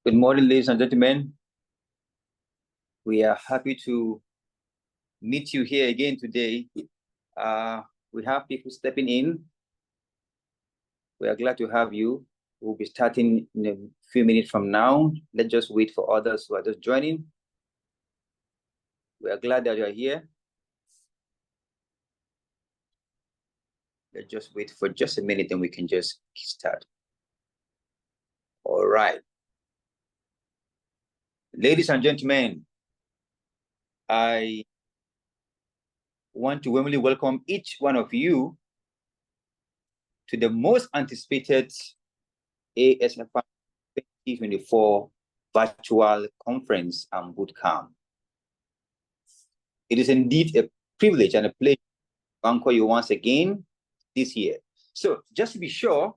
Good morning, ladies and gentlemen. We are happy to meet you here again today. We have people stepping in. We are glad to have you. We'll be starting in a few minutes from now. Let's just wait for others who are just joining. We are glad that you are here. Let's just wait for just a minute and we can just start. All right. Ladies and gentlemen, I want to warmly welcome each one of you to the most anticipated ASFI 2024 virtual conference and bootcamp. It is indeed a privilege and a pleasure to anchor you once again this year. So just to be sure,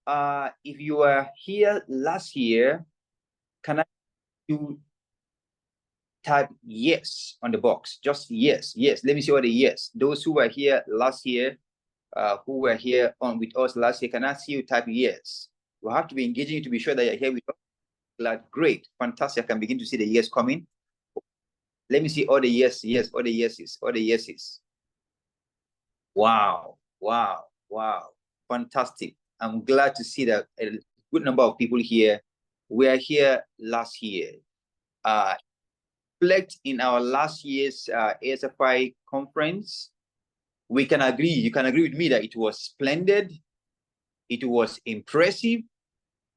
if you were here last year, can I do type yes on the box? Just yes, yes. Let me see what the yes. Those who were here last year, who were here on with us last year, can I see you type yes? We'll have to be engaging to be sure that you're here with us. Glad, great, fantastic. I can begin to see the yes coming. Let me see all the yes, yes, all the yeses, all the yeses. Wow, wow, wow, fantastic. I'm glad to see that a good number of people here were here last year. Reflect in our last year's ASFI conference, we can agree, you can agree with me that it was splendid, it was impressive,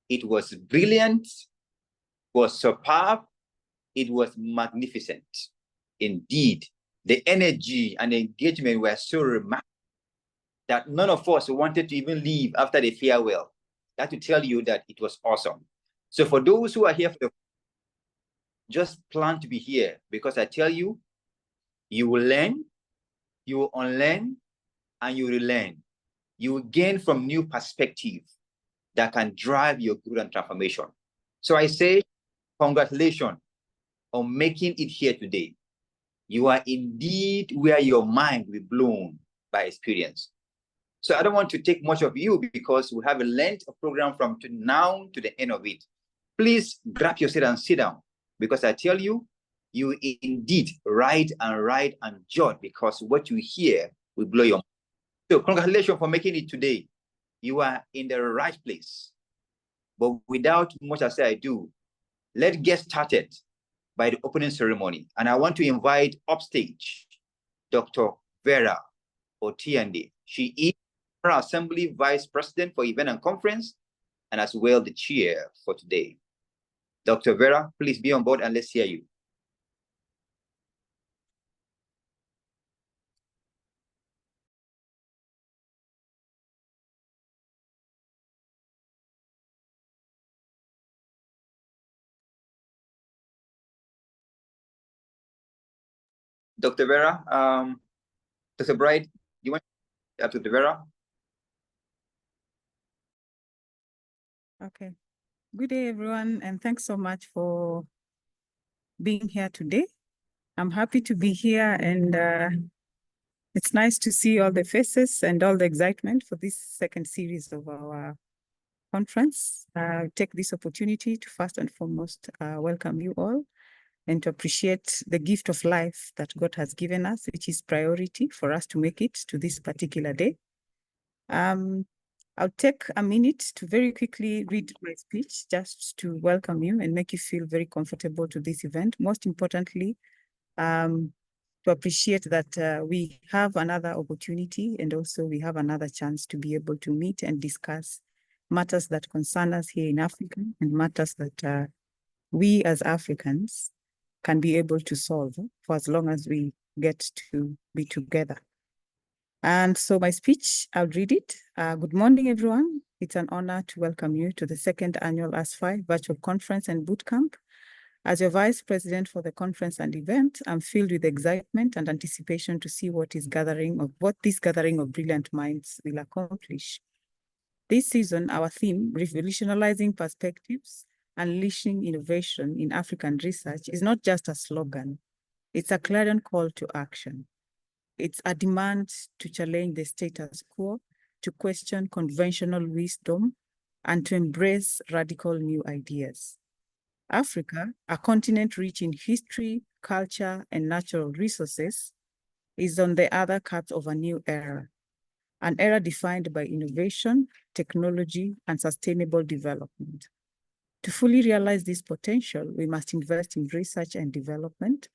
it was brilliant, it was superb, it was magnificent. Indeed, the energy and the engagement were so remarkable that none of us wanted to even leave after the farewell. That to tell you that it was awesome. So for those who are here for the just plan to be here, because I tell you, you will learn, you will unlearn, and you will relearn. You will gain from new perspective that can drive your growth and transformation. So I say, congratulations on making it here today. You are indeed where your mind will be blown by experience. So I don't want to take much of you because we have a length of program from now to the end of it. Please grab your seat and sit down, because I tell you, you indeed ride and jot, because what you hear will blow your mind. So congratulations for making it today. You are in the right place. But without much ado, let's get started by the opening ceremony. And I want to invite upstage Dr. Vera Otiende. She is our Assembly Vice President for Event and Conference, and as well the chair for today. Dr. Vera, please be on board and let's hear you. Dr. Vera, Dr. Bride, you want to Dr. Vera? Okay. Good day, everyone, and thanks so much for being here today. I'm happy to be here, and it's nice to see all the faces and all the excitement for this second series of our conference. Take this opportunity to first and foremost welcome you all and to appreciate the gift of life that God has given us, which is priority for us to make it to this particular day. I'll take a minute to very quickly read my speech just to welcome you and make you feel very comfortable to this event. Most importantly, to appreciate that we have another opportunity and also we have another chance to be able to meet and discuss matters that concern us here in Africa and matters that we as Africans can be able to solve for as long as we get to be together. And so my speech, I'll read it. Good morning, everyone. It's an honor to welcome you to the second annual ASFI Virtual Conference and Bootcamp. As your Vice President for the conference and event, I'm filled with excitement and anticipation to see what this gathering of brilliant minds will accomplish. This season, our theme, Revolutionizing Perspectives, Unleashing Innovation in African Research, is not just a slogan. It's a clarion call to action. It's a demand to challenge the status quo, to question conventional wisdom, and to embrace radical new ideas. Africa, a continent rich in history, culture, and natural resources, is on the other cusp of a new era, an era defined by innovation, technology, and sustainable development. To fully realize this potential, we must invest in research and development.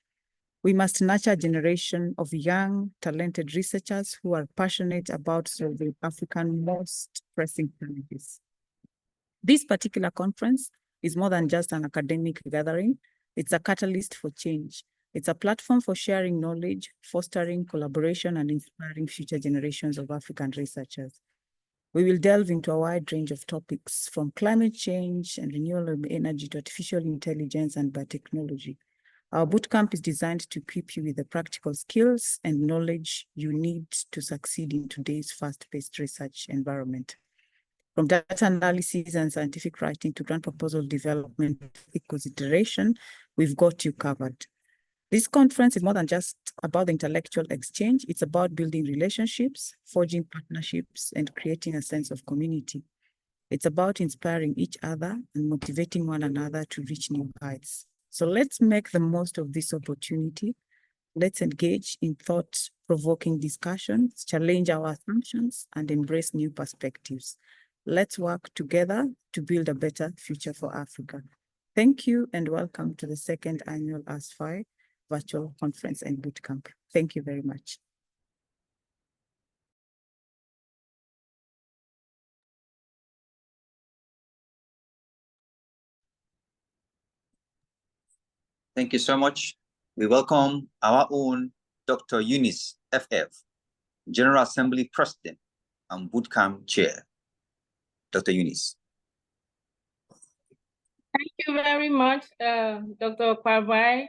We must nurture a generation of young, talented researchers who are passionate about solving Africa's most pressing challenges. This particular conference is more than just an academic gathering. It's a catalyst for change. It's a platform for sharing knowledge, fostering collaboration, and inspiring future generations of African researchers. We will delve into a wide range of topics, from climate change and renewable energy to artificial intelligence and biotechnology. Our bootcamp is designed to equip you with the practical skills and knowledge you need to succeed in today's fast-paced research environment. From data analysis and scientific writing to grant proposal development, consideration, we've got you covered. This conference is more than just about the intellectual exchange. It's about building relationships, forging partnerships, and creating a sense of community. It's about inspiring each other and motivating one another to reach new heights. So let's make the most of this opportunity. Let's engage in thought-provoking discussions, challenge our assumptions, and embrace new perspectives. Let's work together to build a better future for Africa. Thank you and welcome to the second annual ASFI Virtual Conference and Bootcamp. Thank you very much. Thank you so much. We welcome our own Dr. Eunice, FF, General Assembly President and Bootcamp Chair. Dr. Eunice. Thank you very much, Dr. Kwabwai.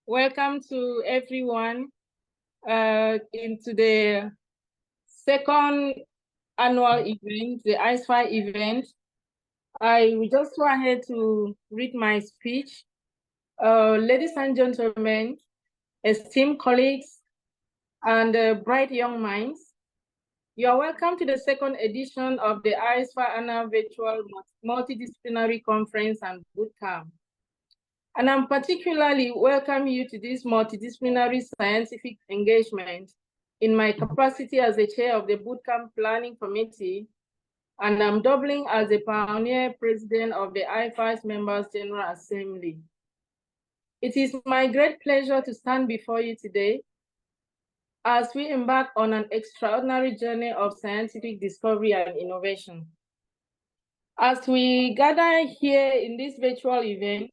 Welcome to everyone into the second annual event, the ASFI event. I will just go ahead to read my speech. Ladies and gentlemen, esteemed colleagues, and bright young minds, you are welcome to the second edition of the ASFI Annual Virtual Multidisciplinary Conference and Bootcamp. And I'm particularly welcome you to this multidisciplinary scientific engagement in my capacity as the chair of the Bootcamp Planning Committee, and I'm doubling as the pioneer president of the IFI's Members General Assembly. It is my great pleasure to stand before you today as we embark on an extraordinary journey of scientific discovery and innovation. As we gather here in this virtual event,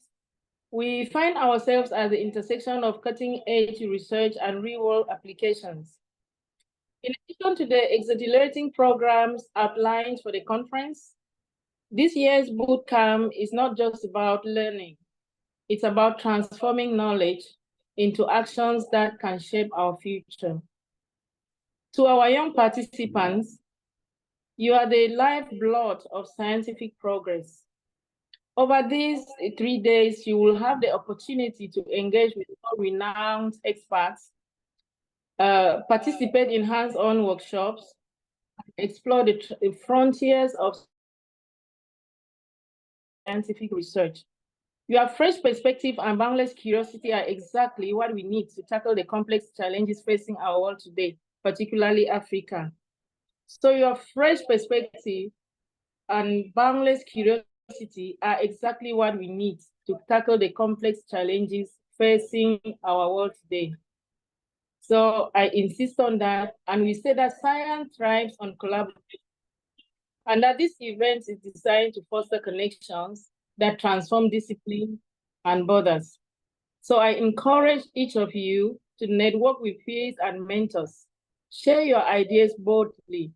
we find ourselves at the intersection of cutting-edge research and real-world applications. In addition to the exhilarating programs outlined for the conference, this year's bootcamp is not just about learning. It's about transforming knowledge into actions that can shape our future. To our young participants, you are the lifeblood of scientific progress. Over these 3 days, you will have the opportunity to engage with renowned experts, participate in hands-on workshops, explore the frontiers of scientific research. Your fresh perspective and boundless curiosity are exactly what we need to tackle the complex challenges facing our world today, particularly Africa. So your fresh perspective and boundless curiosity are exactly what we need to tackle the complex challenges facing our world today. So I insist on that, and we say that science thrives on collaboration, and that this event is designed to foster connections that transform discipline and borders. So I encourage each of you to network with peers and mentors, share your ideas boldly,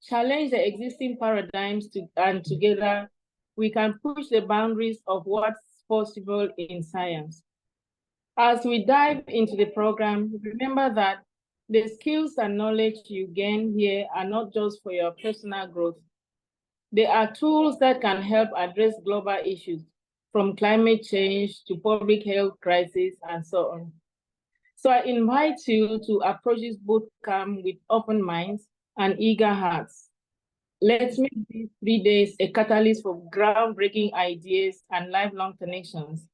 challenge the existing paradigms, and together we can push the boundaries of what's possible in science. As we dive into the program, remember that the skills and knowledge you gain here are not just for your personal growth. They are tools that can help address global issues, from climate change to public health crisis and so on. So I invite you to approach this bootcamp with open minds and eager hearts. Let's make these 3 days a catalyst for groundbreaking ideas and lifelong connections.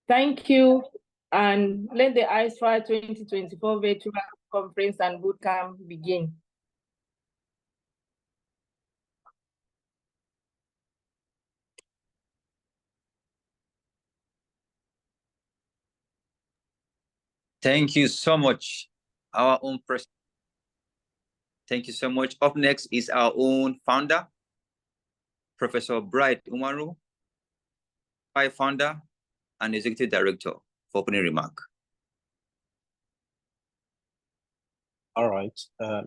Thank you, and let the ASFI 2024 Virtual Conference and Bootcamp begin. Thank you so much, our own president. Thank you so much. Up next is our own founder, Professor Bright Umaru, founder and executive director, for opening remark. All right.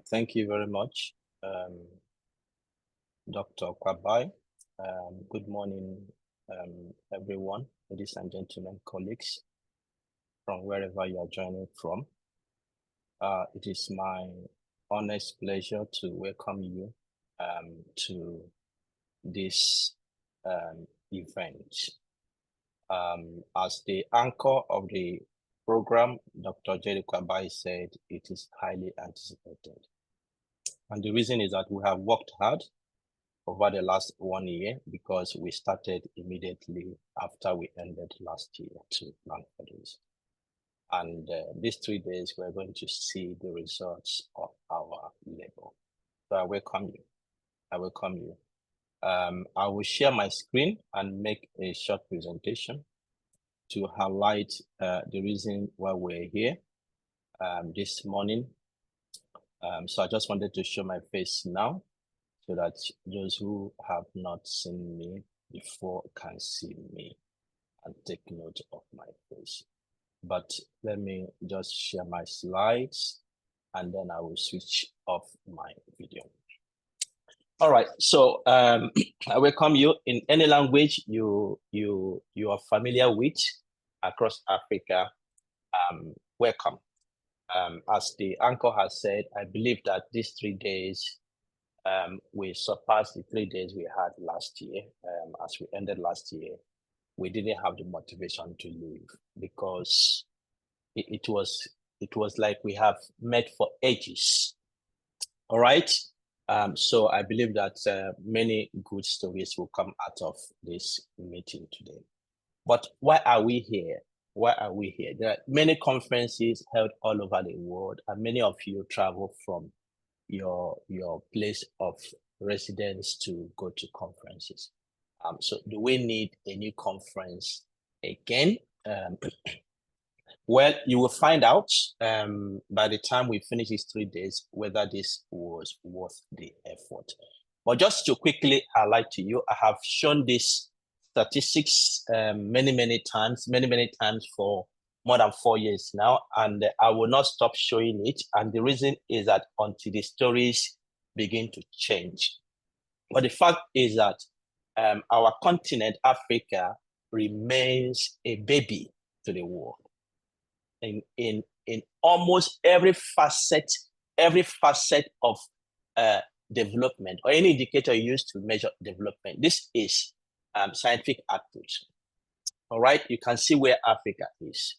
Thank you very much, Dr. Kwabai. Good morning, everyone, ladies and gentlemen, colleagues, from wherever you are joining from. It is my honest pleasure to welcome you to this event. As the anchor of the program, Dr. Jerry Kwabai said it is highly anticipated. And the reason is that we have worked hard over the last 1 year because we started immediately after we ended last year to plan for this. And these 3 days, we're going to see the results of our labor. So I welcome you. I welcome you. I will share my screen and make a short presentation to highlight the reason why we're here this morning. So I just wanted to show my face now so that those who have not seen me before can see me and take note of my face. But let me just share my slides and then I will switch off my video. All right, so I welcome you in any language you are familiar with across Africa. Welcome. As the anchor has said, I believe that these 3 days we surpassed the 3 days we had last year. As we ended last year, we didn't have the motivation to leave because it was like we have met for ages. All right. So I believe that many good stories will come out of this meeting today. But why are we here? Why are we here? There are many conferences held all over the world, and many of you travel from your place of residence to go to conferences. So do we need a new conference again? Well, you will find out by the time we finish these 3 days whether this was worth the effort. But just to quickly highlight to you, I have shown this statistics many times for more than 4 years now, and I will not stop showing it. And the reason is that until the stories begin to change. But the fact is that our continent, Africa, remains a baby to the world. In almost every facet of development, or any indicator used to measure development. This is scientific output. All right, you can see where Africa is.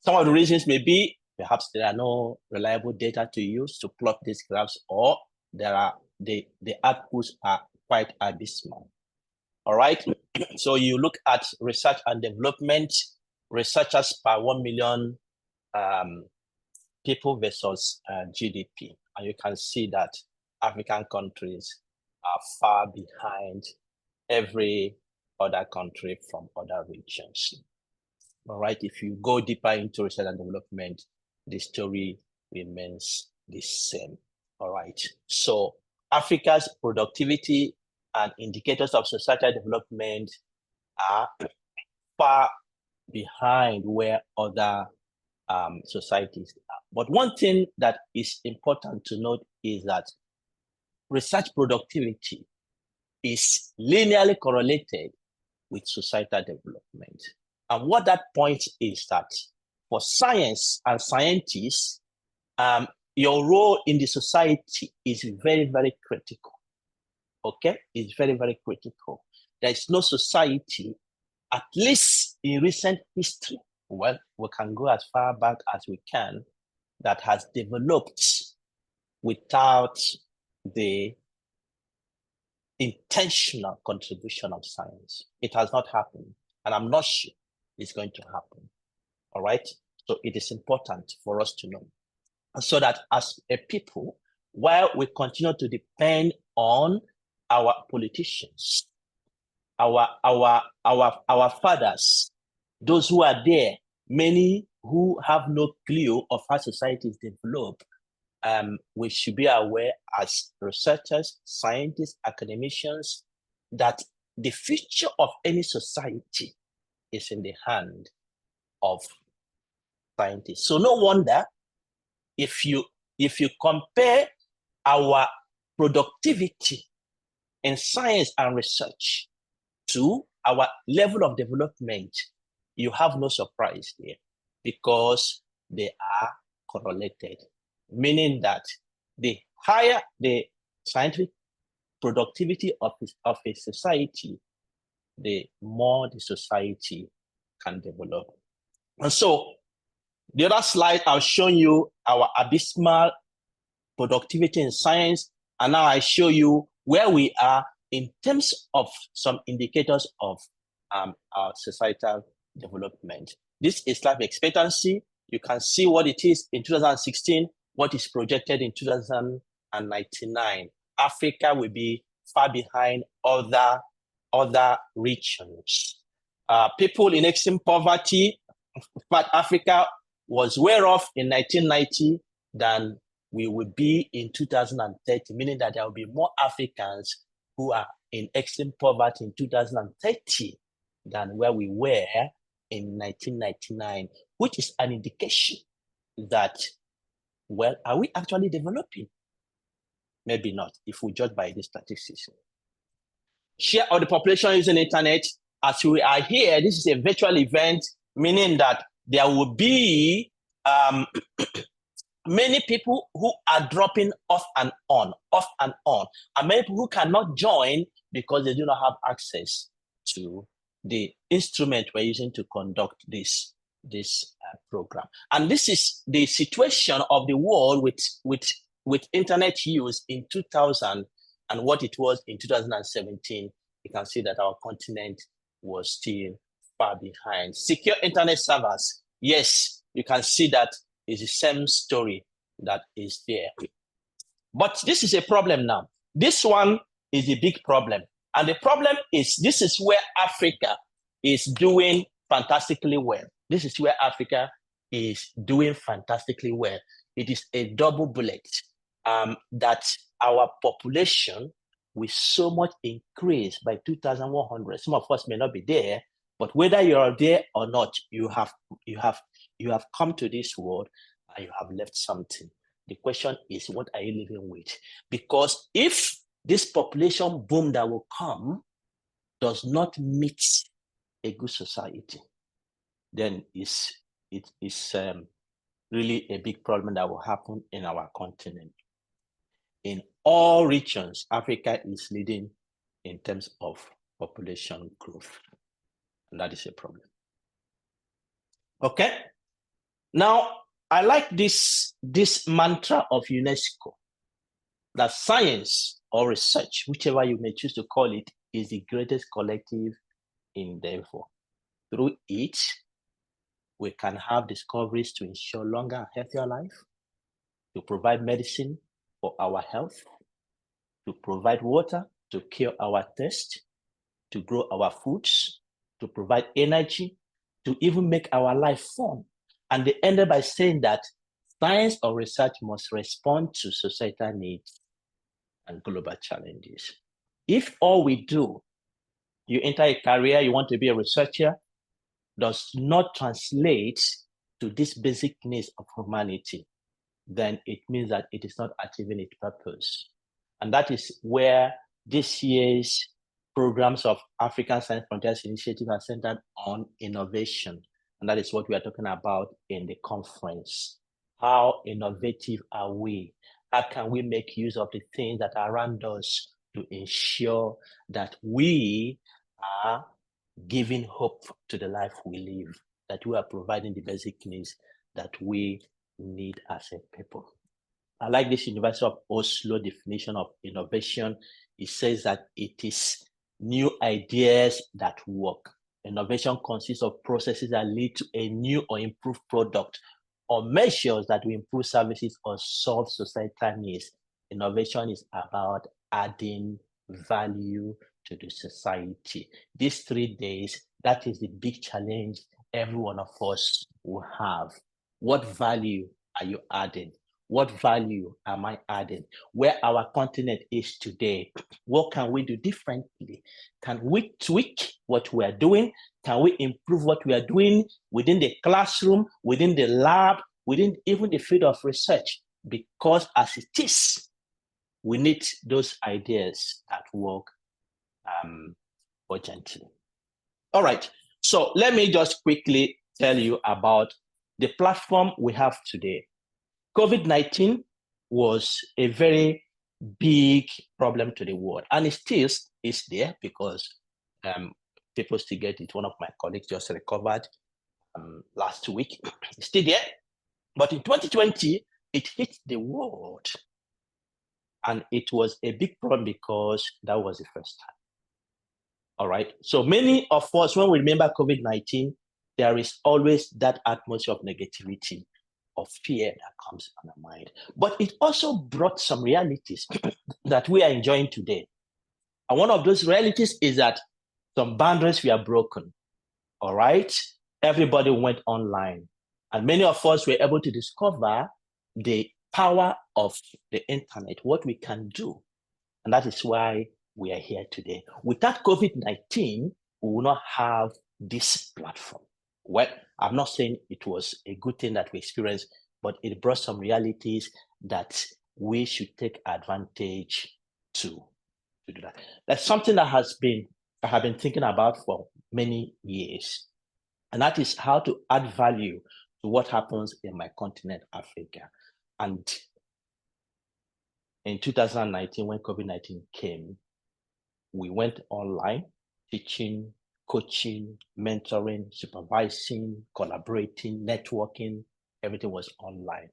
Some of the reasons may be perhaps there are no reliable data to use to plot these graphs, or there are the outputs are quite abysmal. All right, so you look at research and development, researchers per 1 million people versus GDP, and you can see that African countries are far behind every other country from other regions. All right, if you go deeper into research and development, the story remains the same. All right, so Africa's productivity and indicators of societal development are far behind where other societies are. But one thing that is important to note is that research productivity is linearly correlated with societal development. And what that points is that for science and scientists, your role in the society is very critical. Okay, it's very critical. There is no society, at least in recent history, well, we can go as far back as we can, that has developed without the intentional contribution of science. It has not happened, and I'm not sure it's going to happen. All right. So it is important for us to know, so that as a people, while we continue to depend on our politicians, our fathers, those who are there, many who have no clue of how societies develop, we should be aware as researchers, scientists, academicians, that the future of any society is in the hand of scientists. So no wonder if you compare our productivity in science and research to our level of development, you have no surprise there, because they are correlated, meaning that the higher the scientific productivity of a society, the more the society can develop. And so the other slide, I've shown you our abysmal productivity in science, and now I show you where we are in terms of some indicators of our societal development. This is life expectancy. You can see what it is in 2016, what is projected in 2099. Africa will be far behind other regions. People in extreme poverty, but Africa was way off in 1990 than we will be in 2030, meaning that there will be more Africans who are in extreme poverty in 2030 than where we were in 1999, which is an indication that, well, are we actually developing? Maybe not, if we judge by the statistics. Share of the population using the internet. As we are here, this is a virtual event, meaning that there will be many people who are dropping off and on, and many people who cannot join because they do not have access to the instrument we're using to conduct this program. And this is the situation of the world with internet use in 2000 and what it was in 2017. You can see that our continent was still far behind. Secure internet servers. Yes, you can see that is the same story that is there. But this is a problem now. This one is a big problem. And the problem is, this is where Africa is doing fantastically well. This is where Africa is doing fantastically well. It is a double bullet that our population will so much increase by 2100. Some of us may not be there, but whether you are there or not, you have come to this world and you have left something. The question is, what are you living with? Because if this population boom that will come does not meet a good society, then it is really a big problem that will happen in our continent. In all regions, Africa is leading in terms of population growth, and that is a problem. Okay, now I like this mantra of UNESCO, that science or research, whichever you may choose to call it, is the greatest collective endeavor. Through it, we can have discoveries to ensure longer and healthier life, to provide medicine for our health, to provide water to cure our thirst, to grow our foods, to provide energy, to even make our life fun. And they ended by saying that science or research must respond to societal needs and global challenges. If all we do, you enter a career, you want to be a researcher, does not translate to these basic needs of humanity, then it means that it is not achieving its purpose. And that is where this year's programs of African Science Frontiers Initiative are centered on innovation. And that is what we are talking about in the conference. How innovative are we? How can we make use of the things that are around us to ensure that we are giving hope to the life we live, that we are providing the basic needs that we need as a people? I like this University of Oslo definition of innovation. it says that it is new ideas that work. Innovation consists of processes that lead to a new or improved product, or measures that will improve services or solve societal needs. Innovation is about adding value to the society. These 3 days, that is the big challenge every one of us will have. What value are you adding? What value am I adding? Where our continent is today, what can we do differently? Can we tweak what we are doing? Can we improve what we are doing within the classroom, within the lab, within even the field of research? Because as it is, we need those ideas that work urgently. All right, so let me just quickly tell you about the platform we have today. COVID-19 was a very big problem to the world, and it still is there because people still get it. One of my colleagues just recovered last week. It's still there, but in 2020, it hit the world, and it was a big problem because that was the first time. All right, so many of us, when we remember COVID-19, there is always that atmosphere of negativity, of fear that comes on our mind. But it also brought some realities that we are enjoying today. And one of those realities is that some boundaries were broken. All right? Everybody went online. And many of us were able to discover the power of the internet, what we can do. And that is why we are here today. Without COVID-19, we will not have this platform. Well, I'm not saying it was a good thing that we experienced, but it brought some realities that we should take advantage to do that. That's something that I have been thinking about for many years. And that is how to add value to what happens in my continent, Africa. And in 2019, when COVID-19 came, we went online, teaching, coaching, mentoring, supervising, collaborating, networking, everything was online.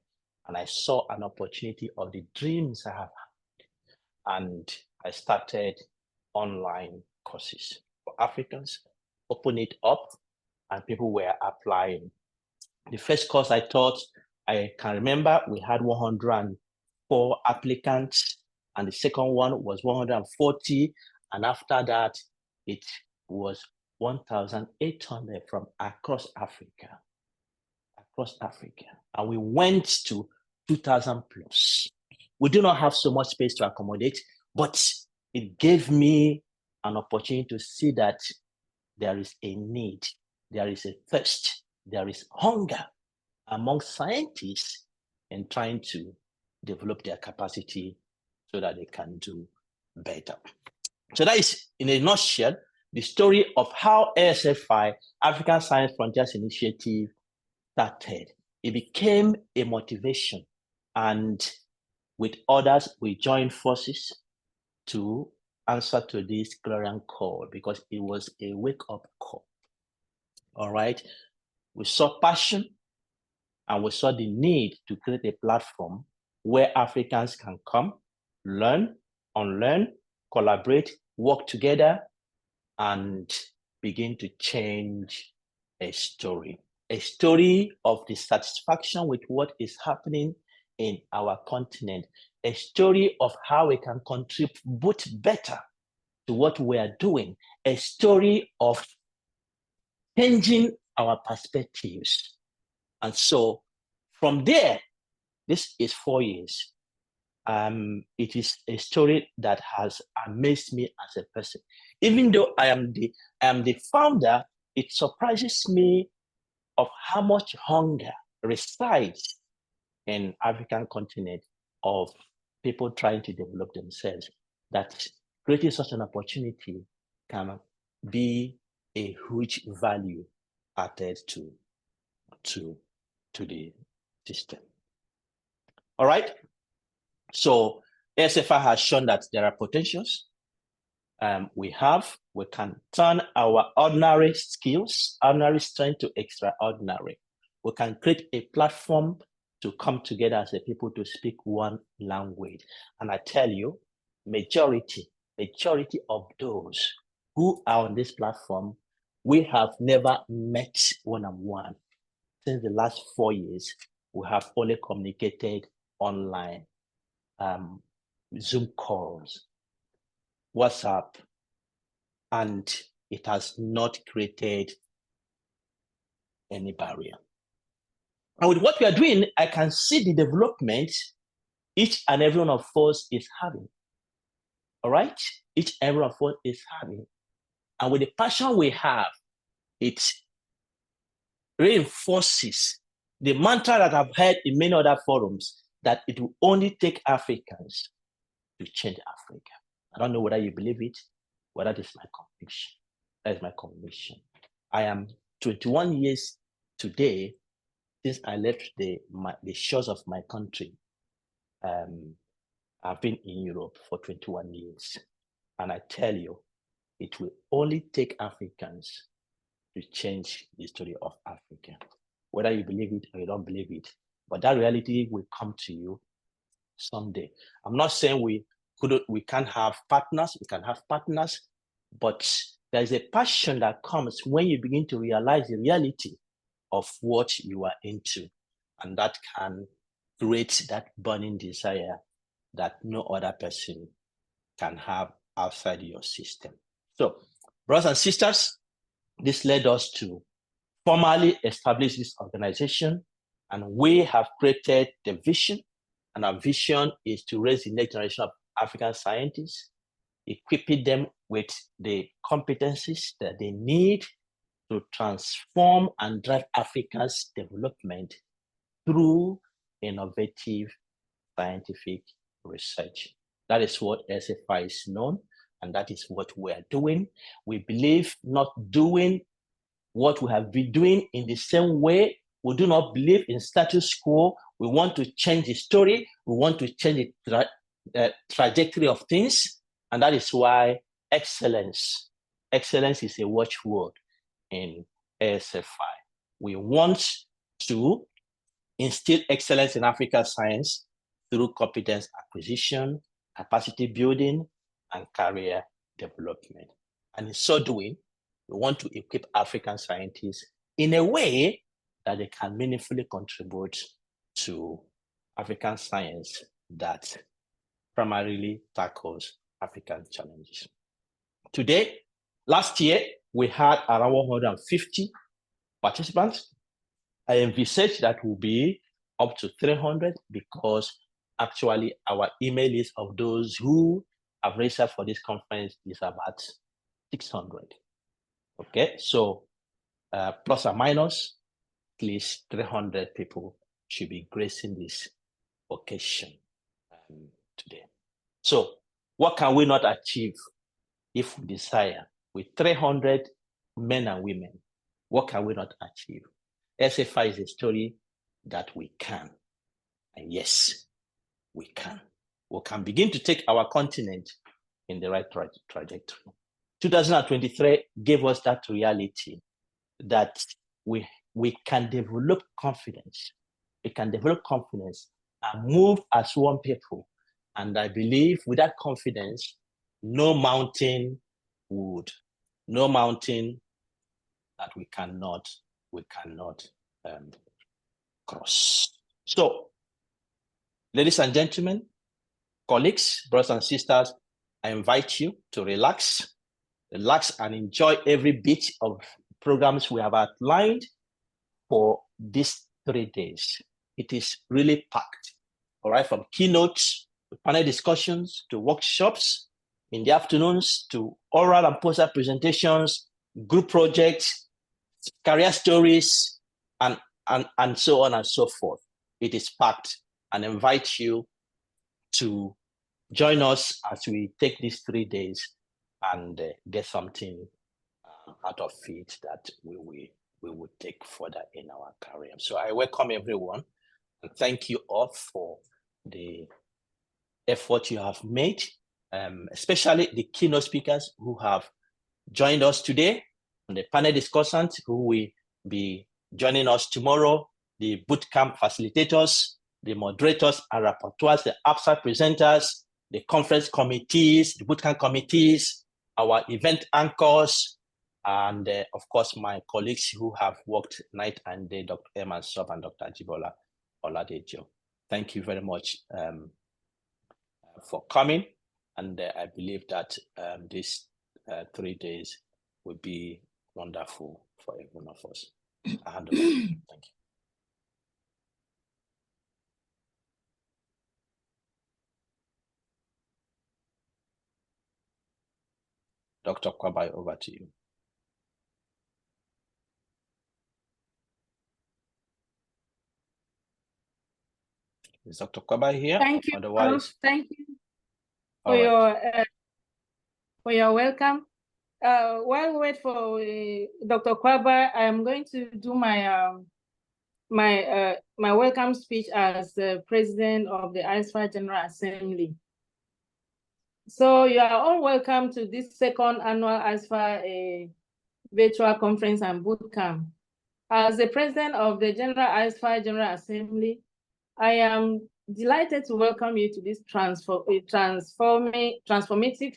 And I saw an opportunity of the dreams I have had. And I started online courses for Africans, opened it up, and people were applying. The first course I taught, I can remember we had 104 applicants, and the second one was 140. And after that, it was 1,800 from across Africa. And we went to 2,000 plus. We do not have so much space to accommodate, but it gave me an opportunity to see that there is a need, there is a thirst, there is hunger among scientists in trying to develop their capacity so that they can do better. So that is, in a nutshell, the story of how ASFI, African Science Frontiers Initiative, started. It became a motivation, and with others, we joined forces to answer to this clarion call because it was a wake-up call. All right, we saw passion, and we saw the need to create a platform where Africans can come, learn, unlearn, collaborate, work together, and begin to change a story of dissatisfaction with what is happening in our continent, a story of how we can contribute better to what we are doing, a story of changing our perspectives. And so from there, this is 4 years. It is a story that has amazed me as a person. Even though I am the founder, it surprises me of how much hunger resides in African continent of people trying to develop themselves, that creating such an opportunity can be a huge value added to the system. All right. So ASFI has shown that there are potentials. We can turn our ordinary skills, ordinary strength to extraordinary. We can create a platform to come together as a people to speak one language. And I tell you, majority majority of those who are on this platform, we have never met one-on-one. Since the last 4 years, we have only communicated online, Zoom calls, WhatsApp, and it has not created any barrier. And with what we are doing, I can see the development each and every one of us is having. All right? Each and every one of us is having. And with the passion we have, it reinforces the mantra that I've heard in many other forums, that it will only take Africans to change Africa. I don't know whether you believe it, but that is my conviction. That is my conviction. I am 21 years today since I left the shores of my country. I've been in Europe for 21 years. And I tell you, it will only take Africans to change the story of Africa. Whether you believe it or you don't believe it, but that reality will come to you someday. I'm not saying we can't have partners, we can have partners, but there's a passion that comes when you begin to realize the reality of what you are into, and that can create that burning desire that no other person can have outside your system. So, brothers and sisters, this led us to formally establish this organization, and we have created the vision, and our vision is to raise the next generation of African scientists, equipping them with the competencies that they need to transform and drive Africa's development through innovative scientific research. That is what ASFI is known, and that is what we are doing. We believe not doing what we have been doing in the same way. We do not believe in status quo. We want to change the story. We want to change the trajectory of things, and that is why excellence is a watchword in ASFI. We want to instill excellence in African science through competence acquisition, capacity building, and career development. And in so doing, we want to equip African scientists in a way that they can meaningfully contribute to African science that primarily tackles African challenges. Today, last year, we had around 150 participants. I envisage that will be up to 300 because actually our email list of those who have registered for this conference is about 600. Okay, so plus or minus, at least 300 people should be gracing this occasion today. So what can we not achieve if we desire? With 300 men and women, what can we not achieve? ASFI is a story that we can. And yes, we can. We can begin to take our continent in the right trajectory. 2023 gave us that reality that we can develop confidence. We can develop confidence and move as one people. And I believe with that confidence, no mountain that we cannot cross. So, ladies and gentlemen, colleagues, brothers and sisters, I invite you to relax and enjoy every bit of programs we have outlined for these 3 days. It is really packed, all right, from keynotes, to panel discussions, to workshops in the afternoons, to oral and poster presentations, group projects, career stories, and so on and so forth. It is packed, and I invite you to join us as we take these 3 days and get something out of it that we will take further in our career. So I welcome everyone and thank you all for the effort you have made, especially the keynote speakers who have joined us today, and the panel discussants who will be joining us tomorrow, the bootcamp facilitators, the moderators and rapporteurs, the ASFI presenters, the conference committees, the bootcamp committees, our event anchors, and of course, my colleagues who have worked night and day, Dr. Emma Sop and Dr. Ajibola Oladejo. Thank you very much for coming. And I believe that these 3 days will be wonderful for every one of us. I hand over. Thank you. Dr. Kwabai, over to you. Is Dr. Kwabai here? Thank you. Otherwise, thank you all right. for your welcome. While we wait for Dr. Kwabai, I am going to do my my welcome speech as the president of the ASFI General Assembly. So you are all welcome to this second annual ASFI virtual conference and bootcamp. As the president of the ASFI General Assembly, I am delighted to welcome you to this transformative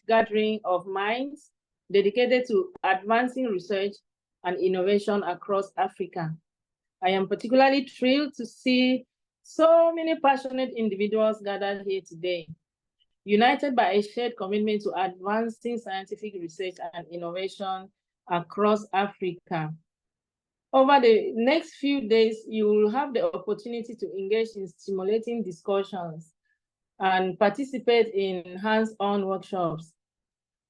gathering of minds dedicated to advancing research and innovation across Africa. I am particularly thrilled to see so many passionate individuals gathered here today, united by a shared commitment to advancing scientific research and innovation across Africa. Over the next few days, you will have the opportunity to engage in stimulating discussions and participate in hands-on workshops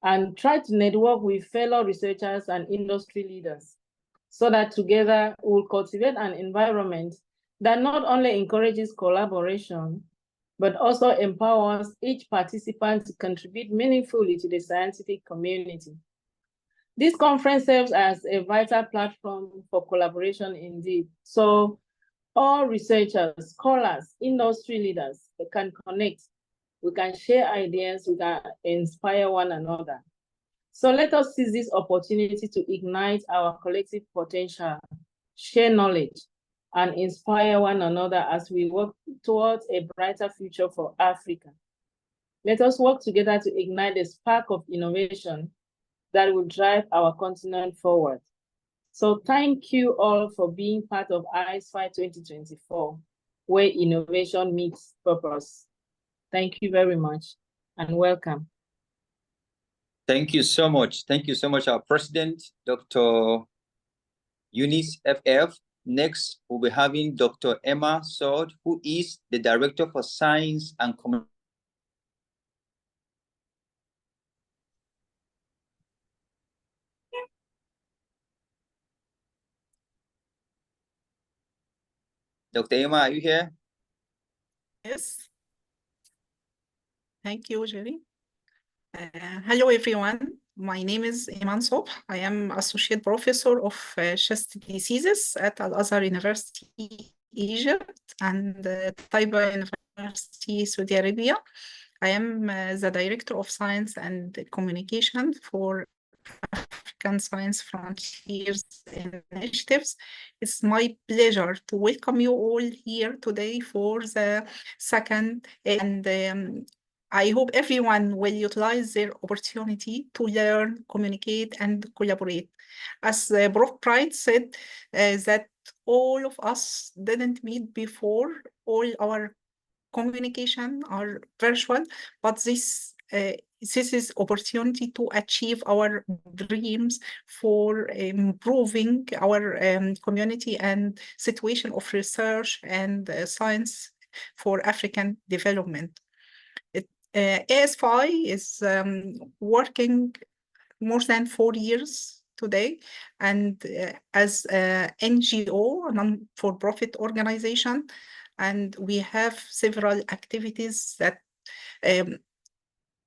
and try to network with fellow researchers and industry leaders so that together we'll cultivate an environment that not only encourages collaboration, but also empowers each participant to contribute meaningfully to the scientific community. This conference serves as a vital platform for collaboration indeed. So all researchers, scholars, industry leaders, they can connect, we can share ideas, we can inspire one another. So let us seize this opportunity to ignite our collective potential, share knowledge, and inspire one another as we work towards a brighter future for Africa. Let us work together to ignite the spark of innovation that will drive our continent forward. So thank you all for being part of ASFI 2024, where innovation meets purpose. Thank you very much and welcome. Thank you so much. Thank you so much, our president, Dr. Eunice FF. Next, we'll be having Dr. Emma Sword, who is the Director for Science and Communication. Dr. Emma, are you here? Yes. Thank you, Jerry. Hello, everyone. My name is Iman Sobh. I am Associate Professor of Chest Diseases at Al-Azhar University, Egypt, and Taiba University, Saudi Arabia. I am the Director of Science and Communication for African Science Frontiers Initiatives. It's my pleasure to welcome you all here today for the second, and I hope everyone will utilize their opportunity to learn, communicate, and collaborate. As Prof. Bright said, that all of us didn't meet before, all our communication are virtual, but this is opportunity to achieve our dreams for improving our community and situation of research and science for African development. ASFI is working more than 4 years today, and as a NGO, a non-for-profit organization, and we have several activities that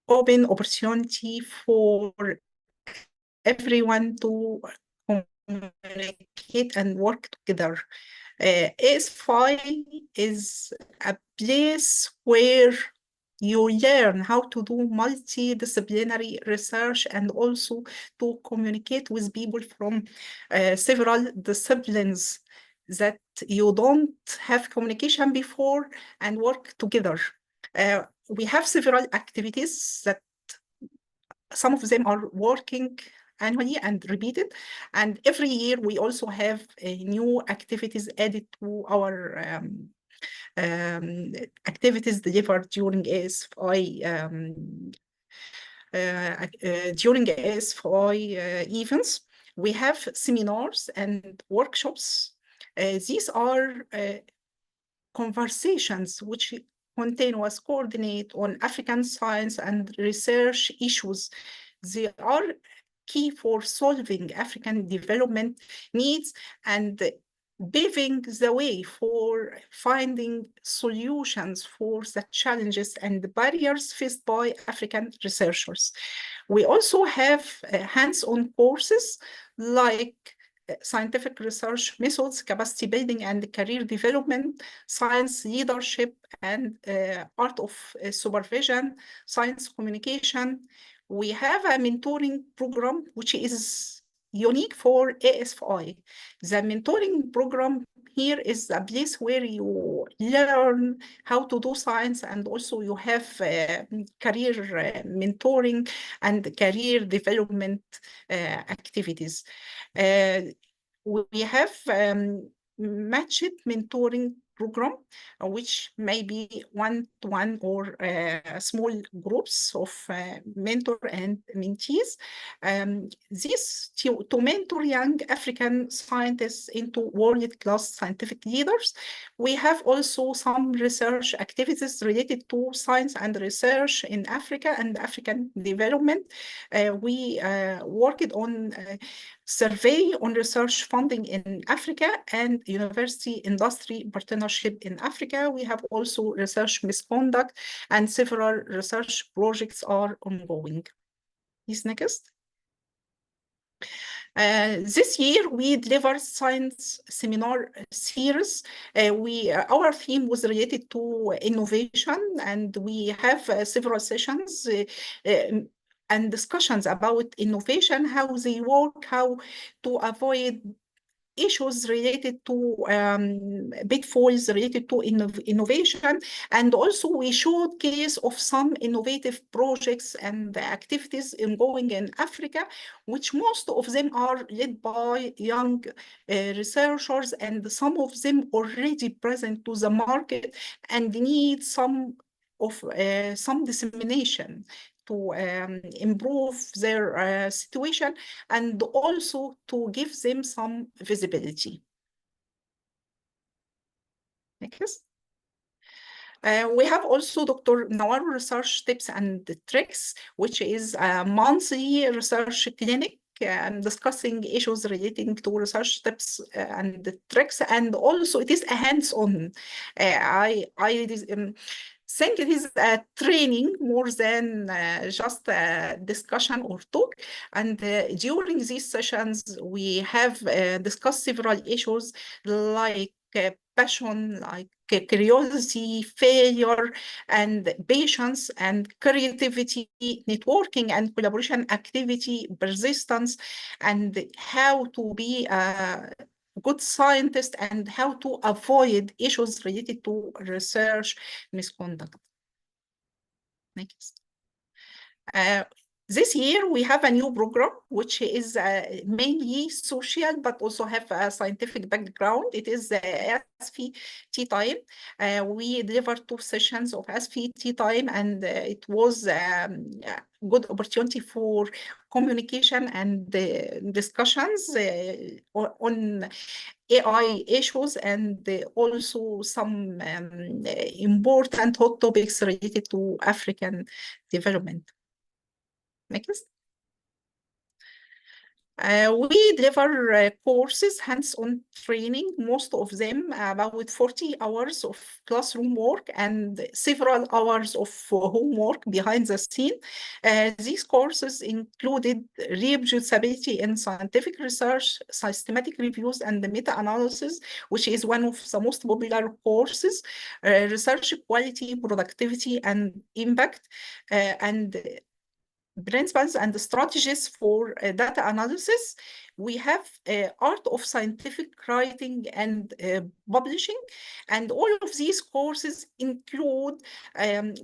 open opportunity for everyone to communicate and work together. ASFI is a place where you learn how to do multidisciplinary research and also to communicate with people from several disciplines that you don't have communication before and work together. we have several activities that some of them are working annually and repeated. And every year we also have new activities added to our activities delivered during ASFI events. We have seminars and workshops. These are conversations which continuous coordinate on African science and research issues. They are key for solving African development needs and paving the way for finding solutions for the challenges and the barriers faced by African researchers. We also have hands-on courses like scientific research methods, capacity building and career development, science leadership and art of supervision, science communication. We have a mentoring program which is unique for ASFI. The mentoring program here is a place where you learn how to do science, and also you have career mentoring and career development activities. We have matched mentoring program, which may be one-to-one or small groups of mentor and mentees. This to mentor young African scientists into world-class scientific leaders. We have also some research activities related to science and research in Africa and African development. We worked on survey on research funding in Africa and university industry partnership in Africa. We have also research misconduct and several research projects are ongoing. Please, next. This year we delivered science seminar series. Our theme was related to innovation, and we have several sessions and discussions about innovation, how they work, how to avoid issues related to pitfalls related to innovation. And also we showed case of some innovative projects and activities ongoing in Africa, which most of them are led by young researchers, and some of them already present to the market and need some dissemination to improve their situation and also to give them some visibility. Next. We have also Dr. Nawar Research Tips and Tricks, which is a monthly research clinic and discussing issues relating to research tips and tricks, and also it is a hands-on. I think it is a training more than just a discussion or talk. And during these sessions, we have discussed several issues like passion, like curiosity, failure, and patience, and creativity, networking and collaboration activity, persistence, and how to be a good scientist and how to avoid issues related to research misconduct. Next. This year we have a new program which is mainly social but also have a scientific background. It is ASFI Tea Time. We delivered 2 sessions of ASFI Tea Time, and it was a good opportunity for communication and discussions on AI issues, and also some important hot topics related to African development. Next. We deliver courses, hands-on training, most of them about 40 hours of classroom work and several hours of homework behind the scene. These courses included reproducibility in scientific research, systematic reviews, and the meta-analysis, which is one of the most popular courses, research quality, productivity, and impact, and principles and strategies for data analysis. We have art of scientific writing and publishing, and all of these courses include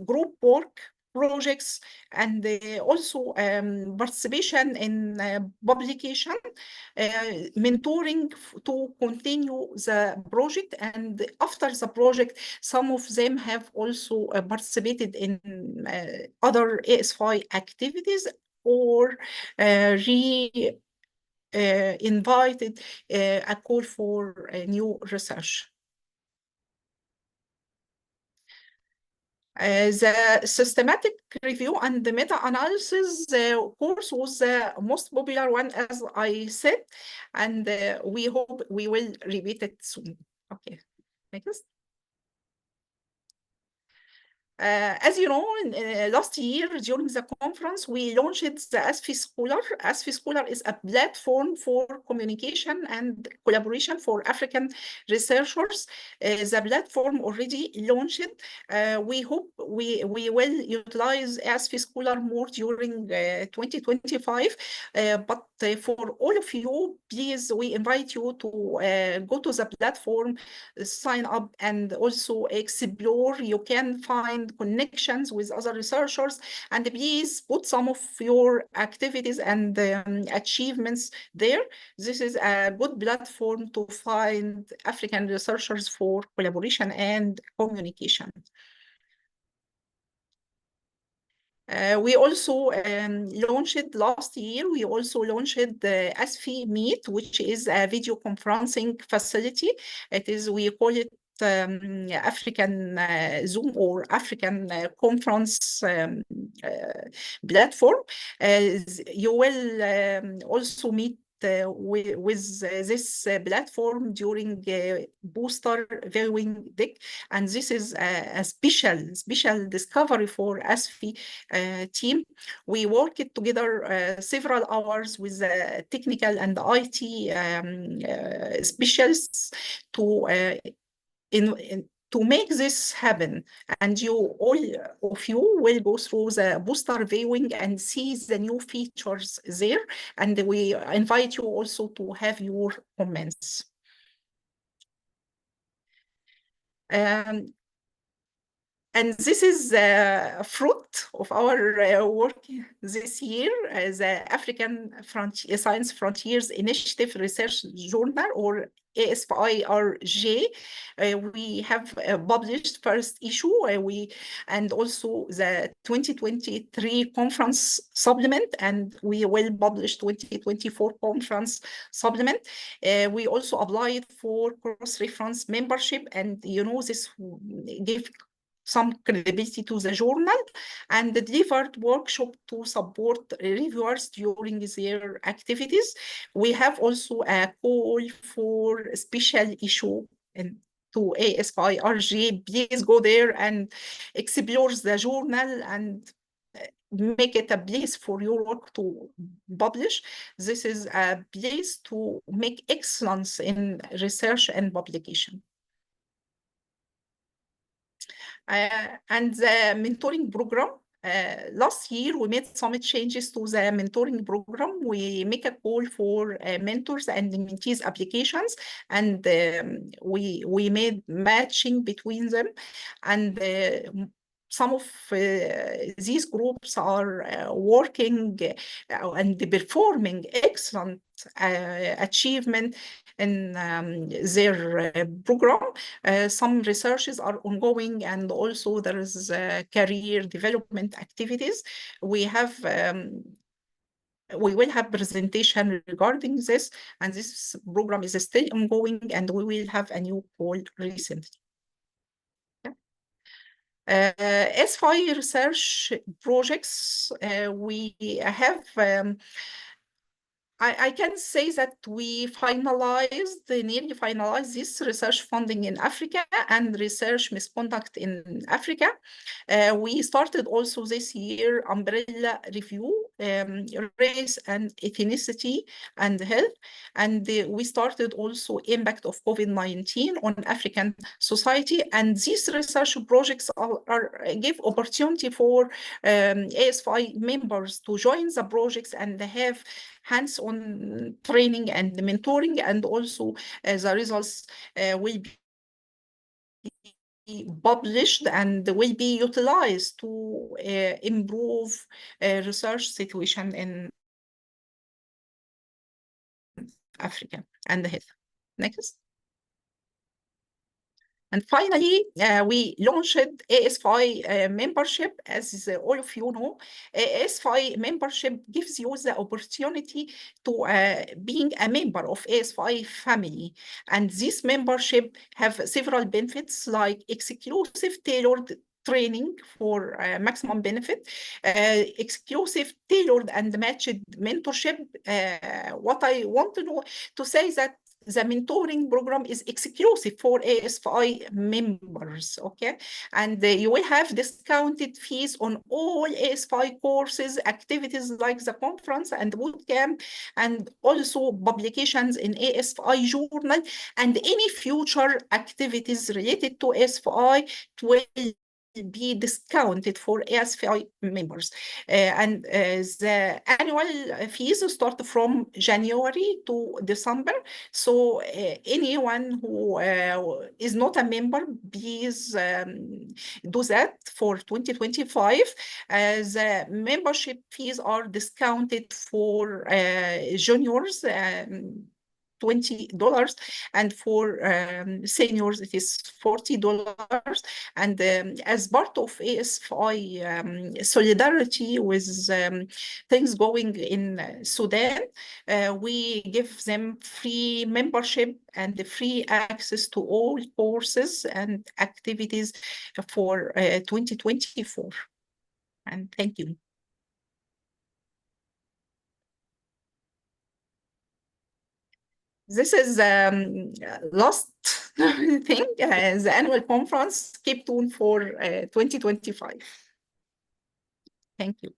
group work, projects, and also participation in publication, mentoring to continue the project. And after the project, some of them have also participated in other ASFI activities or invited a call for new research. The systematic review and the meta-analysis course was the most popular one, as I said, and we hope we will repeat it soon. Okay, next. As you know, last year during the conference, we launched the ASFI Scholar. ASFI Scholar is a platform for communication and collaboration for African researchers. The platform already launched. We hope we will utilize ASFI Scholar more during 2025. But for all of you, please, we invite you to go to the platform, sign up, and also explore. You can find connections with other researchers, and please put some of your activities and achievements there. This is a good platform to find African researchers for collaboration and communication. We also launched last year, we also launched the ASFI Meet, which is a video conferencing facility. It is, we call it African Zoom or African conference platform. You will also meet with this platform during booster viewing deck, and this is a special discovery for ASFI team. We worked together several hours with technical and IT specialists to make this happen, and all of you will go through the booster viewing and see the new features there, and we invite you also to have your comments. And this is the fruit of our work this year, the African Science Frontiers Initiative Research Journal, or ASFI-RJ. We have published first issue, and also the 2023 conference supplement, and we will publish 2024 conference supplement. We also applied for cross-reference membership, and this gave some credibility to the journal, and delivered workshop to support reviewers during their activities. We have also a call for a special issue to ASFI-RJ. Please go there and explore the journal and make it a place for your work to publish. This is a place to make excellence in research and publication. And the mentoring program, last year we made some changes to the mentoring program. We make a call for mentors and mentees applications, and we made matching between them, and some of these groups are working and performing excellent achievement in their program. Some researches are ongoing, and also there is career development activities. We will have presentation regarding this, and this program is still ongoing, and we will have a new call recently. ASFI research projects, we have, I can say that we nearly finalized this research funding in Africa and research misconduct in Africa. We started also this year umbrella review race and ethnicity and health. And we started also impact of COVID-19 on African society. And these research projects give opportunity for ASFI members to join the projects and have hands-on training and mentoring, and also the results will be published and will be utilized to improve research situation in Africa and the health. Next. And finally, we launched ASFI membership. As all of you know, ASFI membership gives you the opportunity to being a member of ASFI family. And this membership have several benefits like exclusive tailored training for maximum benefit, exclusive tailored and matched mentorship. What I want to say that the mentoring program is exclusive for ASFI members, okay? And you will have discounted fees on all ASFI courses, activities like the conference and bootcamp, and also publications in ASFI journal, and any future activities related to ASFI will be discounted for ASFI members. And the annual fees start from January to December. So anyone who is not a member, please do that for 2025. The membership fees are discounted for juniors, $20, and for seniors it is $40. And as part of ASFI solidarity with things going in Sudan, we give them free membership and free access to all courses and activities for 2024. And thank you. This is last thing, the annual conference. Keep tuned for 2025. Thank you.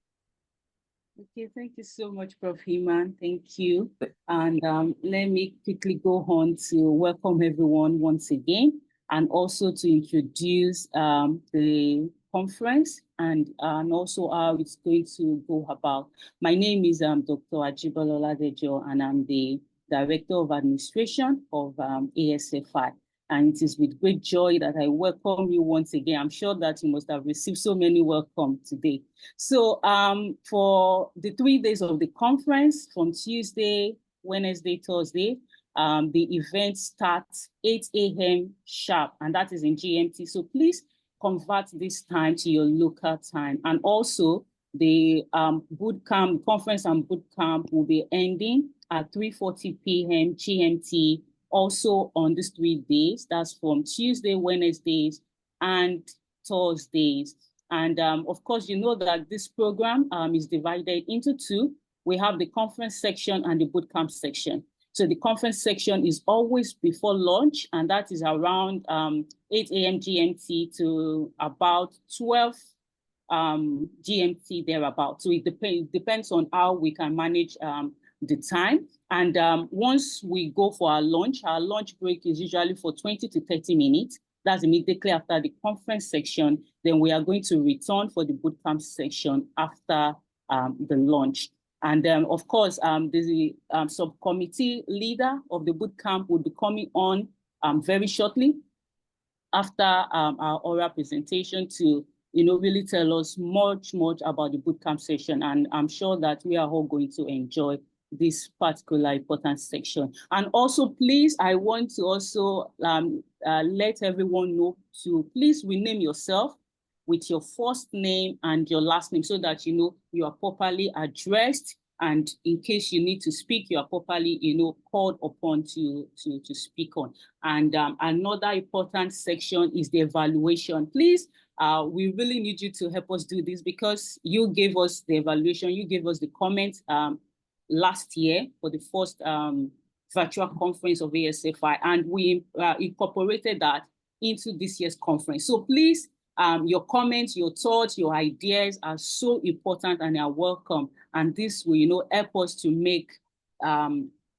Okay, thank you so much, Prof. Iman. Thank you. And let me quickly go on to welcome everyone once again, and also to introduce the conference and also how it's going to go about. My name is Dr. Ajibalola Dejo, and I'm the Director of Administration of ASFI. And it is with great joy that I welcome you once again. I'm sure that you must have received so many welcome today. So for the 3 days of the conference, from Tuesday, Wednesday, Thursday, the event starts 8 a.m. sharp, and that is in GMT. So please convert this time to your local time. And also the bootcamp, conference and bootcamp will be ending at 3:40 p.m. GMT, also on these 3 days. That's from Tuesday, Wednesdays, and Thursdays. And of course, you know that this program is divided into two. We have the conference section and the bootcamp section. So the conference section is always before lunch, and that is around 8 a.m. GMT to about 12 GMT thereabout. So it depends on how we can manage the time. And once we go for our lunch break is usually for 20 to 30 minutes. That's immediately after the conference section. Then we are going to return for the bootcamp section after the lunch. And of course, the subcommittee leader of the bootcamp will be coming on very shortly after our oral presentation to really tell us much about the bootcamp session. And I'm sure that we are all going to enjoy this particular important section. And also, please, I want to also let everyone know to please rename yourself with your first name and your last name so that you are properly addressed, and in case you need to speak, you are properly called upon to speak on. And another important section is the evaluation. Please, we really need you to help us do this, because you gave us the evaluation, you gave us the comments last year for the first virtual conference of ASFI, and we incorporated that into this year's conference. So please Your comments, your thoughts, your ideas are so important and are welcome. And this will, help us to make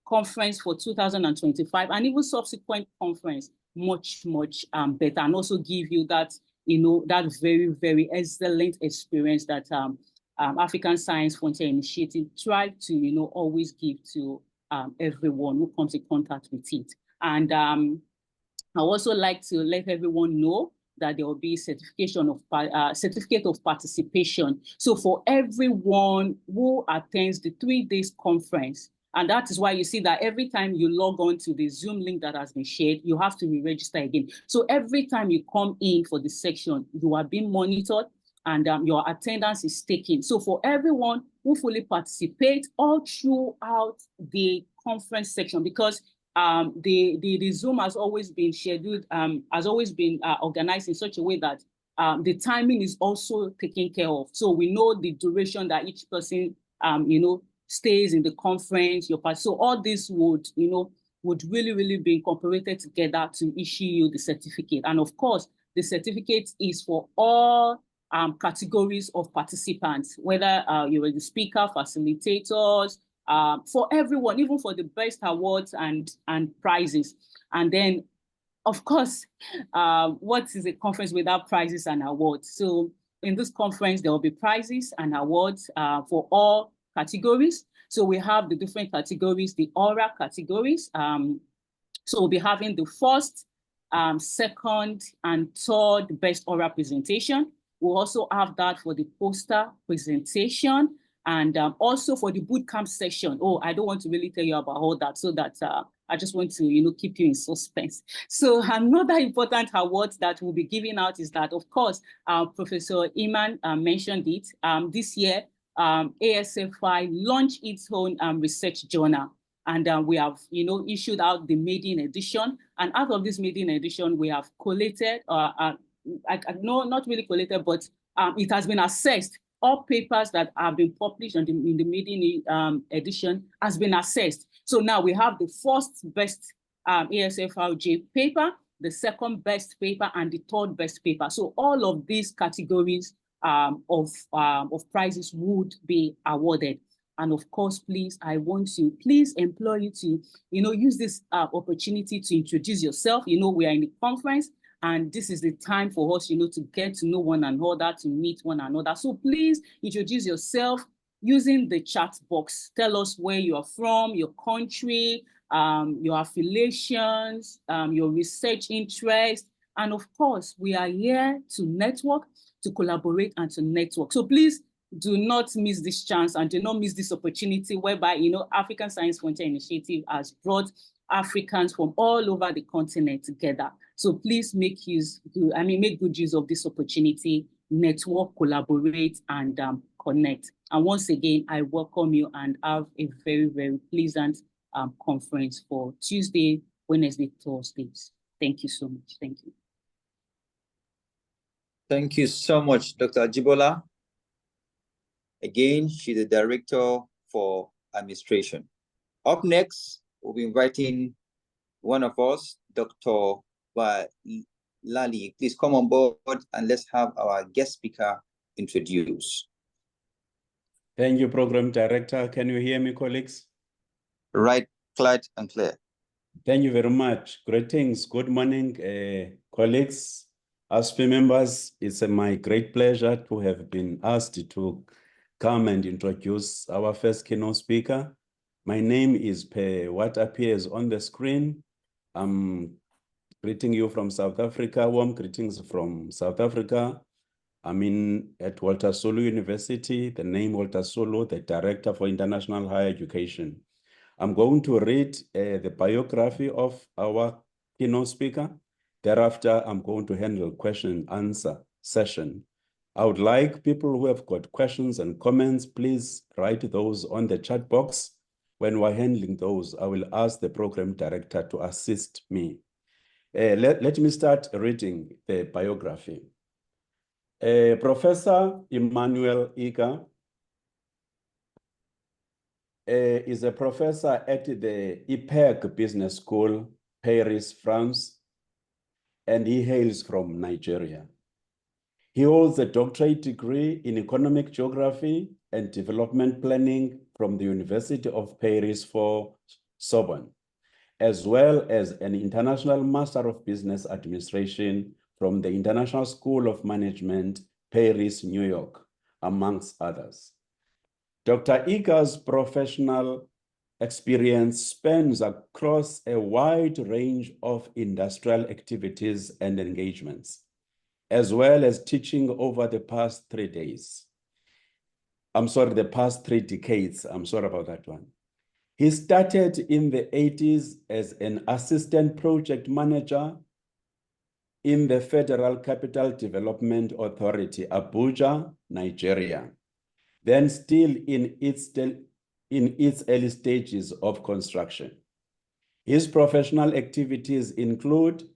conference for 2025 and even subsequent conference much better, and also give you that, that very, very excellent experience that African Science Frontier Initiative tried to, always give to everyone who comes in contact with it. And I also like to let everyone know that there will be certificate of participation. So for everyone who attends the 3 days conference, and that is why you see that every time you log on to the Zoom link that has been shared, you have to re-register again. So every time you come in for the section, you are being monitored and your attendance is taken. So for everyone who fully participates all throughout the conference section, because the Zoom has always been scheduled, has always been organized in such a way that the timing is also taken care of. So we know the duration that each person, stays in the conference. So all this would really be incorporated together to issue you the certificate. And of course, the certificate is for all categories of participants, whether you're the speaker, facilitators, for everyone, even for the best awards and prizes. And then, of course, what is a conference without prizes and awards? So in this conference, there will be prizes and awards for all categories. So we have the different categories, the oral categories. So we'll be having the first, second, and third best oral presentation. We'll also have that for the poster presentation, and also for the bootcamp session. Oh, I don't want to really tell you about all that, so that I just want to, keep you in suspense. So another important award that we'll be giving out is that, of course, Professor Iman mentioned it. This year, ASFI launched its own research journal. And we have, issued out the maiden edition. And out of this maiden edition, we have collated, no, not really collated, but it has been assessed. All papers that have been published in the maiden edition has been assessed. So now we have the first best ASFRJ paper, the second best paper, and the third best paper. So all of these categories of prizes would be awarded. And of course, please, I want to implore you to, use this opportunity to introduce yourself. We are in the conference, and this is the time for us, to get to know one another, to meet one another. So please introduce yourself using the chat box. Tell us where you are from, your country, your affiliations, your research interests. And of course, we are here to network, to collaborate, and to network. So please do not miss this chance and do not miss this opportunity whereby, African Science Frontier Initiative has brought Africans from all over the continent together. So please make good use of this opportunity, network, collaborate, and connect. And once again, I welcome you and have a very, very pleasant conference for Tuesday, Wednesday, Thursdays. Thank you so much. Thank you. Thank you so much, Dr. Ajibola. Again, she's the Director for Administration. Up next, we'll be inviting one of us, Dr. Lali. Please come on board and let's have our guest speaker introduce. Thank you, Program Director. Can you hear me, colleagues? Right, Clyde and Claire. Thank you very much. Greetings. Good morning, colleagues, ASFI members. It's my great pleasure to have been asked to come and introduce our first keynote speaker. My name is what appears on the screen. I'm greeting you from South Africa. Warm greetings from South Africa. I'm at Walter Sisulu University, the name Walter Sisulu, the Director for International Higher Education. I'm going to read the biography of our keynote speaker. Thereafter, I'm going to handle question and answer session. I would like people who have got questions and comments, please write those on the chat box. When we're handling those, I will ask the program director to assist me. Let me start reading the biography. Professor Emmanuel Ika is a professor at the IPEC Business School, Paris, France, and he hails from Nigeria. He holds a doctorate degree in economic geography and development planning from the University of Paris for Sorbonne, as well as an international Master of Business Administration from the International School of Management, Paris, New York, amongst others. Dr. Iga's professional experience spans across a wide range of industrial activities and engagements, as well as teaching over the past 3 decades. I'm sorry about that one. He started in the 80s as an assistant project manager in the Federal Capital Development Authority, Abuja, Nigeria, then still in its early stages of construction. His professional activities include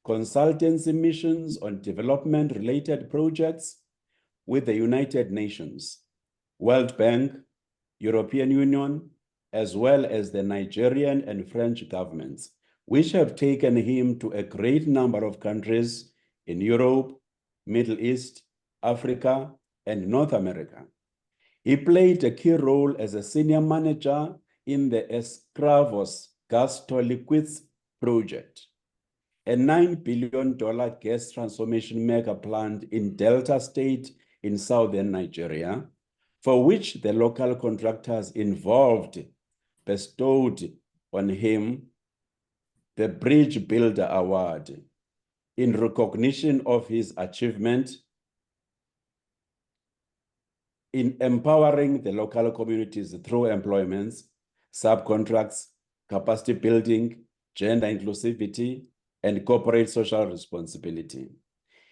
consultancy missions on development-related projects with the United Nations, World Bank, European Union, as well as the Nigerian and French governments, which have taken him to a great number of countries in Europe, Middle East, Africa, and North America. He played a key role as a senior manager in the Escravos gas to liquids project, a $9 billion gas transformation mega plant in Delta State in southern Nigeria, for which the local contractors involved bestowed on him the Bridge Builder Award in recognition of his achievement in empowering the local communities through employments, subcontracts, capacity building, gender inclusivity, and corporate social responsibility.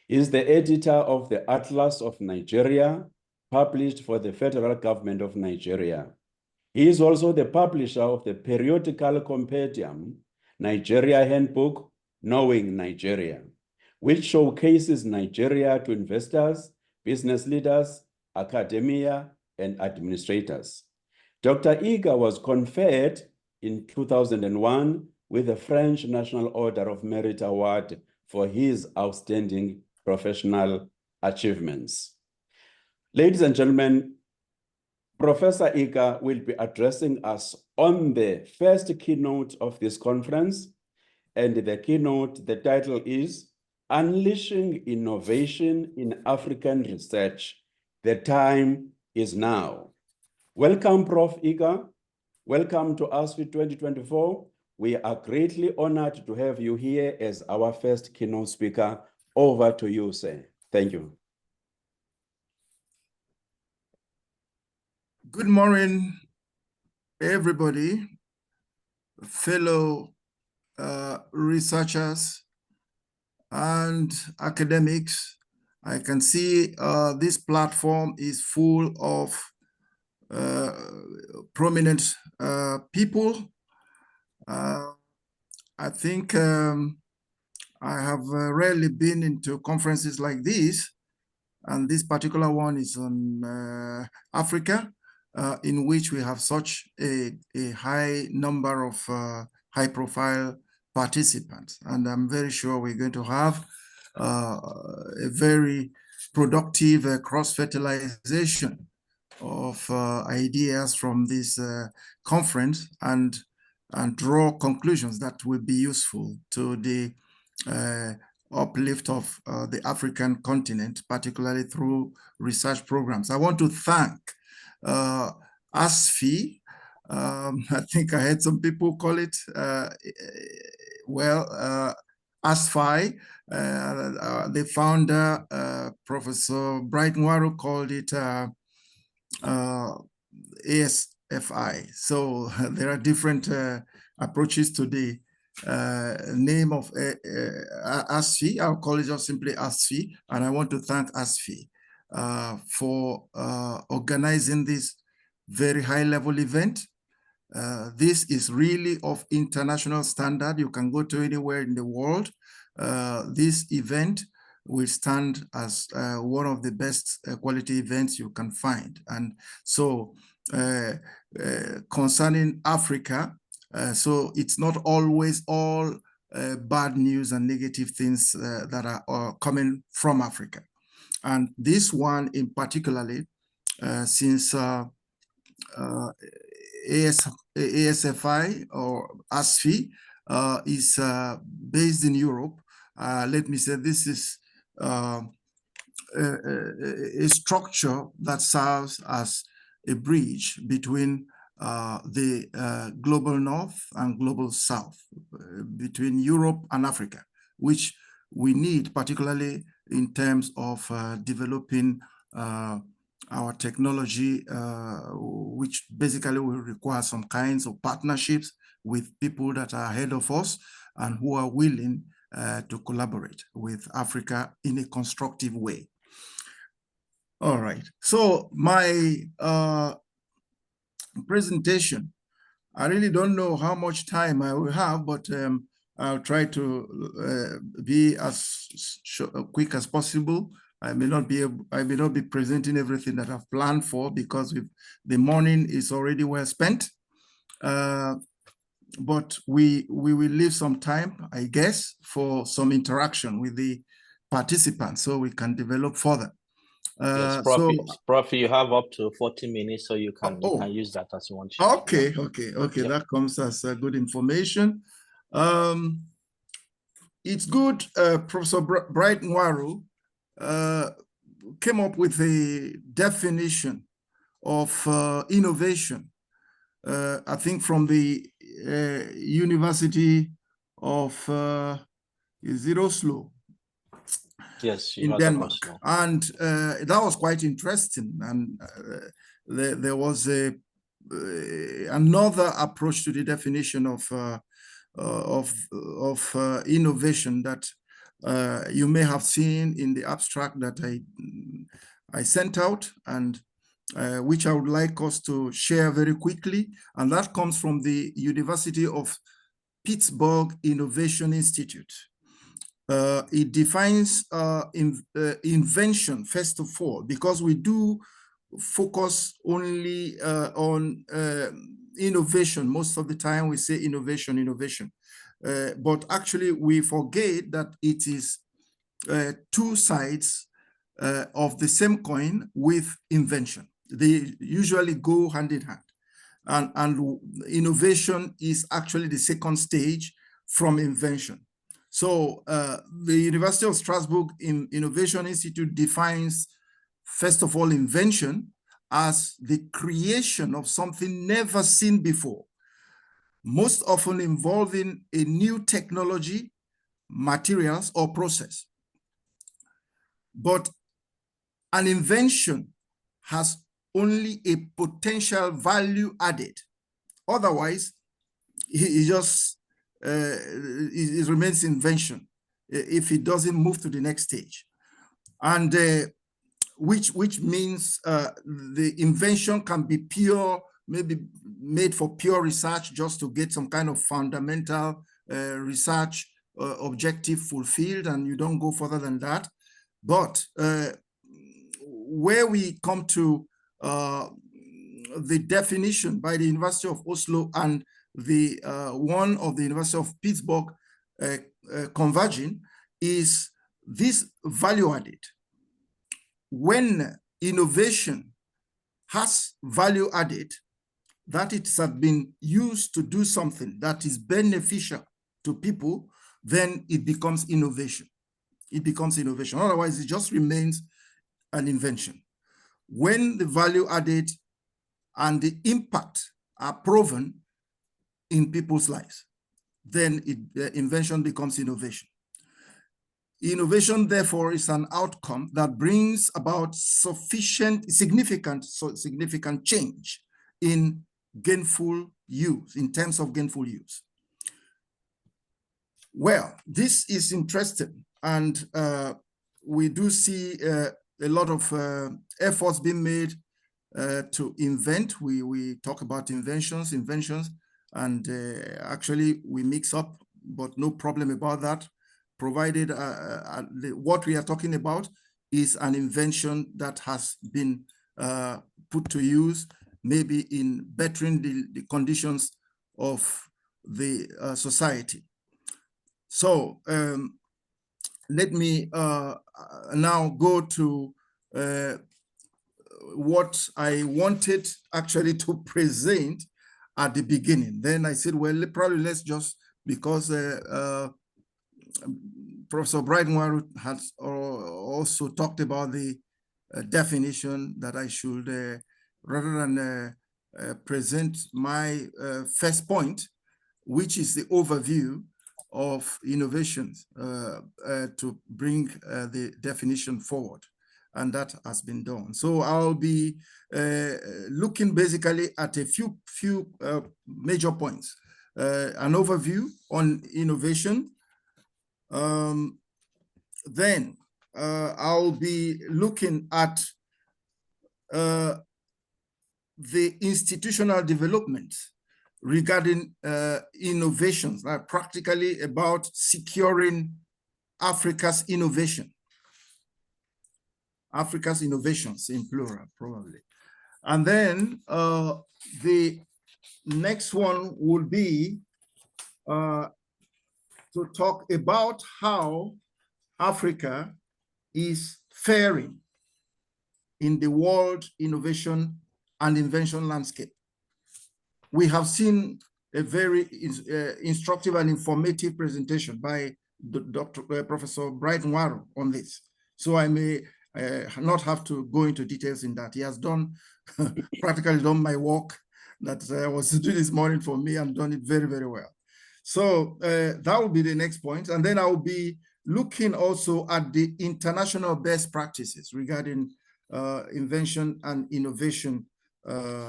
He is the editor of the Atlas of Nigeria, published for the federal government of Nigeria. He is also the publisher of the periodical compendium, Nigeria Handbook, Knowing Nigeria, which showcases Nigeria to investors, business leaders, academia, and administrators. Dr. Iga was conferred in 2001 with the French National Order of Merit Award for his outstanding professional achievements. Ladies and gentlemen, Professor Iga will be addressing us on the first keynote of this conference, and the keynote, the title is Unleashing Innovation in African Research. The time is now. Welcome, Prof. Iga. Welcome to ASFI 2024. We are greatly honored to have you here as our first keynote speaker. Over to you, sir. Thank you. Good morning, everybody, fellow researchers and academics. I can see this platform is full of prominent people. I think I have rarely been into conferences like this, and this particular one is on Africa, in which we have such a high number of high-profile participants. And I'm very sure we're going to have a very productive cross-fertilization of ideas from this conference and draw conclusions that will be useful to the uplift of the African continent, particularly through research programs. I want to thank ASFI. I think I heard some people call it, ASFI. The founder, Professor Brighton Waru, called it ASFI. So there are different approaches to the name of ASFI. I'll call it just simply ASFI, and I want to thank ASFI for organizing this very high-level event. This is really of international standard. You can go to anywhere in the world. This event will stand as one of the best quality events you can find. And so concerning Africa, so it's not always all bad news and negative things that are coming from Africa. And this one in particularly, since ASFI or ASFI is based in Europe, let me say this is a structure that serves as a bridge between the global north and global south, between Europe and Africa, which we need, particularly in terms of developing our technology, which basically will require some kinds of partnerships with people that are ahead of us and who are willing to collaborate with Africa in a constructive way. All right, so my presentation, I really don't know how much time I will have, but I'll try to be as quick as possible. I may not be presenting everything that I've planned for because the morning is already well spent. But we will leave some time, I guess, for some interaction with the participants so we can develop further. Yes, Prof, you have up to 40 minutes, so you can use that as you want. Okay, Yeah. that comes as good information. It's good. Professor Bright Nwaru came up with a definition of innovation, I think from the University of Oslo. Yes, in Denmark, and that was quite interesting. And there was another approach to the definition of innovation that you may have seen in the abstract that I sent out, and which I would like us to share very quickly. And that comes from the University of Pittsburgh Innovation Institute. It defines invention, first of all, because we do focus only on innovation. Most of the time we say innovation. But actually we forget that it is two sides of the same coin with invention. They usually go hand in hand. And innovation is actually the second stage from invention. So the University of Strasbourg Innovation Institute defines, first of all, invention as the creation of something never seen before, most often involving a new technology, materials, or process. But an invention has only a potential value added. Otherwise, it remains invention if it doesn't move to the next stage. And which means the invention can be pure, maybe made for pure research, just to get some kind of fundamental research objective fulfilled, and you don't go further than that. But where we come to the definition by the University of Oslo and the one of the University of Pittsburgh converging is this value added. When innovation has value added, that it has been used to do something that is beneficial to people, then it becomes innovation. It becomes innovation. Otherwise, it just remains an invention. When the value added and the impact are proven in people's lives, then invention becomes innovation. Innovation, therefore, is an outcome that brings about significant change in gainful use, in terms of gainful use. Well, this is interesting, and we do see a lot of efforts being made to invent. We talk about inventions, and actually we mix up, but no problem about that, provided what we are talking about is an invention that has been put to use, maybe in bettering the conditions of the society. So let me now go to what I wanted actually to present at the beginning. Then I said, well, probably let's just, because Professor Brighton has also talked about the definition, that I should, rather than present my first point, which is the overview of innovations, to bring the definition forward. And that has been done. So I'll be looking basically at a few major points. An overview on innovation. Then I'll be looking at the institutional development regarding innovations, practically about securing Africa's innovation. Africa's innovations in plural, probably. And then the next one would be to talk about how Africa is faring in the world innovation and invention landscape. We have seen a very instructive and informative presentation by Professor Brighton on this. So I may not have to go into details in that. He has done, practically done my work that I was doing this morning for me, and done it very, very well. So that will be the next point. And then I will be looking also at the international best practices regarding invention and innovation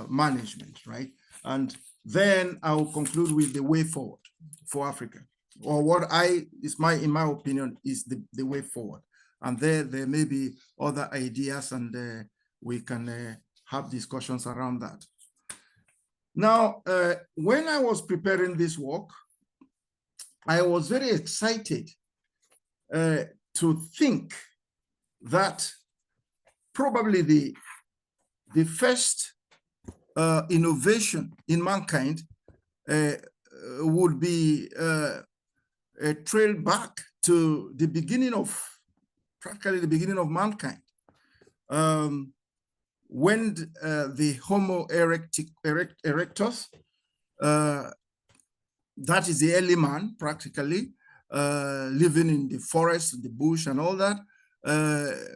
management, right? And then I will conclude with the way forward for Africa, or what in my opinion, is the way forward. And there may be other ideas, and we can have discussions around that. Now, when I was preparing this work, I was very excited to think that probably the first innovation in mankind would be a trail back to the beginning of, practically the beginning of mankind, when the Homo erectus, that is the early man, practically, living in the forest, the bush and all that,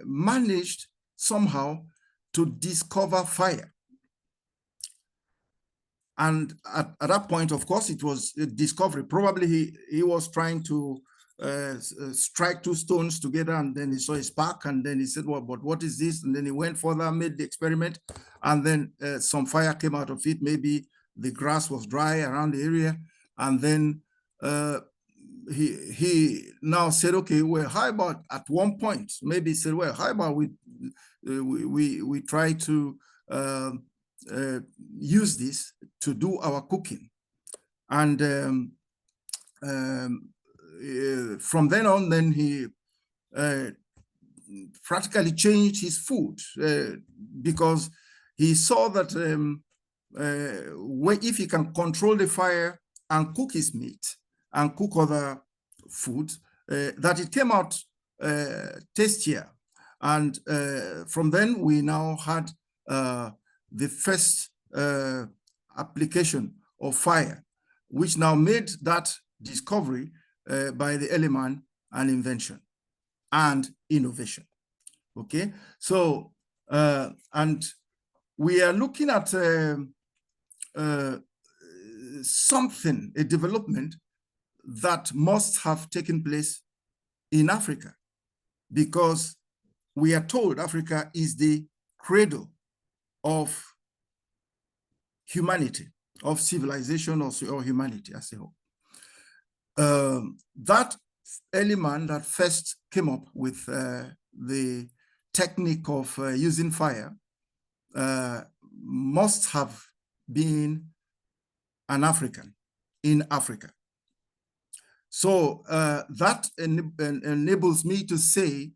managed somehow to discover fire. And at that point, of course, it was a discovery. Probably he was trying to strike two stones together, and then he saw a spark, and then he said, well, but what is this? And then he went further, made the experiment, and then some fire came out of it. Maybe the grass was dry around the area. And then he now said, okay, well, how about at one point, maybe he said, well, how about we try to use this to do our cooking. And from then on, then he practically changed his food because he saw that if he can control the fire and cook his meat and cook other foods, that it came out tastier. And from then, we now had the first application of fire, which now made that discovery by the early man an invention and innovation. Okay, so and we are looking at something, a development that must have taken place in Africa, because we are told Africa is the cradle of humanity, of civilization, or humanity as a whole. That early man that first came up with the technique of using fire must have been an African in Africa. So that enables me to say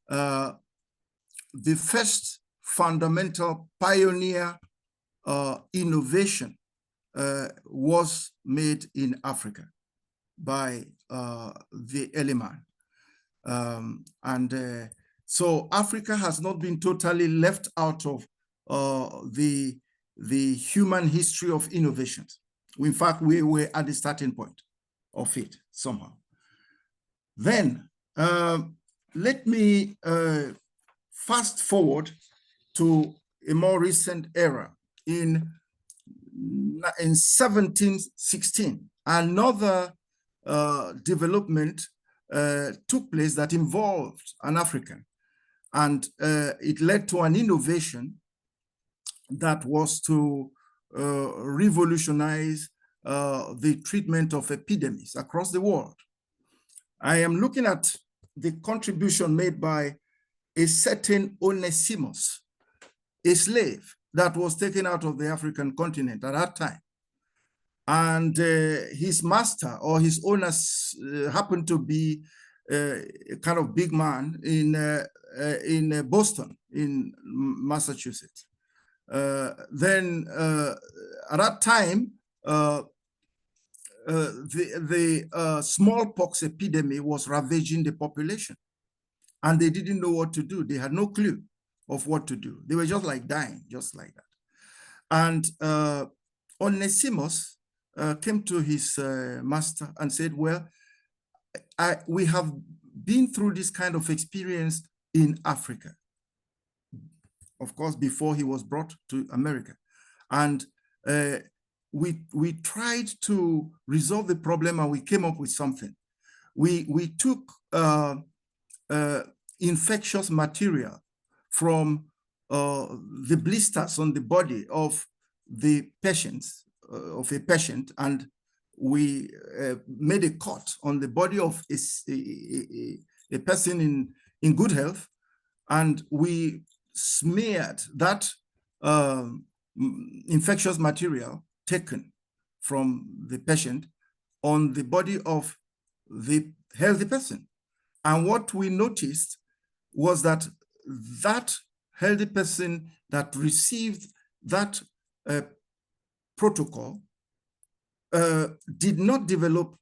the first fundamental pioneer innovation was made in Africa by the early man. So Africa has not been totally left out of the human history of innovations. In fact, we were at the starting point of it somehow. Then let me fast forward to a more recent era. In 1716, another development took place that involved an African, and it led to an innovation that was to revolutionize the treatment of epidemics across the world. I am looking at the contribution made by a certain Onesimus, a slave that was taken out of the African continent at that time. And his master or his owner happened to be a kind of big man in Boston, in Massachusetts. Then at that time, the smallpox epidemic was ravaging the population, and they didn't know what to do. They had no clue of what to do. They were just like dying, just like that. And Onesimus came to his master and said, well, we have been through this kind of experience in Africa, of course, before he was brought to America. And we tried to resolve the problem, and we came up with something. We took infectious material from the blisters on the body of the patients, of a patient, and we made a cut on the body of a person in good health, and we smeared that infectious material taken from the patient on the body of the healthy person. And what we noticed was that that healthy person that received that protocol did not develop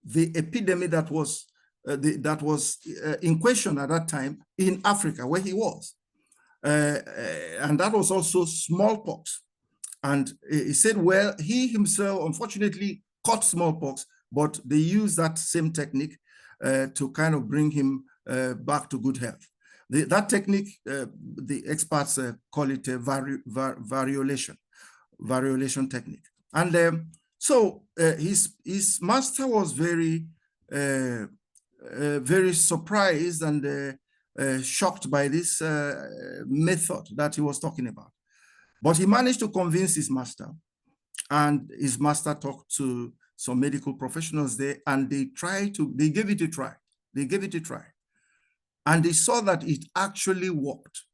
the epidemic that was in question at that time in Africa, where he was. And that was also smallpox. And he said, well, he himself unfortunately caught smallpox, but they used that same technique to kind of bring him back to good health. That technique, the experts call it a variolation technique. And so his master was very surprised and shocked by this method that he was talking about. But he managed to convince his master, and his master talked to some medical professionals there, and they gave it a try. And they saw that it actually worked.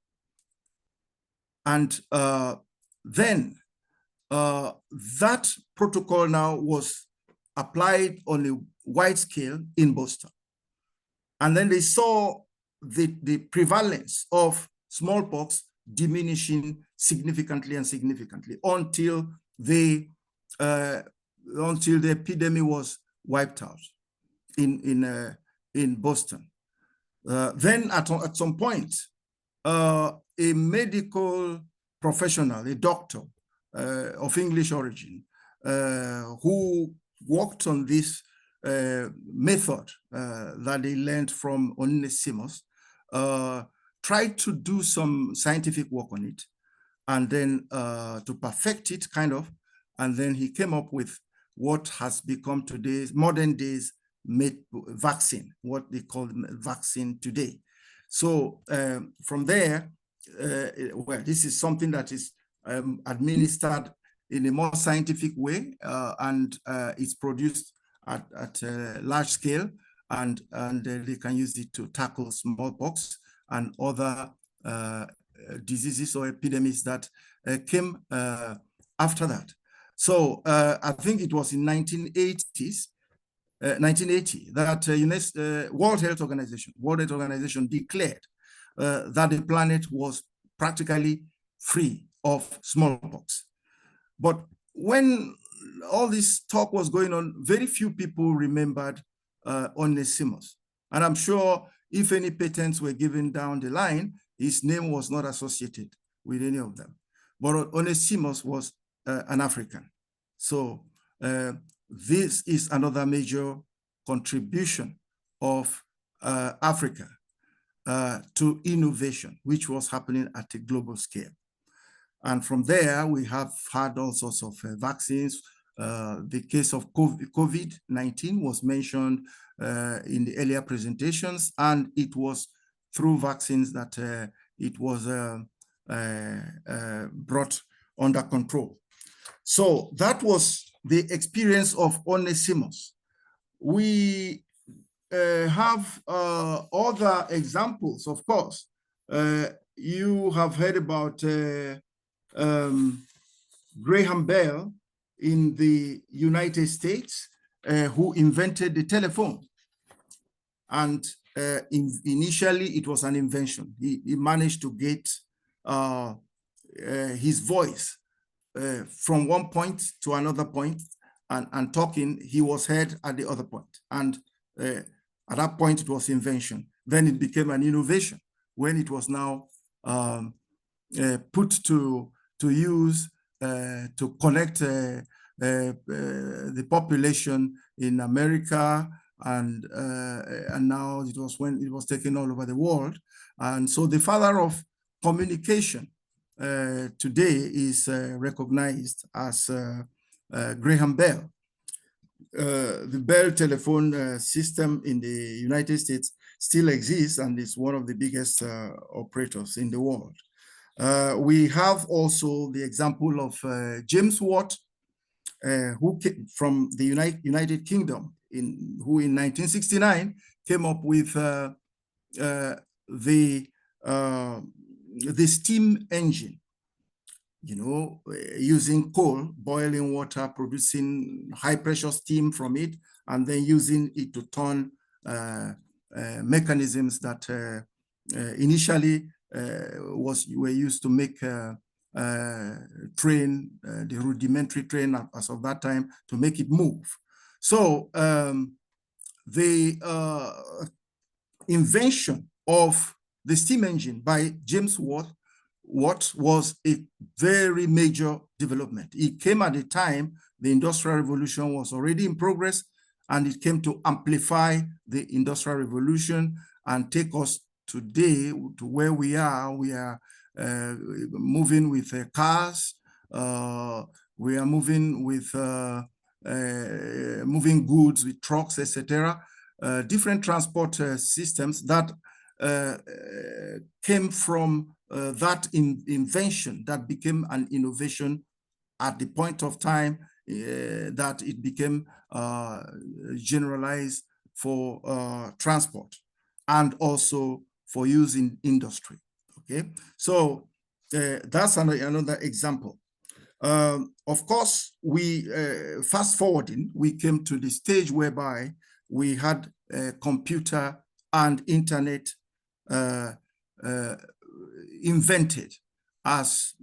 And then that protocol now was applied on a wide scale in Boston. And then they saw the prevalence of smallpox diminishing significantly until the epidemic was wiped out in Boston. Then at some point, a medical professional, a doctor of English origin, who worked on this method that they learned from Onesimus, tried to do some scientific work on it, and then to perfect it, kind of, and then he came up with what has become today's modern days vaccine, what they call vaccine today. So from there, well, this is something that is administered in a more scientific way, and it's produced at a large scale, and they can use it to tackle smallpox and other diseases or epidemics that came after that. So I think it was in 1980 that World Health Organization declared that the planet was practically free of smallpox. But when all this talk was going on, very few people remembered Onesimus. And I'm sure if any patents were given down the line, his name was not associated with any of them. But Onesimus was an African. So this is another major contribution of Africa to innovation, which was happening at a global scale. And from there, we have had all sorts of vaccines. The case of COVID-19 was mentioned in the earlier presentations, and it was through vaccines that it was brought under control. So that was the experience of Onesimus. We have other examples, of course. You have heard about Graham Bell in the United States, who invented the telephone. And initially, it was an invention. He managed to get his voice from one point to another point, and talking, he was heard at the other point. And at that point, it was invention. Then it became an innovation when it was now put to use to connect the population in America, and now it was when it was taken all over the world. And so the father of communication today is recognized as Graham Bell. The Bell telephone system in the United States still exists and is one of the biggest operators in the world. We have also the example of James Watt, who came from the United Kingdom, who in 1969 came up with the steam engine, using coal, boiling water, producing high pressure steam from it, and then using it to turn mechanisms that initially were used to make train, the rudimentary train as of that time, to make it move. So the invention of the steam engine by James Watt was a very major development. It came at a time the Industrial Revolution was already in progress, and it came to amplify the Industrial Revolution and take us today to where we are. We are moving with cars. We are moving with moving goods with trucks, etc. Different transport systems that came from that invention that became an innovation at the point of time that it became generalized for transport and also for use in industry. Okay, so that's another example. Of course, we fast forwarding, we came to the stage whereby we had computer and internet invented as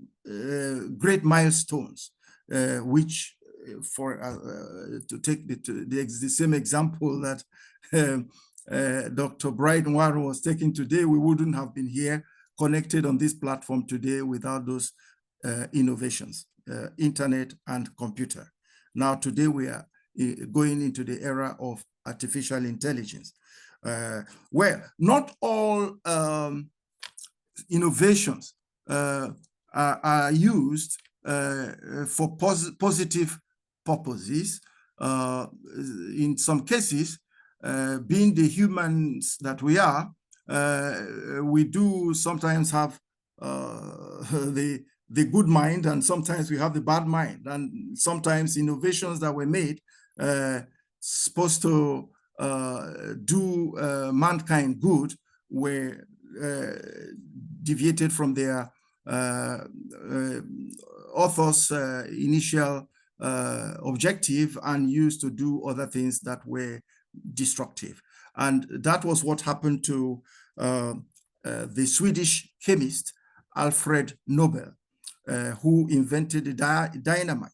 great milestones, which to take the same example that Dr. Brian Warren was taking today, we wouldn't have been here connected on this platform today without those innovations, internet and computer. Now today we are going into the era of artificial intelligence, where not all innovations are used for positive purposes. In some cases, being the humans that we are, we do sometimes have the good mind, and sometimes we have the bad mind. And sometimes innovations that were made supposed to do mankind good were deviated from their author's initial objective and used to do other things that were destructive. And that was what happened to the Swedish chemist Alfred Nobel, who invented the dynamite.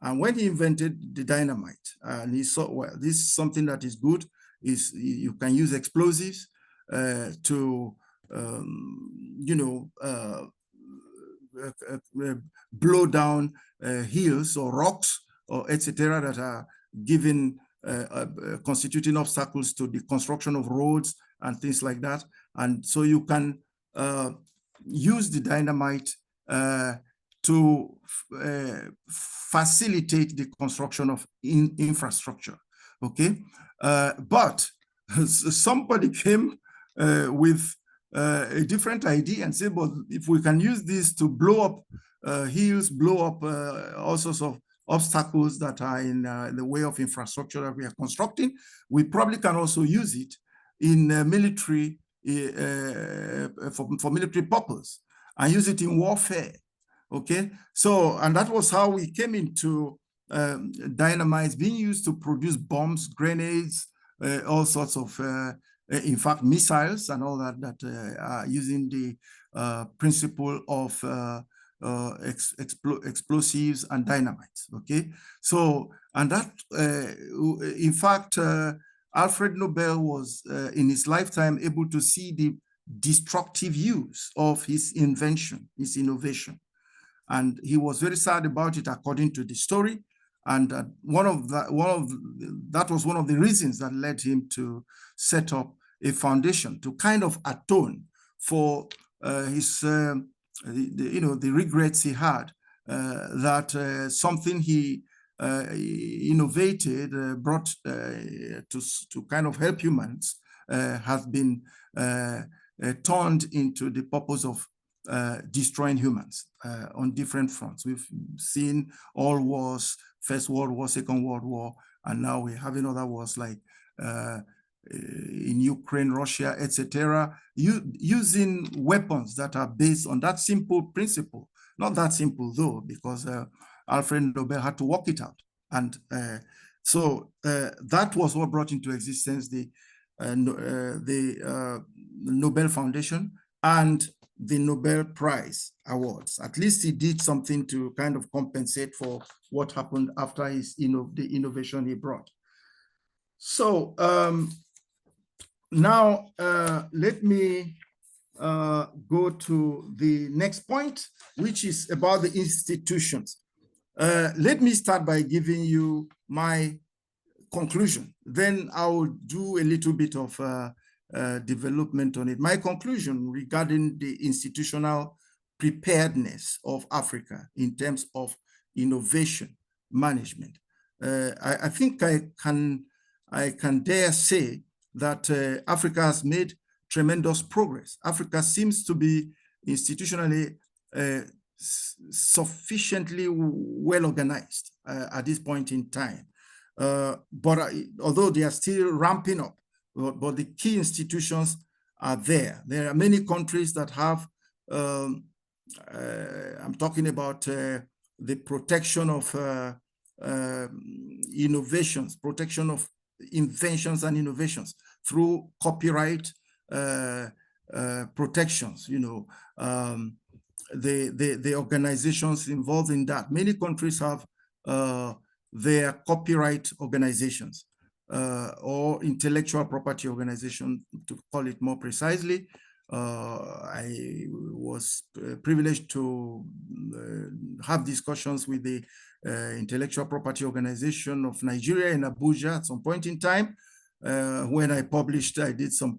And when he invented the dynamite, and he saw, well, this is something that is good, is you can use explosives, to, blow down hills or rocks or etc. that are given constituting obstacles to the construction of roads and things like that. And so you can use the dynamite to facilitate the construction of infrastructure. Okay, but somebody came with a different idea and said, well, if we can use this to blow up hills, blow up all sorts of obstacles that are in the way of infrastructure that we are constructing, we probably can also use it in military, for military purpose, and use it in warfare. Okay, so, and that was how we came into dynamite being used to produce bombs, grenades, all sorts of, in fact, missiles and all that, that are using the principle of explosives and dynamite. Okay, so, and that, in fact, Alfred Nobel was in his lifetime able to see the destructive use of his invention, his innovation. And he was very sad about it, according to the story. And that was one of the reasons that led him to set up a foundation to kind of atone for his, the regrets he had that something he innovated, brought to kind of help humans, has been turned into the purpose of destroying humans on different fronts. We've seen all wars, First World War, Second World War, and now we're having other wars like in Ukraine, Russia, etc., using weapons that are based on that simple principle. Not that simple though, because Alfred Nobel had to work it out. And so that was what brought into existence the Nobel Foundation and the Nobel Prize Awards. At least he did something to kind of compensate for what happened after his, the innovation he brought. So now let me go to the next point, which is about the institutions. Let me start by giving you my conclusion. Then I will do a little bit of development on it. My conclusion regarding the institutional preparedness of Africa in terms of innovation management. I think I can dare say that Africa has made tremendous progress. Africa seems to be institutionally sufficiently well organized at this point in time. But although they are still ramping up, but the key institutions are there. There are many countries that have, I'm talking about the protection of innovations, protection of inventions and innovations through copyright protections, the organizations involved in that. Many countries have their copyright organizations or intellectual property organization, to call it more precisely. I was privileged to have discussions with the intellectual property organization of Nigeria in Abuja at some point in time. When I did some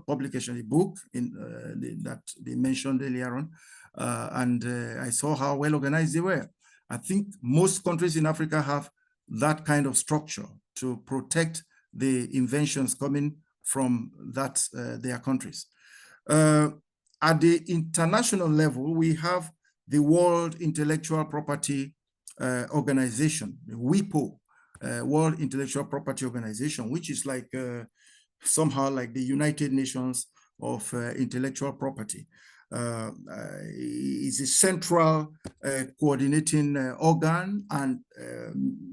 publication, a book that they mentioned earlier on, and I saw how well organized they were. I think most countries in Africa have that kind of structure to protect the inventions coming from their countries. At the international level, we have the World Intellectual Property Organization, the WIPO, World Intellectual Property Organization, which is like somehow like the United Nations of intellectual property. Is a central coordinating organ, and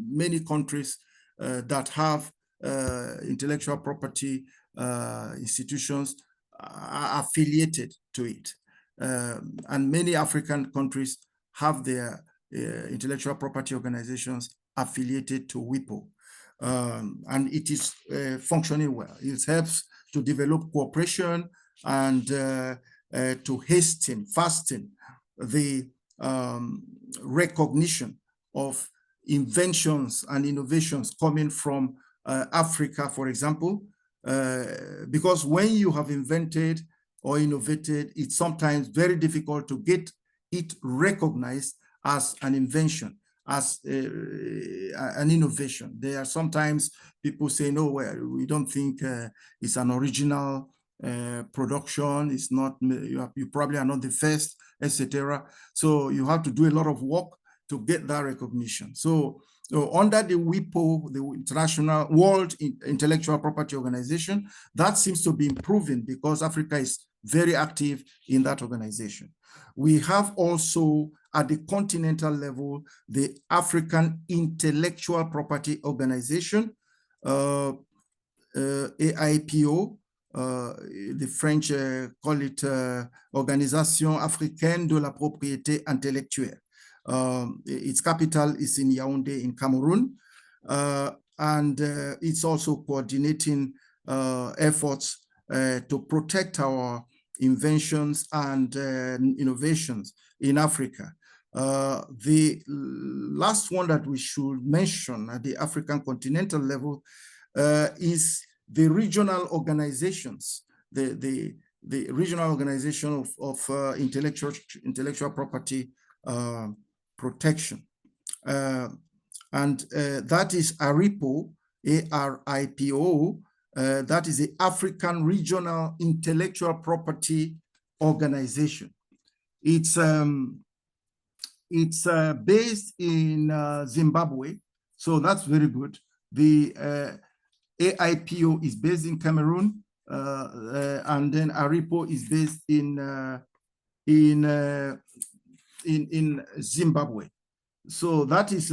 many countries that have intellectual property institutions are affiliated to it. And many African countries have their intellectual property organizations affiliated to WIPO. And it is functioning well. It helps to develop cooperation and to fasten the recognition of inventions and innovations coming from Africa, for example, because when you have invented or innovated, it's sometimes very difficult to get it recognized as an invention, as an innovation. There are sometimes people say, no, well, we don't think it's an original production. It's not, you probably are not the first, etc. So you have to do a lot of work to get that recognition. So under the WIPO, the International World Intellectual Property Organization, that seems to be improving because Africa is very active in that organization. We have also at the continental level, the African Intellectual Property Organization, AIPO, the French call it Organisation Africaine de la Propriété Intellectuelle. Its capital is in Yaoundé in Cameroon, and it's also coordinating efforts to protect our inventions and innovations in Africa. The last one that we should mention at the African continental level is the regional organizations, the regional organization of intellectual property protection. And that is ARIPO, ARIPO, that is the African Regional Intellectual Property Organization. It's based in Zimbabwe, so that's very good. The AIPO is based in Cameroon, and then ARIPO is based in Zimbabwe. So that is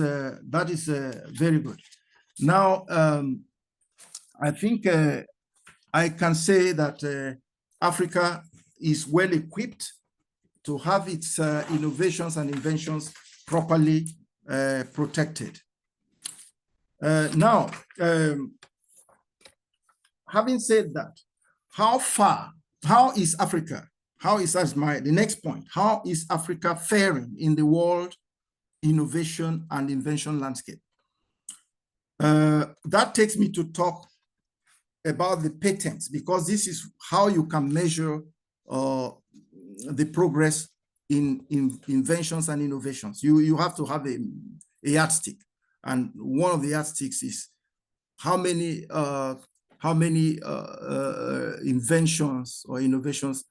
very good. Now, I think I can say that Africa is well equipped to have its innovations and inventions properly protected. Now, having said that, how is Africa, that's the next point, how is Africa faring in the world innovation and invention landscape? That takes me to talk about the patents, because this is how you can measure the progress in inventions and innovations. You have to have a yardstick, and one of the yardsticks is how many inventions or innovations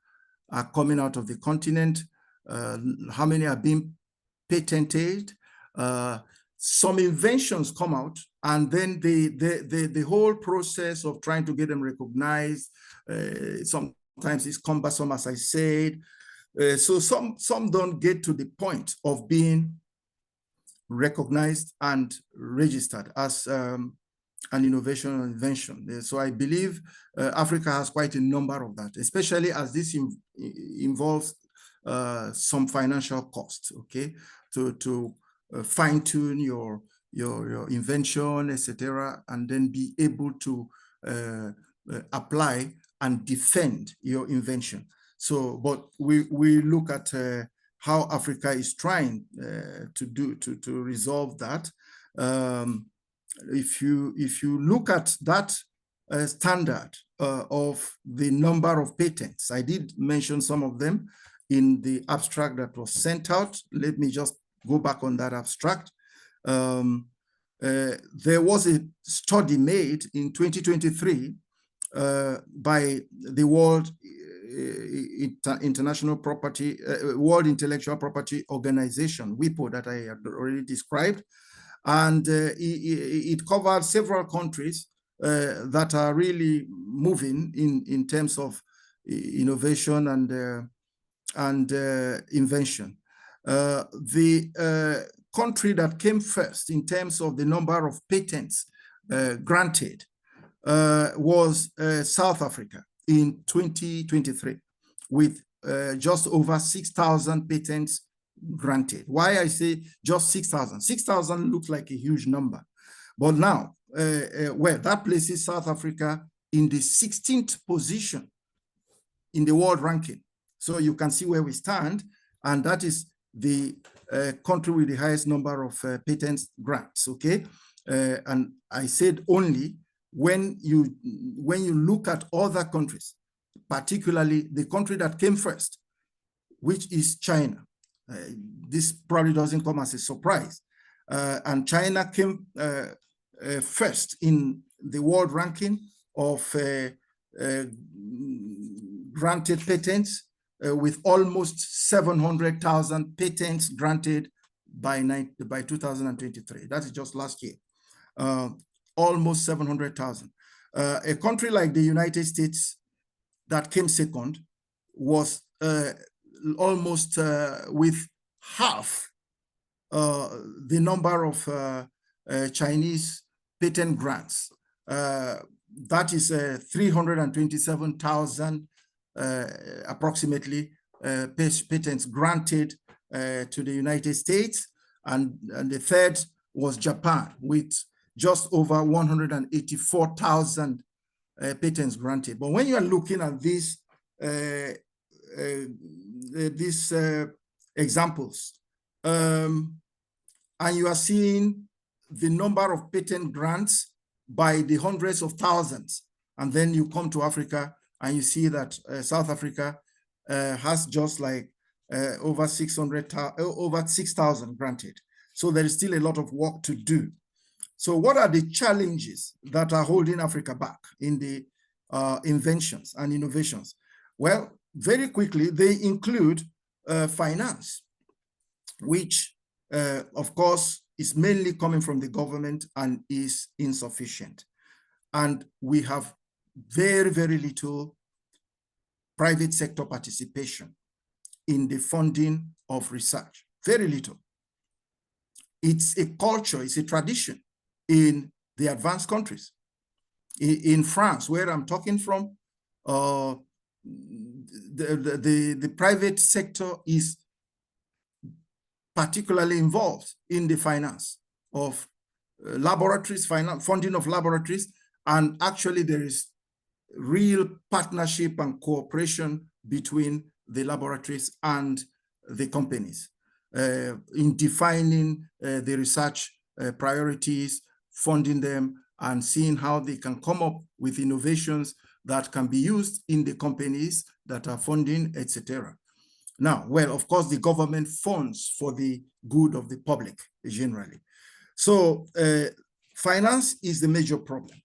are coming out of the continent, how many are being patented. Some inventions come out, and then the whole process of trying to get them recognized, sometimes it's cumbersome, as I said. So some don't get to the point of being recognized and registered as an innovation or invention. So I believe Africa has quite a number of that, especially as this involves some financial costs, okay, to fine-tune your invention, etc., and then be able to apply and defend your invention. So, but we look at how Africa is trying to resolve that. If you look at that standard of the number of patents, I did mention some of them in the abstract that was sent out. Let me just go back on that abstract. There was a study made in 2023 by the World Intellectual Property Organization, WIPO, that I had already described, and it covered several countries that are really moving in terms of innovation and invention. The country that came first in terms of the number of patents granted was South Africa in 2023, with just over 6,000 patents granted. Why I say just 6,000? 6,000 looks like a huge number, but now, well, that places South Africa in the 16th position in the world ranking. So you can see where we stand, and that is the country with the highest number of patents grants, okay? And I said only when you look at other countries, particularly the country that came first, which is China. This probably doesn't come as a surprise. And China came first in the world ranking of granted patents, with almost 700,000 patents granted by 2023. That is just last year. Almost 700,000. A country like the United States that came second was almost with half the number of Chinese patent grants. That is 327,000 approximately patents granted to the United States. And the third was Japan with just over 184,000 patents granted. But when you are looking at these examples, and you are seeing the number of patent grants by the hundreds of thousands, and then you come to Africa and you see that South Africa has just like over 6,000 granted. So there is still a lot of work to do. So what are the challenges that are holding Africa back in the inventions and innovations? Well, very quickly, they include finance, which of course is mainly coming from the government and is insufficient. And we have very, very little private sector participation in the funding of research, very little. It's a culture, it's a tradition in the advanced countries. In France, where I'm talking from, the private sector is particularly involved in the finance of laboratories, funding of laboratories, and actually there is real partnership and cooperation between the laboratories and the companies in defining the research priorities, funding them, and seeing how they can come up with innovations that can be used in the companies that are funding, etc. Now, well, of course, the government funds for the good of the public generally. So finance is the major problem.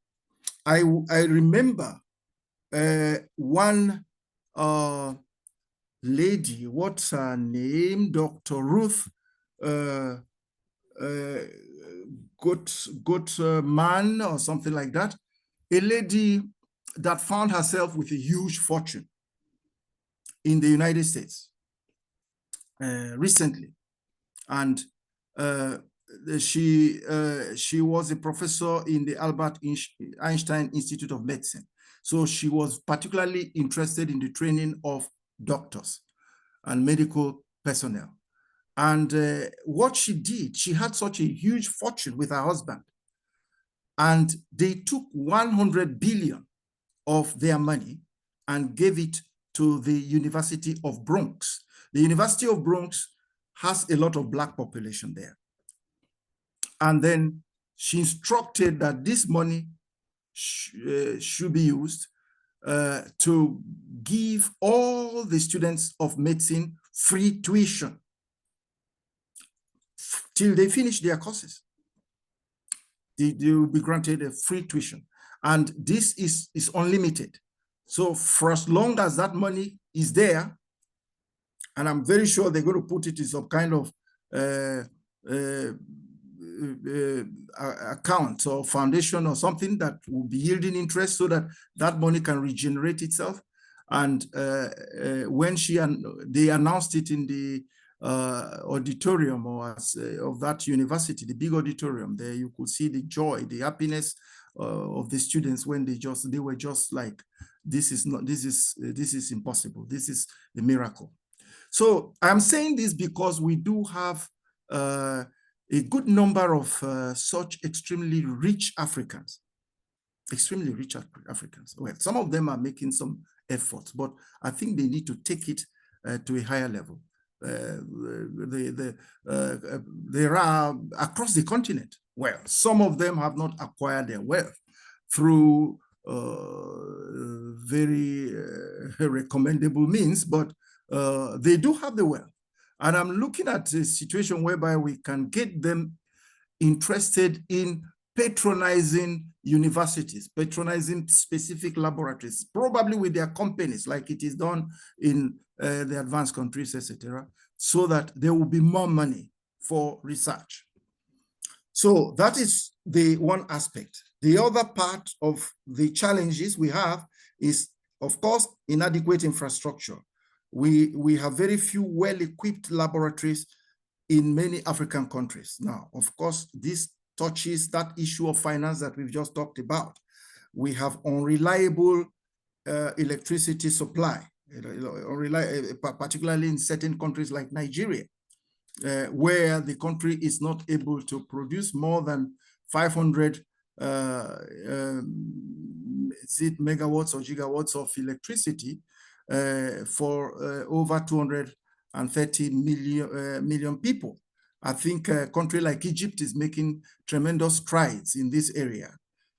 I remember one lady, what's her name? Dr. Ruth Goodman or something like that. A lady that found herself with a huge fortune in the United States recently. And she was a professor in the Albert Einstein Institute of Medicine. So she was particularly interested in the training of doctors and medical personnel. And what she did, she had such a huge fortune with her husband. And they took 100 billion of their money and gave it to the University of Bronx. The University of Bronx has a lot of Black population there. And then she instructed that this money should be used to give all the students of medicine free tuition till they finish their courses. They will be granted a free tuition. And this is unlimited. So for as long as that money is there, and I'm very sure they're going to put it in some kind of account or foundation or something that will be yielding interest so that that money can regenerate itself. And when they announced it in the auditorium of that university, the big auditorium, there you could see the joy, the happiness of the students when they were just like, this is impossible. This is a miracle. So I'm saying this because we do have a good number of such extremely rich Africans extremely rich Africans. Well, some of them are making some efforts, but I think they need to take it to a higher level. There are across the continent. Well, some of them have not acquired their wealth through very recommendable means, but they do have the wealth. And I'm looking at a situation whereby we can get them interested in patronizing universities, patronizing specific laboratories, probably with their companies, like it is done in the advanced countries, etc., so that there will be more money for research. So that is the one aspect. The other part of the challenges we have is, of course, inadequate infrastructure. We have very few well-equipped laboratories in many African countries. Now, of course, this touches that issue of finance that we've just talked about. We have unreliable electricity supply, particularly in certain countries like Nigeria, where the country is not able to produce more than 500 megawatts or gigawatts of electricity for over 230 million people. I think a country like Egypt is making tremendous strides in this area.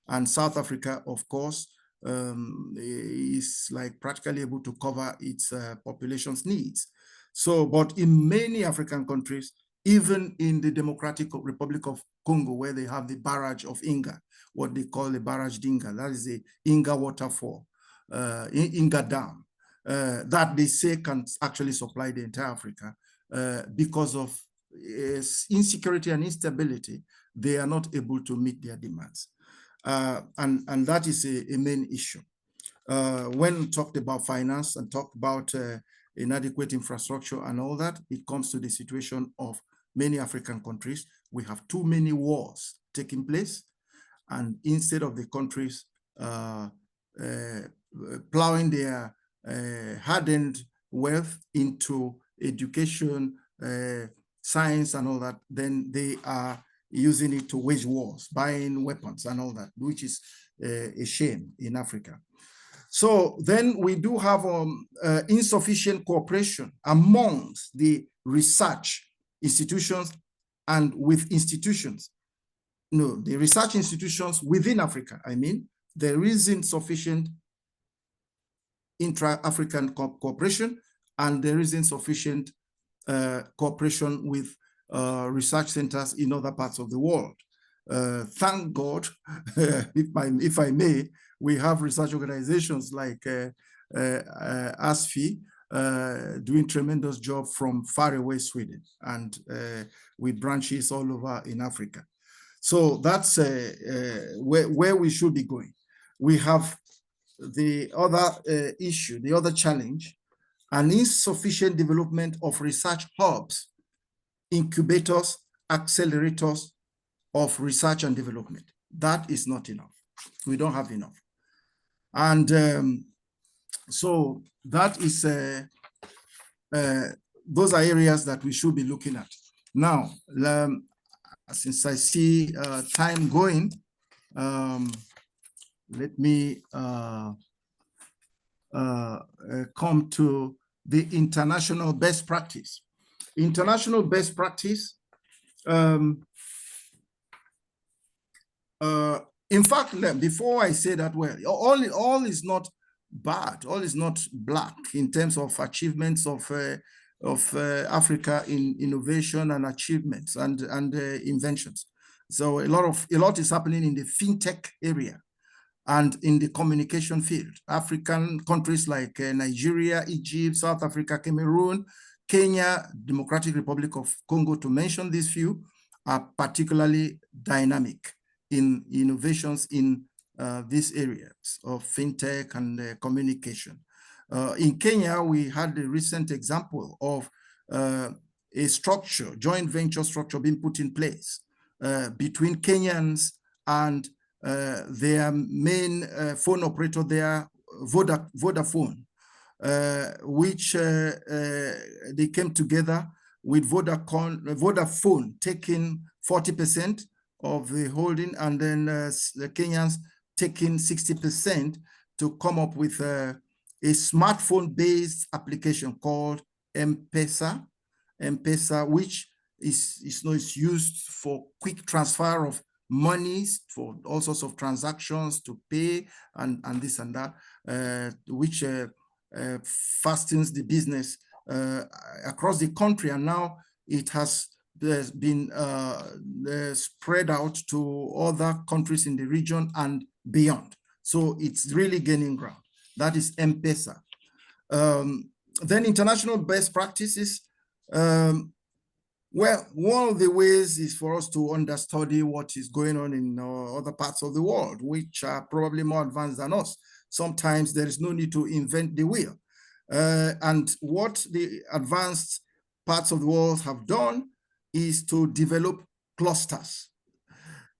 And South Africa, of course, is like practically able to cover its population's needs. So, but in many African countries, even in the Democratic Republic of Congo, where they have the barrage of Inga, what they call the barrage d'Inga, that is the Inga waterfall, Inga Dam, that they say can actually supply the entire Africa. Because of insecurity and instability, they are not able to meet their demands. And that is a main issue. When talked about finance and talked about inadequate infrastructure and all that, it comes to the situation of many African countries. We have too many wars taking place, and instead of the countries plowing their hardened wealth into education, science and all that, then they are using it to wage wars, buying weapons and all that, which is a shame in Africa. So then we do have insufficient cooperation amongst the research institutions and with institutions. No, the research institutions within Africa, I mean, there isn't sufficient intra-African cooperation, and there isn't sufficient cooperation with research centers in other parts of the world. Thank God, if I may, we have research organizations like ASFI doing tremendous job from far away Sweden, and with branches all over in Africa. So that's where we should be going. We have the other issue, the other challenge, an insufficient development of research hubs, incubators, accelerators of research and development. That is not enough. We don't have enough. And so that is, those are areas that we should be looking at. Now, since I see time going, let me come to the international best practice. International best practice, in fact, before I say that, well, all is not bad, all is not black in terms of achievements of Africa in innovation and achievements and inventions. So a lot is happening in the fintech area and in the communication field. African countries like Nigeria, Egypt, South Africa, Cameroon, Kenya, Democratic Republic of Congo, to mention these few, are particularly dynamic in innovations in these areas of fintech and communication. In Kenya, we had a recent example of a structure, joint venture structure being put in place between Kenyans and their main phone operator there, Vodafone, which they came together with Vodafone taking 40% of the holding, and then the Kenyans taken 60% to come up with a smartphone-based application called M-Pesa, which is used for quick transfer of monies for all sorts of transactions to pay and this and that, which fastens the business across the country. And now it has been spread out to other countries in the region and beyond. So it's really gaining ground. That is M-Pesa. Then international best practices. Well, one of the ways is for us to understudy what is going on in other parts of the world, which are probably more advanced than us. Sometimes there is no need to invent the wheel. And what the advanced parts of the world have done is to develop clusters.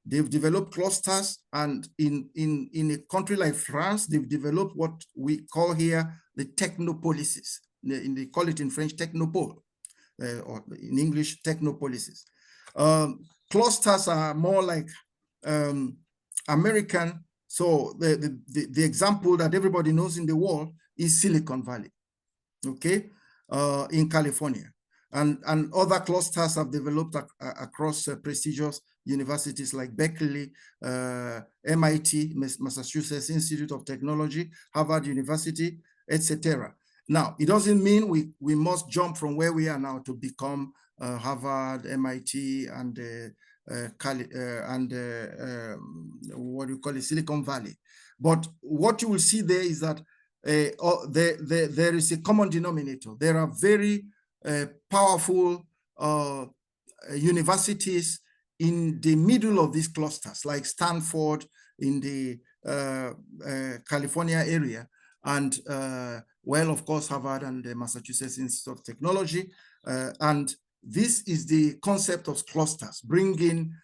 They've developed clusters, and in a country like France, they've developed what we call here the technopolises. They call it in French technopole. Or in English, technopolises. Clusters are more like American. So the example that everybody knows in the world is Silicon Valley, okay, in California. And other clusters have developed across prestigious universities like Berkeley, MIT, Massachusetts Institute of Technology, Harvard University, etc. Now, it doesn't mean we must jump from where we are now to become Harvard, MIT, and what do you call it, Silicon Valley. But what you will see there is that there is a common denominator. There are very powerful universities in the middle of these clusters, like Stanford in the California area, and well, of course, Harvard and the Massachusetts Institute of Technology. And this is the concept of clusters, bringing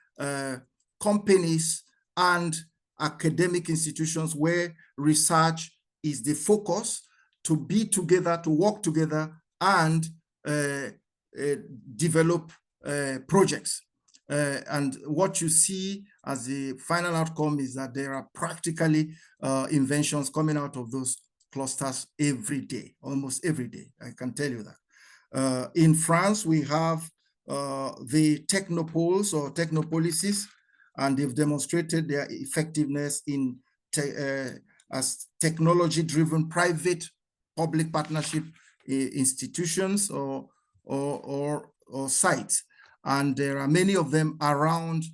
companies and academic institutions where research is the focus to be together, to work together, and develop projects. And what you see as the final outcome is that there are practically inventions coming out of those clusters every day, almost every day, I can tell you that. In France, we have the technopoles or technopolises, and they've demonstrated their effectiveness in as technology-driven private-public partnership institutions or sites. And there are many of them around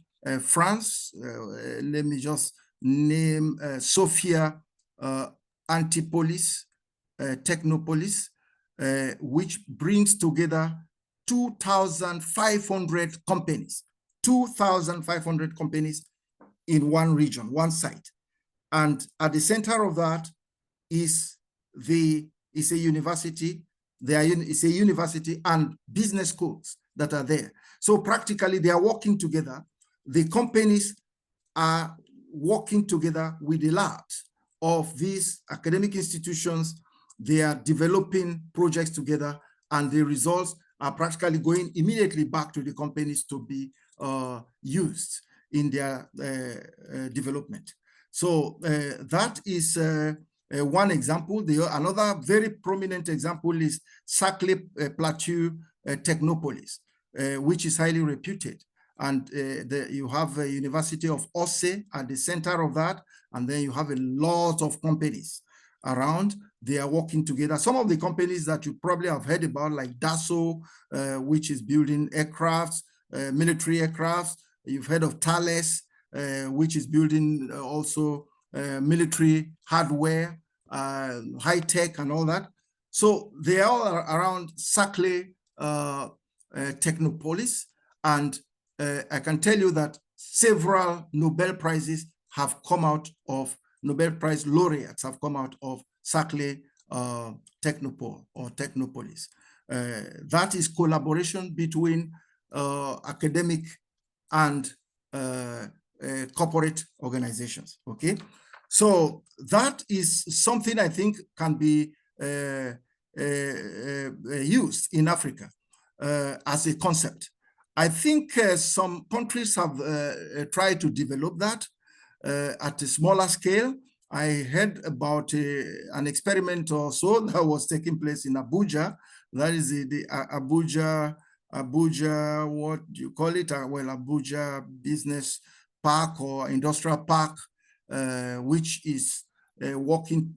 France. Let me just name Sophia Antipolis, Technopolis, which brings together 2,500 companies, 2,500 companies in one region, one site. And at the center of that is a university. It's a university and business schools that are there. So practically they are working together. The companies are working together with the labs of these academic institutions. They are developing projects together, and the results are practically going immediately back to the companies to be used in their development. So that is one example. Another very prominent example is Saclay Plateau Technopolis, which is highly reputed. And you have a University of Ossé at the center of that, and then you have a lot of companies around. They are working together. Some of the companies that you probably have heard about, like Dassault, which is building aircrafts, military aircrafts. You've heard of Thales, which is building also military hardware, high tech and all that. So they are all around Saclay Technopolis. And I can tell you that several Nobel Prizes have come out of, Nobel Prize laureates have come out of Saclay Technopole or Technopolis. That is collaboration between academic and corporate organizations, okay? So that is something I think can be used in Africa as a concept. I think some countries have tried to develop that. at a smaller scale. I heard about an experiment or so that was taking place in Abuja. That is the Abuja, what do you call it? Well, Abuja Business Park or Industrial Park, which is working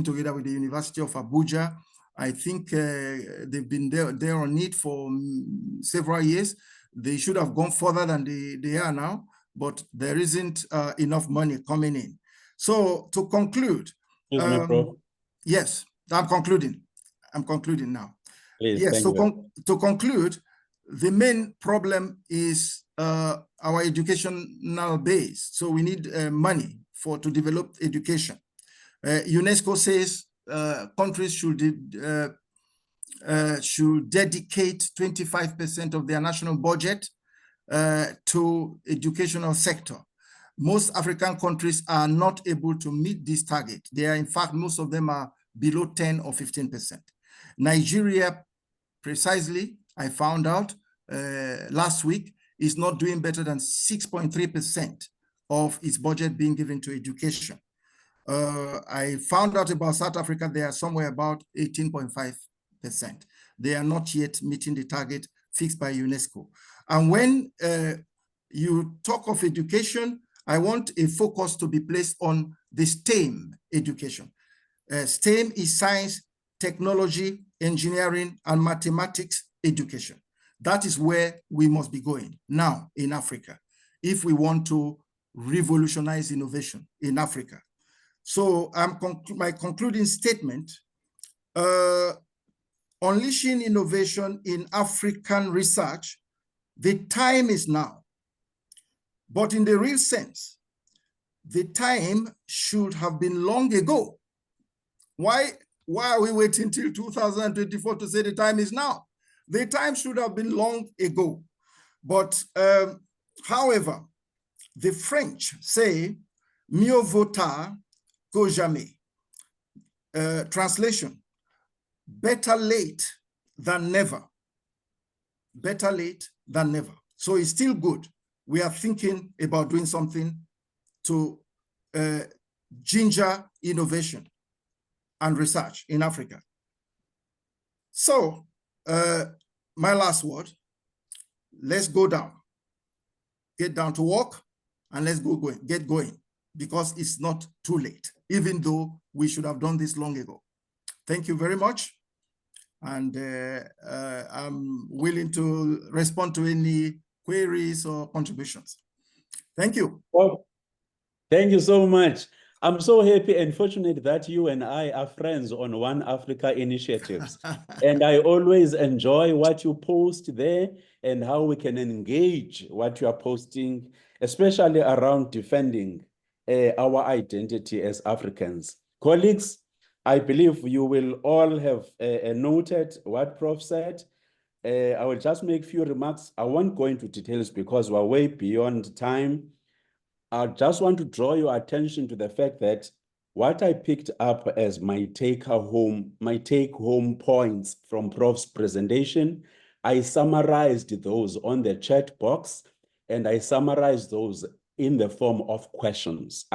together with the University of Abuja. I think they've been there on it for several years. They should have gone further than they are now, but there isn't enough money coming in. So to conclude, yes, I'm concluding. I'm concluding now. Please, yes, to conclude, the main problem is our educational base. So we need money to develop education. UNESCO says countries should dedicate 25% of their national budget to educational sector. Most African countries are not able to meet this target. They are, in fact, most of them are below 10 or 15%. Nigeria, precisely, I found out last week, is not doing better than 6.3% of its budget being given to education. I found out about South Africa, they are somewhere about 18.5%. They are not yet meeting the target fixed by UNESCO. And when you talk of education, I want a focus to be placed on the STEM education. STEM is science, technology, engineering, and mathematics education. That is where we must be going now in Africa, if we want to revolutionize innovation in Africa. So my concluding statement, unleashing innovation in African research, the time is now. But in the real sense, the time should have been long ago. Why are we waiting till 2024 to say the time is now? The time should have been long ago. But however, the French say, mieux vaut tard que jamais. Translation, better late than never. Better late than never. So it's still good. We are thinking about doing something to ginger innovation and research in Africa. So my last word, let's go down, get down to work, and let's get going, because it's not too late, even though we should have done this long ago. Thank you very much. And I'm willing to respond to any queries or contributions. Thank you. Well, thank you so much. I'm so happy and fortunate that you and I are friends on One Africa initiatives. And I always enjoy what you post there and how we can engage what you are posting, especially around defending our identity as Africans. Colleagues, I believe you will all have noted what Prof said. I will just make a few remarks. I won't go into details because we're way beyond time. I just want to draw your attention to the fact that what I picked up as my take-home points from Prof's presentation, I summarized those on the chat box, and I summarized those in the form of questions.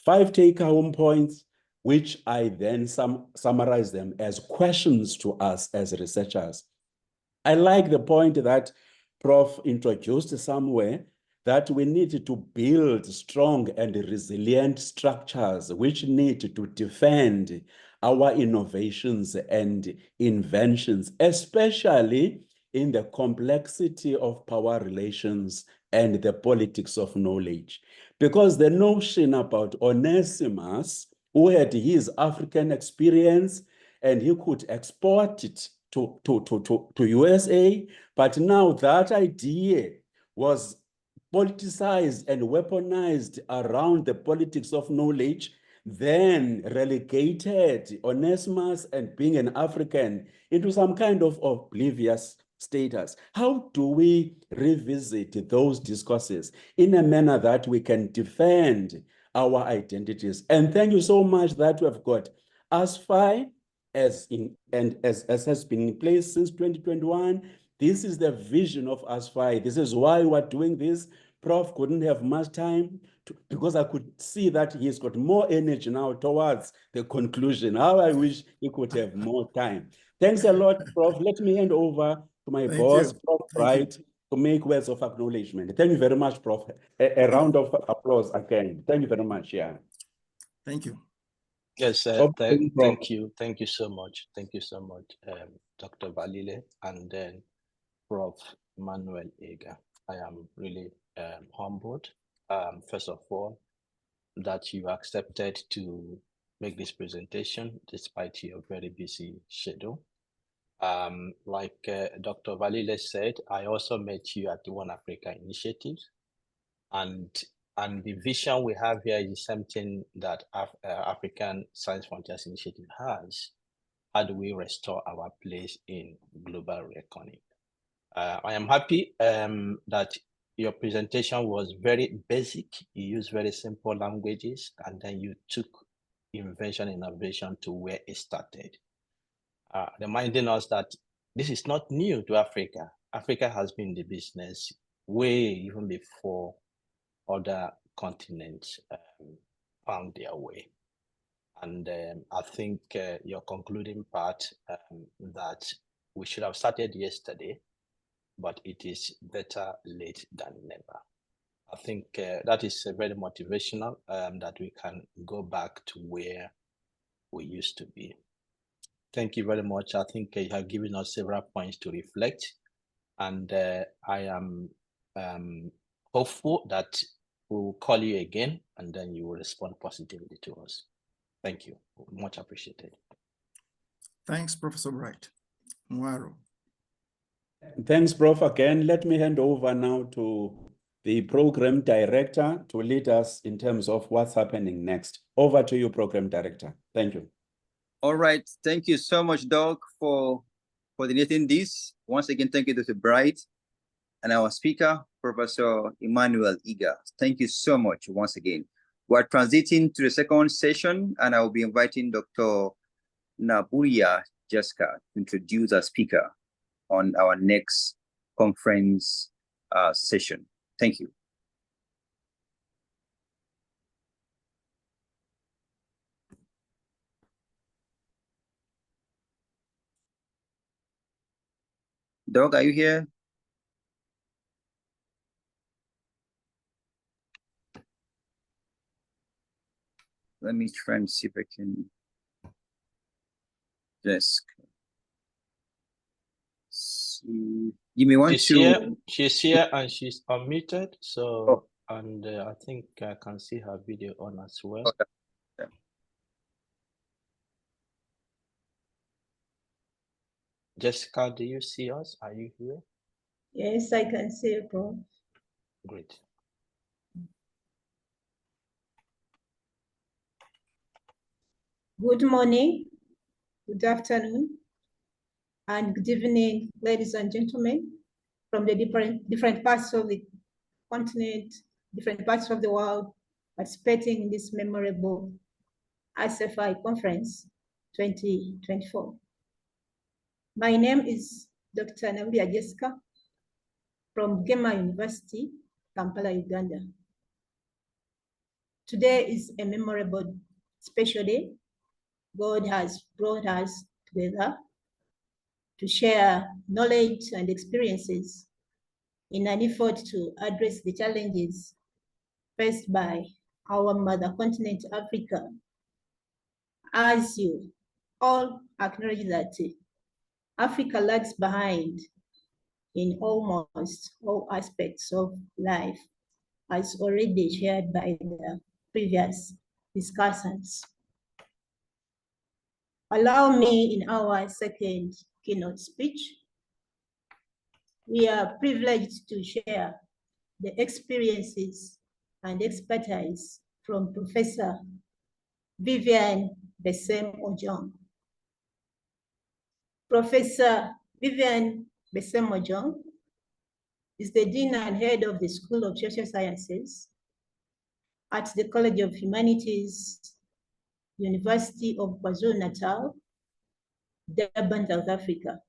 5 take-home points, which I then summarize them as questions to us as researchers. I like the point that Prof introduced somewhere, that we need to build strong and resilient structures which need to defend our innovations and inventions, especially in the complexity of power relations and the politics of knowledge. Because the notion about Onesimus, who had his African experience and he could export it to USA, but now that idea was politicized and weaponized around the politics of knowledge, then relegated Onesimus and being an African into some kind of oblivious status. How do we revisit those discourses in a manner that we can defend our identities? And thank you so much that we have got ASFI as has been in place since 2021. This is the vision of ASFI. This is why we're doing this, Prof couldn't have much time because I could see that he's got more energy now towards the conclusion. How I wish he could have more time. Thanks a lot, Prof. Let me hand over to my boss, Prof. Wright, to make words of acknowledgement. Thank you very much, Prof. A round of applause again. Thank you very much. Yeah. Thank you. Yes, thank you. Thank you so much. Thank you so much, Dr. Valile, and then Prof. Manuel Eger. I am really humbled, first of all, that you accepted to make this presentation despite your very busy schedule. Like Dr. Valile said, I also met you at the One Africa Initiative, and the vision we have here is something that African Science Frontiers Initiative has. How do we restore our place in global reckoning? I am happy that your presentation was very basic. You used very simple languages, and then you took invention innovation to where it started, reminding us that this is not new to Africa. Africa has been in the business way even before other continents found their way. And I think your concluding part that we should have started yesterday, but it is better late than never. I think that is very motivational, that we can go back to where we used to be. Thank you very much. I think you have given us several points to reflect, and I am hopeful that we will call you again, and then you will respond positively to us. Thank you. Much appreciated. Thanks, Professor Wright. Nwaro. Thanks, Prof. Again, let me hand over now to the program director to lead us in terms of what's happening next. Over to you, program director. Thank you. All right. Thank you so much, Doc, for coordinating this. Once again, thank you to the Bright and our speaker, Professor Emmanuel Eger. Thank you so much once again. We're transiting to the second session, and I will be inviting Dr. Naburia Jessica to introduce our speaker on our next conference session. Thank you. Doc, are you here? Let me try and see if I can just see. Give me one, She's here and she's unmuted. So, and I think I can see her video on as well. Okay. Yeah. Jessica, do you see us? Are you here? Yes, I can see you, Prof. Great. Good morning, good afternoon, and good evening, ladies and gentlemen, from the different parts of the continent, different parts of the world, participating in this memorable ASFI conference 2024. My name is Dr. Naburia Jessica from Gema University, Kampala, Uganda. Today is a memorable, special day. God has brought us together to share knowledge and experiences in an effort to address the challenges faced by our mother continent, Africa. As you all acknowledge that Africa lags behind in almost all aspects of life, as already shared by the previous discussants. Allow me, in our second keynote speech, we are privileged to share the experiences and expertise from Professor Vivian Besem-Ojong. Professor Vivian Besem-Ojong is the Dean and Head of the School of Social Sciences at the College of Humanities, University of KwaZulu-Natal, Durban, South Africa.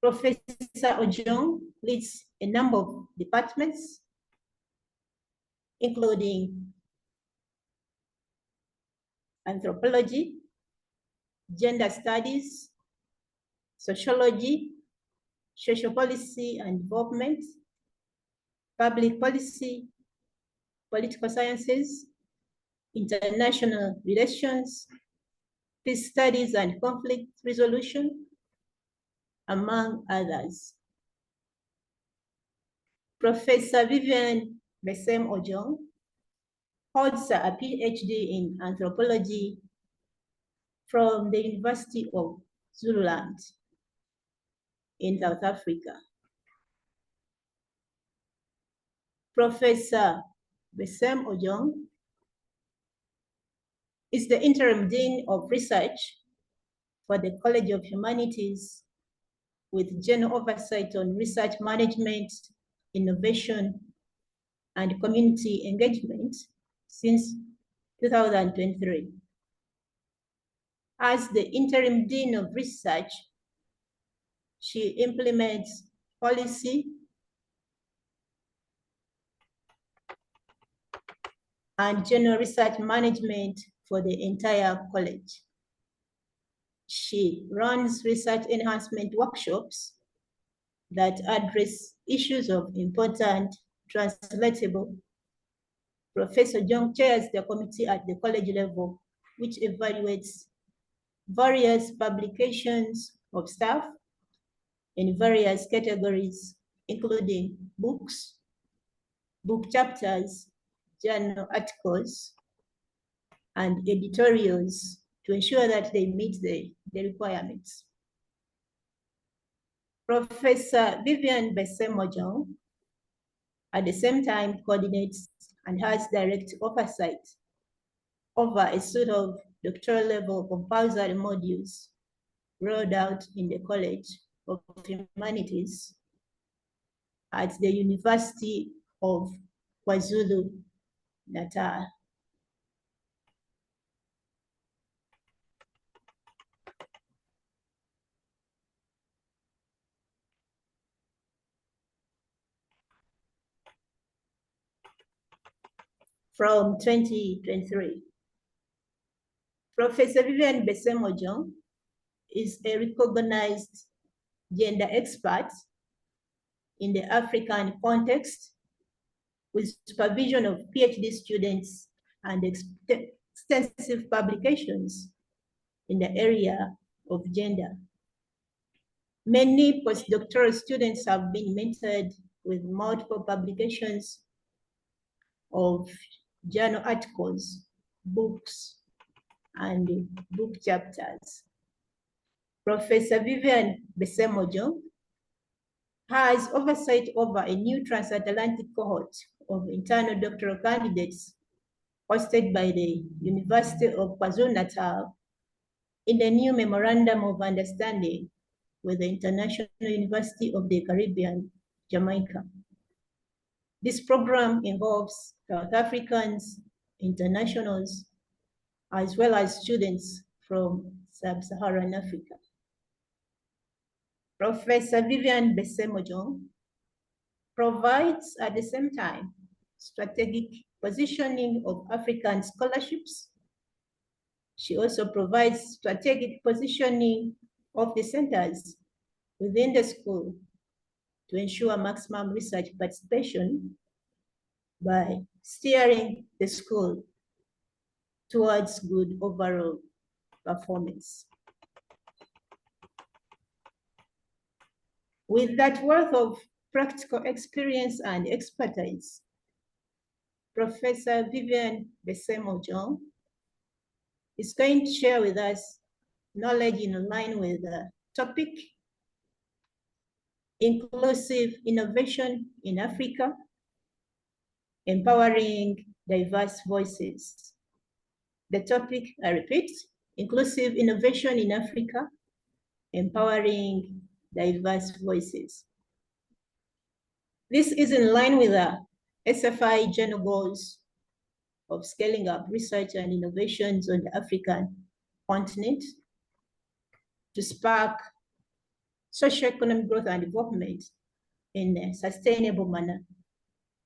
Professor Ojong leads a number of departments, including anthropology, gender studies, sociology, social policy and development, public policy, political sciences, international relations, peace studies and conflict resolution, among others. Professor Vivian Besem Ojong holds a PhD in anthropology from the University of Zululand in South Africa. Professor Besem Ojong is the interim dean of research for the College of Humanities with general oversight on research management, innovation, and community engagement since 2023. As the interim dean of research, she implements policy and general research management for the entire college. She runs research enhancement workshops that address issues of important translatable. Professor Ojong chairs the committee at the college level, which evaluates various publications of staff in various categories, including books, book chapters, journal articles, and editorials to ensure that they meet the requirements. Professor Vivian Besem Ojong, at the same time, coordinates and has direct oversight over a suite of doctoral level compulsory modules rolled out in the College of Humanities at the University of KwaZulu-Natal. From 2023. Professor Vivian Besem Ojong is a recognized gender expert in the African context with supervision of PhD students and extensive publications in the area of gender. Many postdoctoral students have been mentored with multiple publications of journal articles, books, and book chapters. Professor Vivian Besem Ojong has oversight over a new transatlantic cohort of internal doctoral candidates hosted by the University of KwaZulu-Natal in the new Memorandum of Understanding with the International University of the Caribbean, Jamaica. This program involves South Africans, internationals, as well as students from Sub-Saharan Africa. Professor Vivian Besem Ojong provides at the same time strategic positioning of African scholarships. She also provides strategic positioning of the centers within the school to ensure maximum research participation by steering the school towards good overall performance. With that worth of practical experience and expertise, Professor Vivian Besem Ojong is going to share with us knowledge in line with the topic, inclusive innovation in Africa, empowering diverse voices. The topic, I repeat, inclusive innovation in Africa, empowering diverse voices. This is in line with the ASFI general goals of scaling up research and innovations on the African continent to spark socio-economic growth and development in a sustainable manner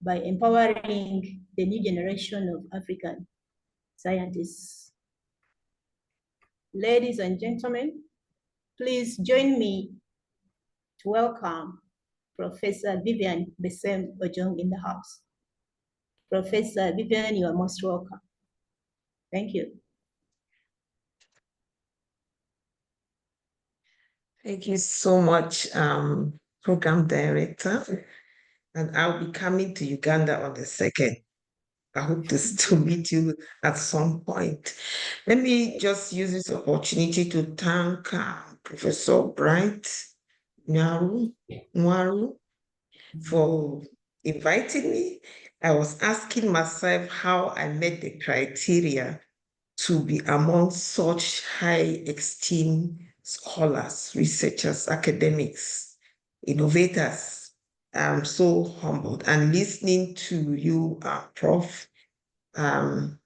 by empowering the new generation of African scientists. Ladies and gentlemen, please join me to welcome Professor Vivian Besem Ojong in the house. Professor Vivian, you are most welcome. Thank you. Thank you so much, Program Director. And I'll be coming to Uganda on the 2nd. I hope to meet you at some point. Let me just use this opportunity to thank Professor Bright Nwaru for inviting me. I was asking myself how I met the criteria to be among such high esteemed scholars, researchers, academics, innovators. I'm so humbled, and listening to you, Prof, I'm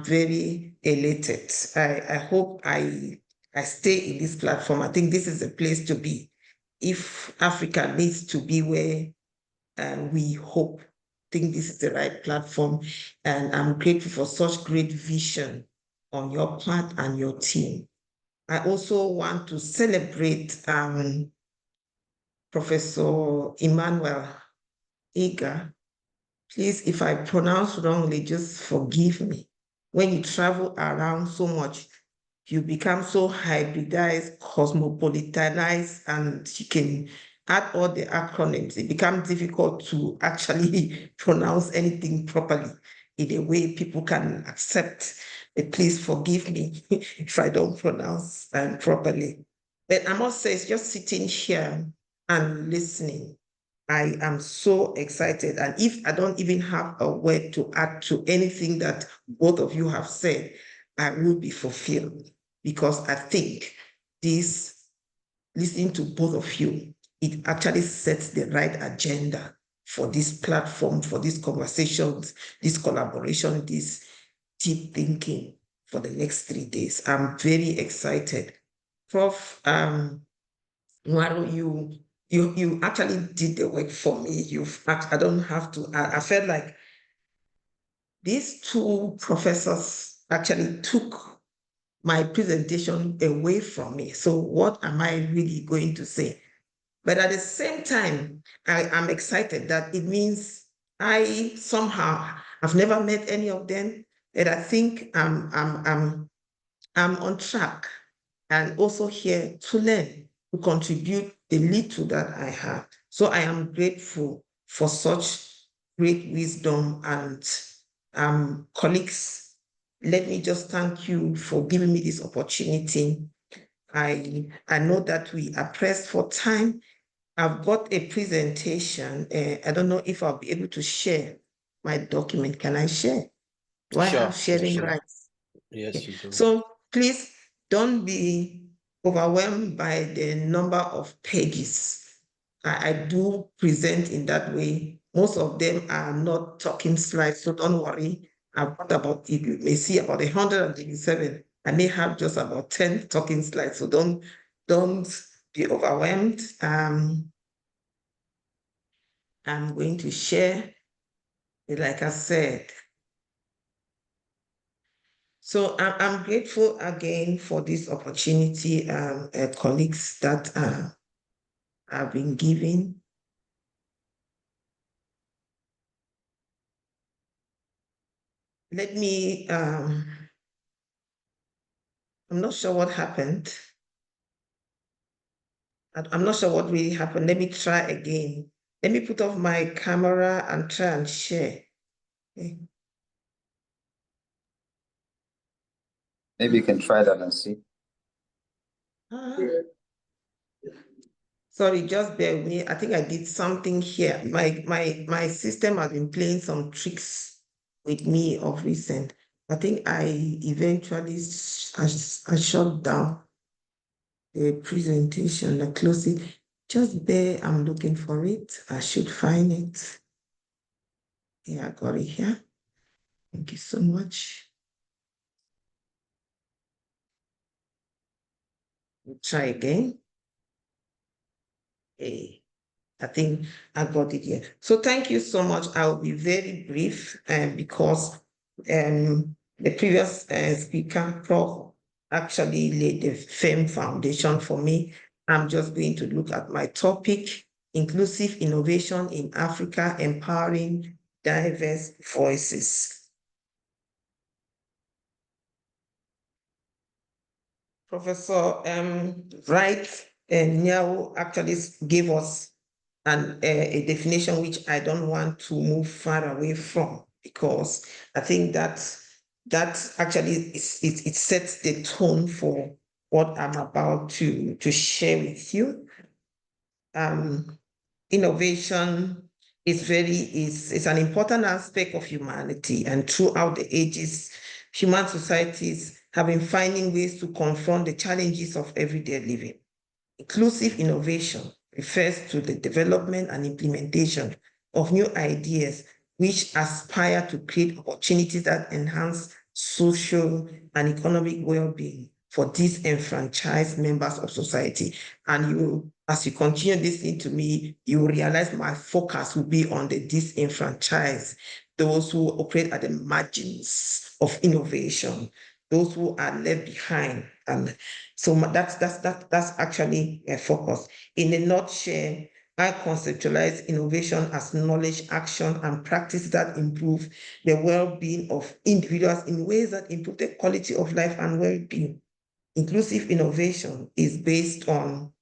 very elated. I hope I stay in this platform. I think this is a place to be. If Africa needs to be where we hope, think this is the right platform, and I'm grateful for such great vision on your part and your team. I also want to celebrate Professor Emmanuel Iga. Please, if I pronounce wrongly, just forgive me. When you travel around so much, you become so hybridized, cosmopolitanized, and you can add all the acronyms. It becomes difficult to actually pronounce anything properly in a way people can accept. But please forgive me if I don't pronounce properly. But I must say, it's just sitting here and listening, I am so excited. And if I don't even have a word to add to anything that both of you have said, I will be fulfilled, because I think this, listening to both of you, it actually sets the right agenda for this platform, for these conversations, this collaboration, this deep thinking for the next 3 days. I'm very excited. Prof. Nwaru, you actually did the work for me. I don't have to. I felt like these two professors actually took my presentation away from me. So what am I really going to say? But at the same time, I am excited that it means I've never met any of them, and I think I'm on track, and also here to learn, to contribute the little that I have. So I am grateful for such great wisdom, and colleagues, let me just thank you for giving me this opportunity. I know that we are pressed for time. I've got a presentation. I don't know if I'll be able to share my document. Can I share? Do I have sharing rights? Yes, you do. So please don't be overwhelmed by the number of pages. I do present in that way. Most of them are not talking slides, so don't worry. I've got about, you may see about 137. I may have just about 10 talking slides, so don't be overwhelmed. I'm going to share, like I said. So I'm grateful again for this opportunity, colleagues, that I've been given. Let me, I'm not sure what happened. I'm not sure what really happened. Let me try again. Let me put off my camera and try and share. Okay. Maybe you can try that and see. Sorry, just bear with me. I think I did something here. My system has been playing some tricks with me of recent. I think I eventually I shut down the presentation, I close it. Just bear, I'm looking for it. I should find it. Yeah, I got it here. Thank you so much. We'll try again. I think I got it here. So thank you so much. I'll be very brief because the previous speaker, Prof, actually laid the firm foundation for me. I'm just going to look at my topic, inclusive innovation in Africa, empowering diverse voices. Professor Wright and Nyao actually gave us a definition which I don't want to move far away from, because I think that actually it sets the tone for what I'm about to share with you. Innovation is an important aspect of humanity, and throughout the ages, human societies have been finding ways to confront the challenges of everyday living. Inclusive innovation refers to the development and implementation of new ideas which aspire to create opportunities that enhance social and economic well-being for disenfranchised members of society. And as you continue listening to me, you will realize my focus will be on the disenfranchised, those who operate at the margins of innovation, those who are left behind. And so that's actually a focus. In a nutshell, I conceptualize innovation as knowledge, action, and practice that improve the well-being of individuals in ways that improve the quality of life and well-being. Inclusive innovation is based on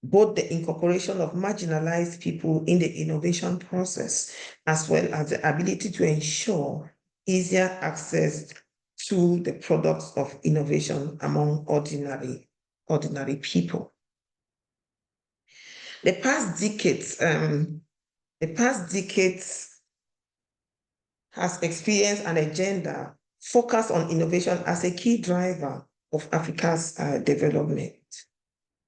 both the incorporation of marginalized people in the innovation process, as well as the ability to ensure easier access to the products of innovation among ordinary people. The past decades has experienced an agenda focused on innovation as a key driver of Africa's development.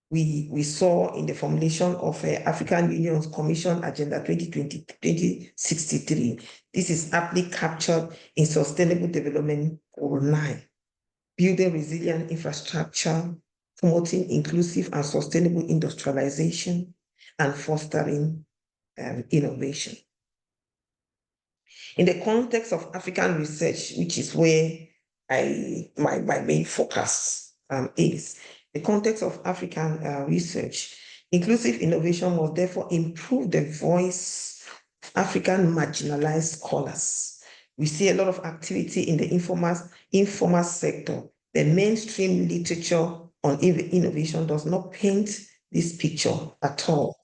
We saw in the formulation of African Union's Commission Agenda 2063. This is aptly captured in Sustainable Development Goal 9, building resilient infrastructure, promoting inclusive and sustainable industrialization, and fostering innovation. In the context of African research, which is where my main focus is, the context of African research, inclusive innovation must therefore improve the voice of African marginalized scholars. We see a lot of activity in the informal sector. The mainstream literature on innovation does not paint this picture at all.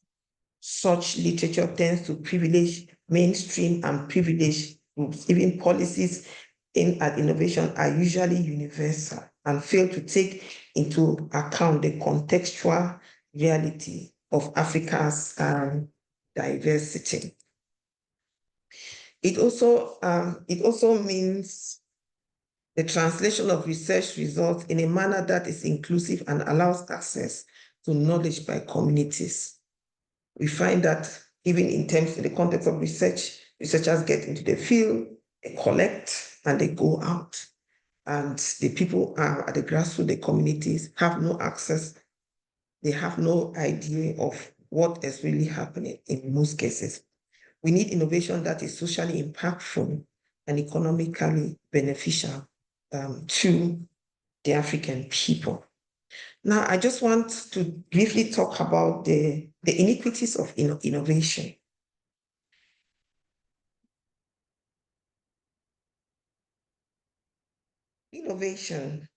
Such literature tends to privilege mainstream and privileged groups. Even policies aimed at innovation are usually universal and fail to take into account the contextual reality of Africa's diversity. It also means the translation of research results in a manner that is inclusive and allows access to knowledge by communities. We find that even in the context of research, researchers get into the field, they collect, and they go out. And the people at the grassroots, the communities, have no access. They have no idea of what is really happening in most cases. We need innovation that is socially impactful and economically beneficial to the African people. Now, I just want to briefly talk about the iniquities of innovation. Innovation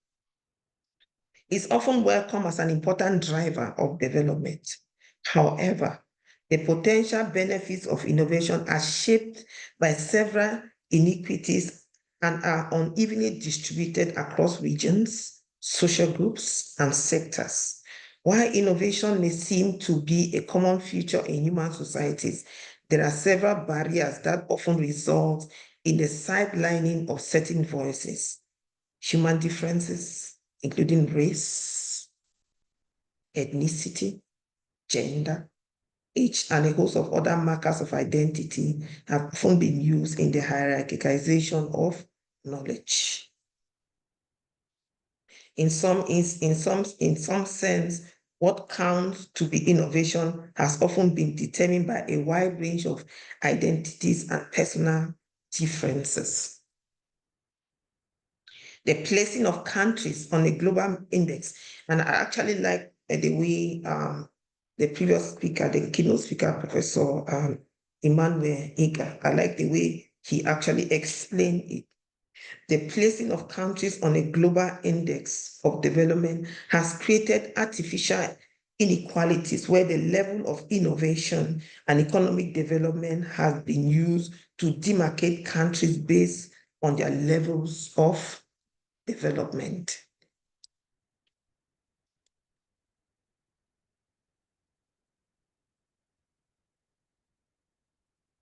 is often welcomed as an important driver of development. However, the potential benefits of innovation are shaped by several iniquities and are unevenly distributed across regions, social groups, and sectors. While innovation may seem to be a common feature in human societies, there are several barriers that often result in the sidelining of certain voices. Human differences, including race, ethnicity, gender, age, and a host of other markers of identity have often been used in the hierarchization of knowledge. In some sense, what counts to be innovation has often been determined by a wide range of identities and personal differences. The placing of countries on a global index, and I actually like the way the previous speaker, the keynote speaker, Professor Emmanuel Iga, I like the way he actually explained it. The placing of countries on a global index of development has created artificial inequalities where the level of innovation and economic development has been used to demarcate countries based on their levels of development.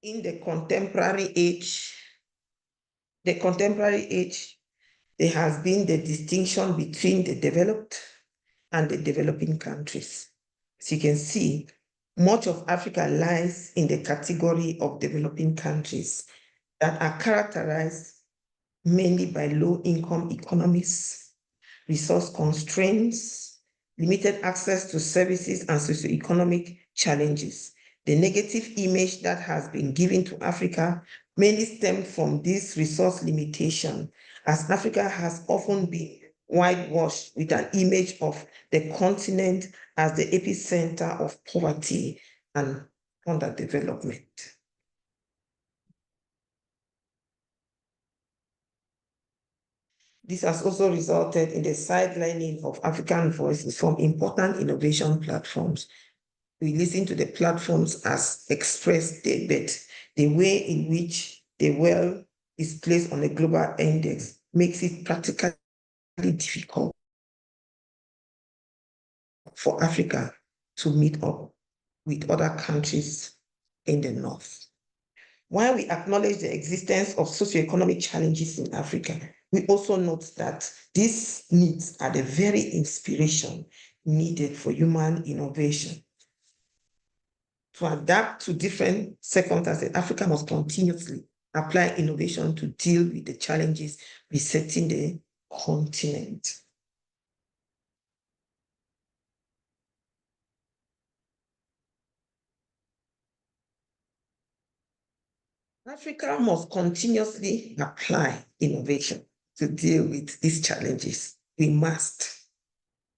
In the contemporary age, there has been the distinction between the developed and the developing countries. As you can see, much of Africa lies in the category of developing countries that are characterized mainly by low-income economies, resource constraints, limited access to services, and socioeconomic challenges. The negative image that has been given to Africa mainly stemmed from this resource limitation, as Africa has often been whitewashed with an image of the continent as the epicenter of poverty and underdevelopment. This has also resulted in the sidelining of African voices from important innovation platforms. We listen to the platforms as expressed there, but the way in which the well is placed on a global index makes it practically difficult for Africa to meet up with other countries in the North. While we acknowledge the existence of socioeconomic challenges in Africa, we also note that these needs are the very inspiration needed for human innovation. To adapt to different circumstances, Africa must continuously apply innovation to deal with the challenges besetting the continent. Africa must continuously apply innovation to deal with these challenges. We must.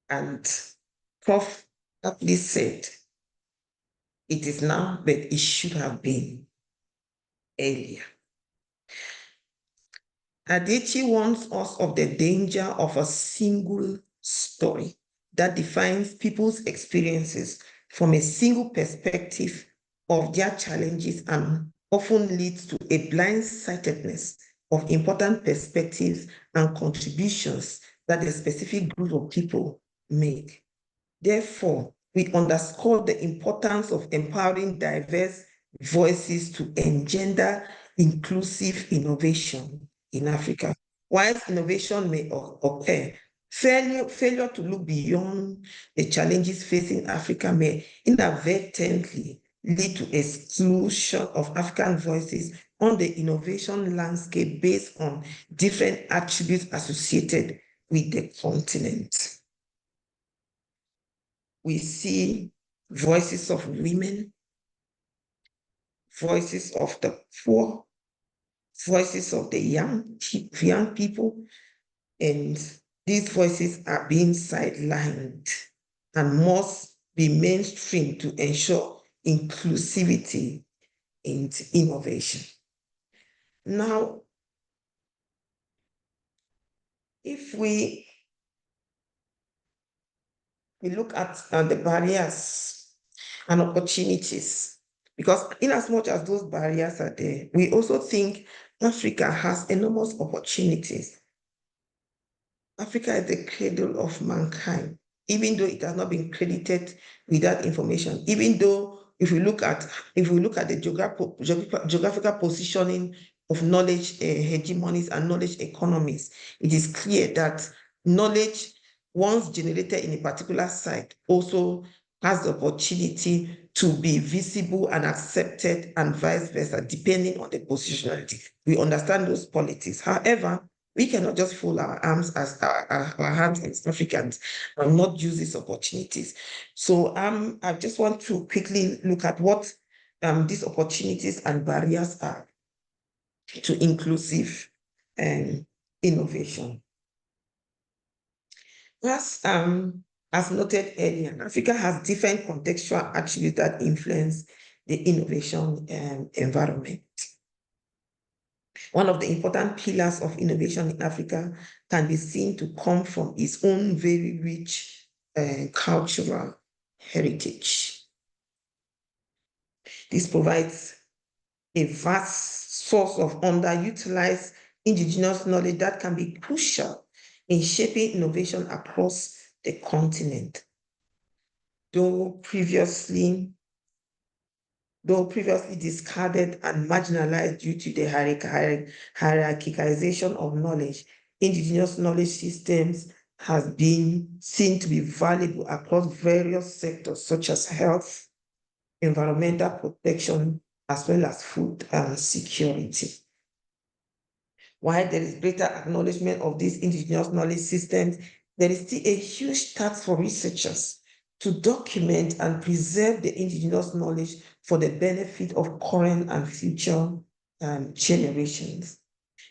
And Prof. aptly said, it is now, but it should have been earlier. Adichie warns us of the danger of a single story that defines people's experiences from a single perspective of their challenges and often leads to a blind-sightedness of important perspectives and contributions that a specific group of people make. Therefore, we underscore the importance of empowering diverse voices to engender inclusive innovation in Africa. Whilst innovation may occur, failure to look beyond the challenges facing Africa may inadvertently lead to exclusion of African voices on the innovation landscape based on different attributes associated with the continent. We see voices of women, voices of the poor, voices of the young people, and these voices are being sidelined and must be mainstreamed to ensure inclusivity in innovation. Now, if we look at the barriers and opportunities, because in as much as those barriers are there, we also think Africa has enormous opportunities. Africa is the cradle of mankind, even though it has not been credited with that information, even though if we look at the geographical positioning of knowledge hegemonies and knowledge economies, it is clear that knowledge, once generated in a particular site, also has the opportunity to be visible and accepted and vice versa, depending on the positionality. We understand those politics. However, We cannot just fold our arms as our hands as Africans and not use these opportunities. So I just want to quickly look at what these opportunities and barriers are to inclusive innovation. As noted earlier, Africa has different contextual attributes that influence the innovation environment. One of the important pillars of innovation in Africa can be seen to come from its own very rich cultural heritage. This provides a vast source of underutilized indigenous knowledge that can be crucial in shaping innovation across the continent. Though previously discarded and marginalized due to the hierarchicalization of knowledge, indigenous knowledge systems has been seen to be valuable across various sectors such as health, environmental protection, as well as food security. While there is greater acknowledgement of these indigenous knowledge systems, there is still a huge task for researchers to document and preserve the indigenous knowledge for the benefit of current and future generations.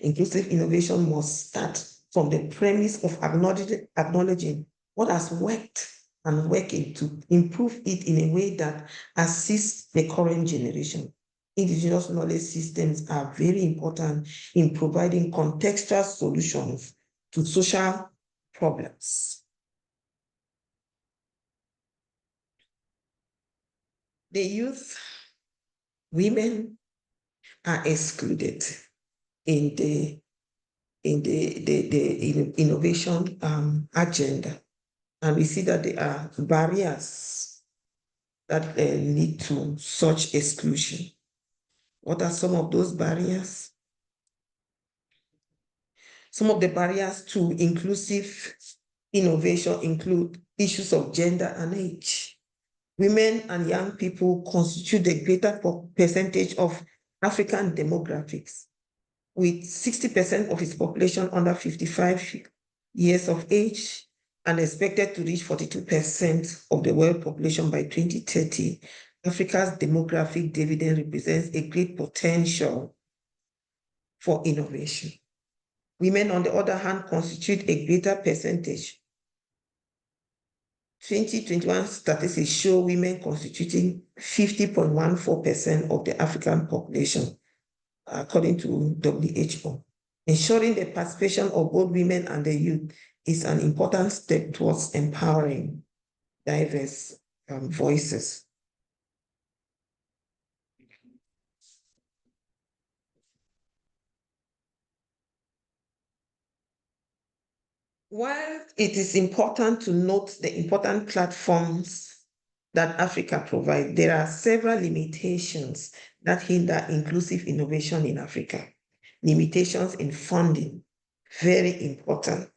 Inclusive innovation must start from the premise of acknowledging what has worked and working to improve it in a way that assists the current generation. Indigenous knowledge systems are very important in providing contextual solutions to social problems. The youth, women are excluded in the innovation agenda. And we see that there are barriers that lead to such exclusion. What are some of those barriers? Some of the barriers to inclusive innovation include issues of gender and age. Women and young people constitute the greater percentage of African demographics, with 60% of its population under 55 years of age and expected to reach 42% of the world population by 2030. Africa's demographic dividend represents a great potential for innovation. Women, on the other hand, constitute a greater percentage. 2021 statistics show women constituting 50.14% of the African population, according to WHO. Ensuring the participation of both women and the youth is an important step towards empowering diverse voices. While it is important to note the important platforms that Africa provides, there are several limitations that hinder inclusive innovation in Africa. Limitations in funding, very important.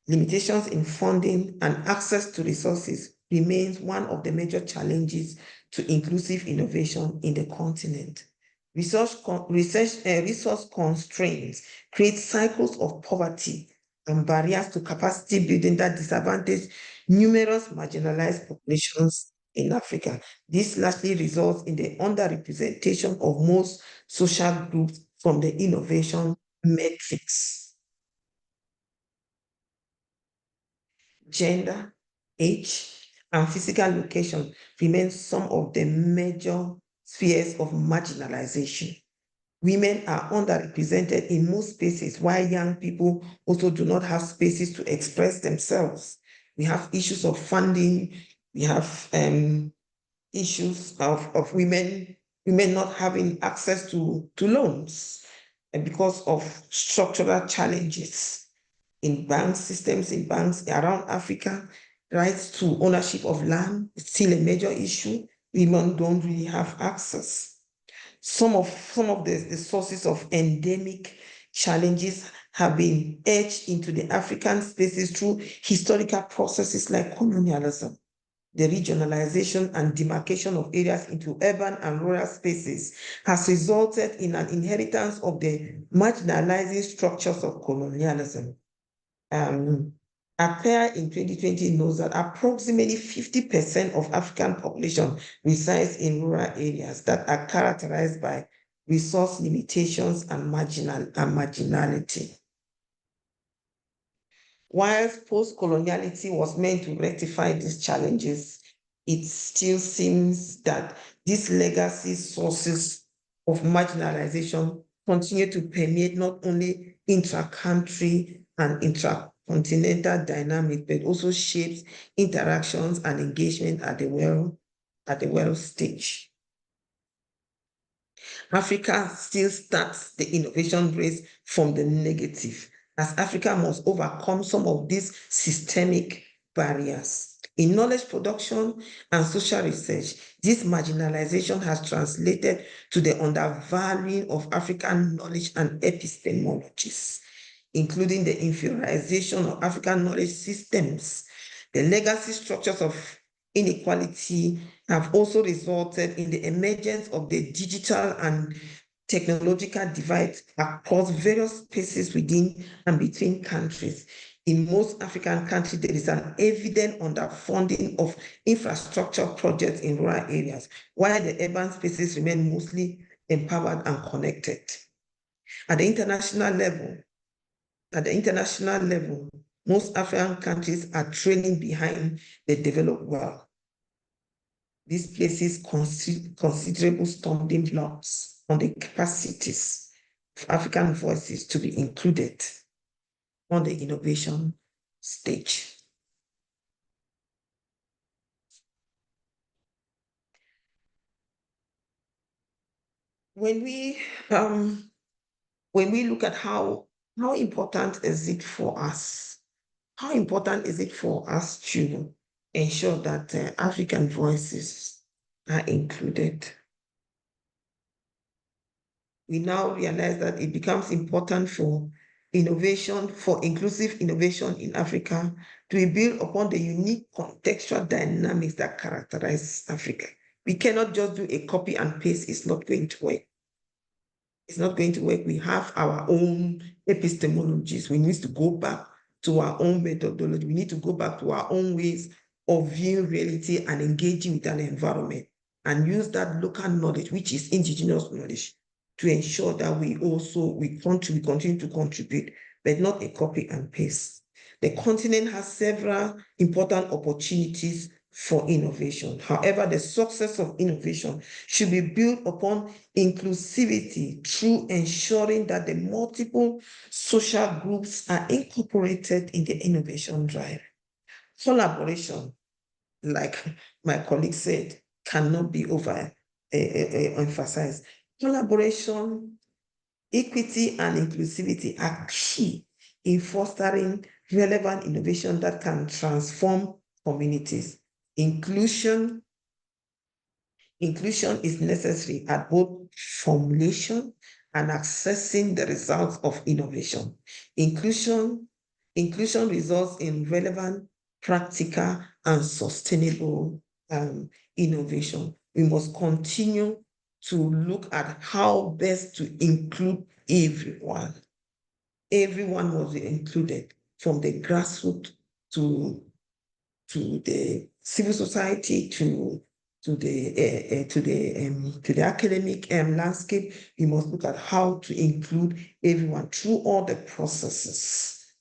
Limitations in funding and access to resources remains one of the major challenges to inclusive innovation in the continent. Resource constraints create cycles of poverty and barriers to capacity building that disadvantage numerous marginalized populations in Africa. This largely results in the underrepresentation of most social groups from the innovation metrics. Gender, age, and physical location remain some of the major spheres of marginalization. Women are underrepresented in most spaces, while young people also do not have spaces to express themselves. We have issues of funding, we have issues of women not having access to loans because of structural challenges in bank systems, in banks around Africa. Rights to ownership of land is still a major issue. Women don't really have access. Some of the sources of endemic challenges have been etched into the African spaces through historical processes like colonialism. the regionalization and demarcation of areas into urban and rural spaces has resulted in an inheritance of the marginalizing structures of colonialism. ACPEA in 2020 knows that approximately 50% of African population resides in rural areas that are characterized by resource limitations and marginality. Whilst post-coloniality was meant to rectify these challenges, it still seems that these legacy sources of marginalization continue to permeate not only intra-country and intra-continental dynamics, but also shapes interactions and engagement at the world stage. Africa still starts the innovation race from the negative, as Africa must overcome some of these systemic barriers. In knowledge production and social research, this marginalization has translated to the undervaluing of African knowledge and epistemologies, including the inferiorization of African knowledge systems. The legacy structures of inequality have also resulted in the emergence of the digital and technological divide across various spaces within and between countries. In most African countries, there is an evident underfunding of infrastructure projects in rural areas, while the urban spaces remain mostly empowered and connected. At the international level, most African countries are trailing behind the developed world. This places considerable stumbling blocks on the capacities of African voices to be included on the innovation stage. When we look at how important is it for us? How important is it for us to ensure that African voices are included? We now realize that it becomes important for innovation, for inclusive innovation in Africa, to be built upon the unique contextual dynamics that characterize Africa. We cannot just do a copy and paste. It's not going to work. It's not going to work. We have our own epistemologies. We need to go back to our own methodology. We need to go back to our own ways of viewing reality and engaging with an environment, and use that local knowledge, which is indigenous knowledge, to ensure that we continue to contribute, but not a copy and paste. The continent has several important opportunities for innovation. However, the success of innovation should be built upon inclusivity through ensuring that the multiple social groups are incorporated in the innovation drive. Collaboration, like my colleague said, cannot be emphasized. Collaboration, equity, and inclusivity are key in fostering relevant innovation that can transform communities. Inclusion is necessary at both formulation and accessing the results of innovation. Inclusion results in relevant, practical, and sustainable innovation. We must continue to look at how best to include everyone. Everyone must be included, from the grassroots to the civil society, to the academic landscape. We must look at how to include everyone through all the processes.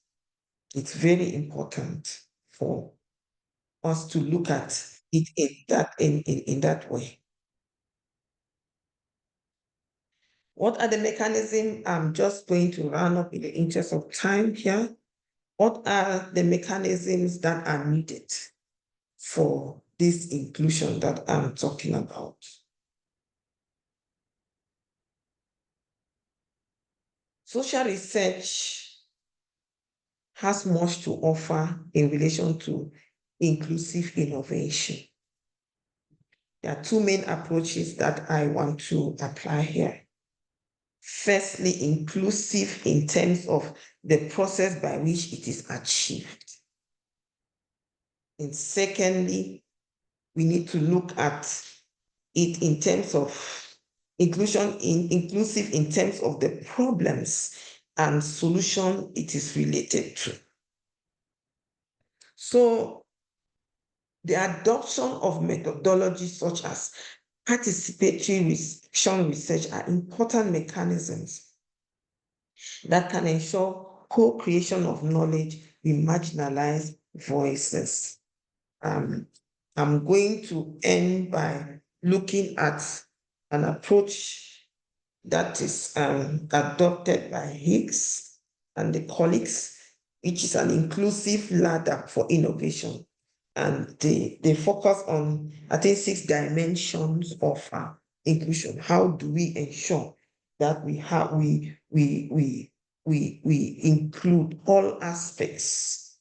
It's very important for us to look at it in that way. What are the mechanisms? I'm just going to round up in the interest of time here. What are the mechanisms that are needed for this inclusion that I'm talking about? Social research has much to offer in relation to inclusive innovation. There are two main approaches that I want to apply here. Firstly, inclusive in terms of the process by which it is achieved. And secondly, we need to look at it in terms of inclusive in terms of the problems and solution it is related to. So the adoption of methodologies such as participatory research are important mechanisms that can ensure co-creation of knowledge with marginalized voices. I'm going to end by looking at an approach that is adopted by Higgs and the colleagues, which is an inclusive ladder for innovation. And they focus on, I think, 6 dimensions of inclusion. How do we ensure that we include all aspects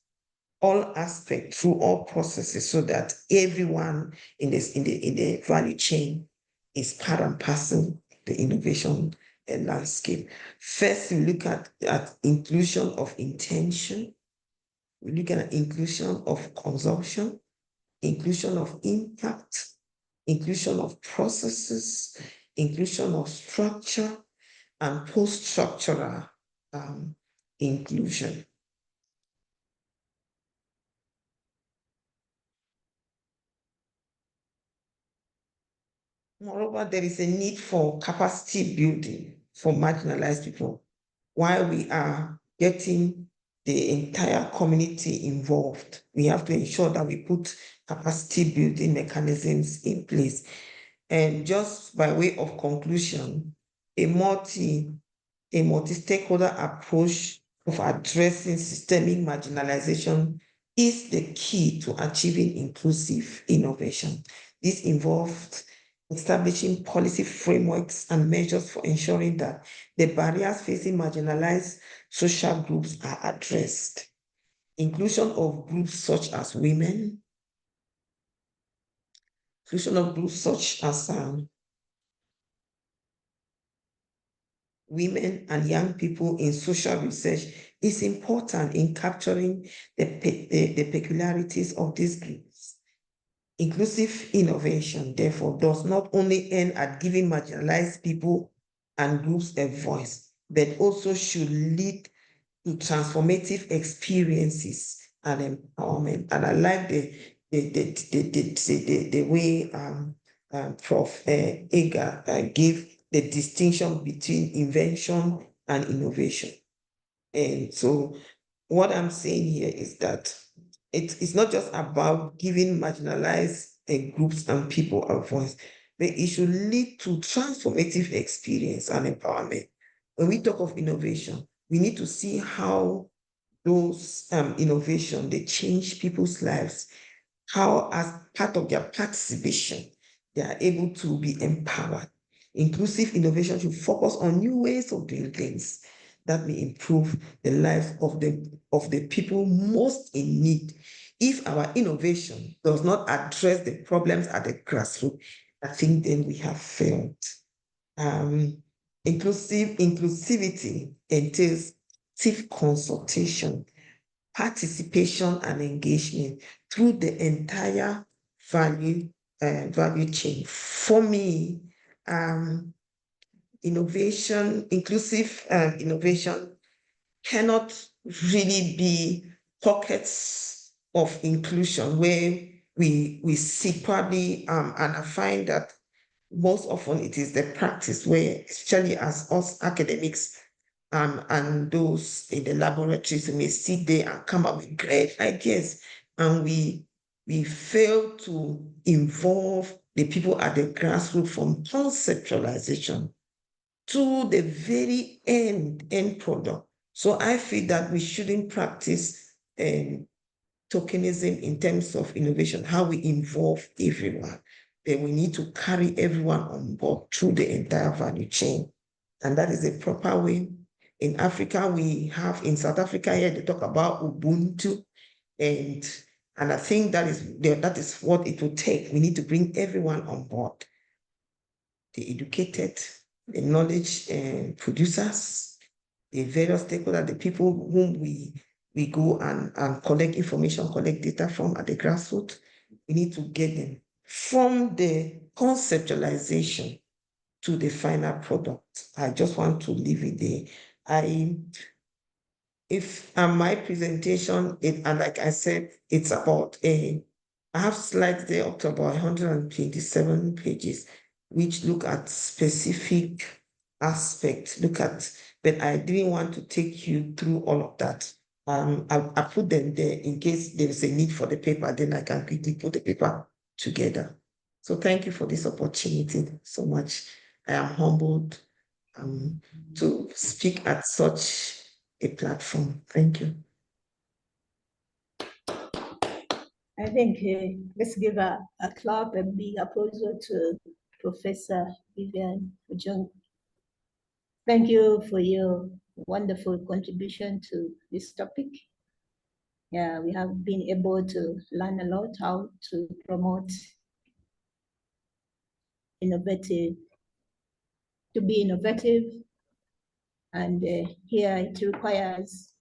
through all processes, so that everyone in the value chain is part and parcel of the innovation landscape. First, we look at inclusion of intention. We look at inclusion of consumption, inclusion of impact, inclusion of processes, inclusion of structure, and post-structural inclusion. Moreover, there is a need for capacity building for marginalized people. While we are getting the entire community involved, we have to ensure that we put capacity building mechanisms in place. And just by way of conclusion, a multi-stakeholder approach of addressing systemic marginalization is the key to achieving inclusive innovation. This involves establishing policy frameworks and measures for ensuring that the barriers facing marginalized social groups are addressed. Inclusion of groups such as women, inclusion of groups such as women and young people in social research is important in capturing the peculiarities of these groups. Inclusive innovation, therefore, does not only aim at giving marginalized people and groups a voice, but also should lead to transformative experiences and empowerment. And I like the way Prof. Eger gave the distinction between invention and innovation. And so what I'm saying here is that it's not just about giving marginalized groups and people a voice, but it should lead to transformative experience and empowerment. When we talk of innovation, we need to see how those innovations, they change people's lives, how as part of their participation, they are able to be empowered. Inclusive innovation should focus on new ways of doing things that may improve the lives of the people most in need. If our innovation does not address the problems at the grassroots, I think then we have failed. Inclusivity entails active consultation, participation, and engagement through the entire value chain. For me, inclusive innovation cannot really be pockets of inclusion where we seek probably, and I find that most often it is the practice where, especially as us academics and those in the laboratories, may sit there and come up with great ideas, and we fail to involve the people at the grassroots from conceptualization to the very end product. So I feel that we shouldn't practice tokenism in terms of innovation, how we involve everyone. Then we need to carry everyone on board through the entire value chain. And that is the proper way. In Africa, in South Africa here, they talk about Ubuntu. And I think that is what it will take. We need to bring everyone on board. The educated, the knowledge producers, the various stakeholders, the people whom we go and collect information, collect data from at the grassroots. We need to get them from the conceptualization to the final product. I just want to leave it there. If my presentation, and like I said, it's about I have slides there up to about 127 pages, which look at specific aspects, but I didn't want to take you through all of that. I put them there in case there's a need for the paper, then I can quickly put the paper together. So thank you for this opportunity so much. I am humbled to speak at such a platform. Thank you. I think let's give a clap, a big applause to Professor Vivian Ojong. Thank you for your wonderful contribution to this topic. Yeah, we have been able to learn a lot how to promote to be innovative. And here it requires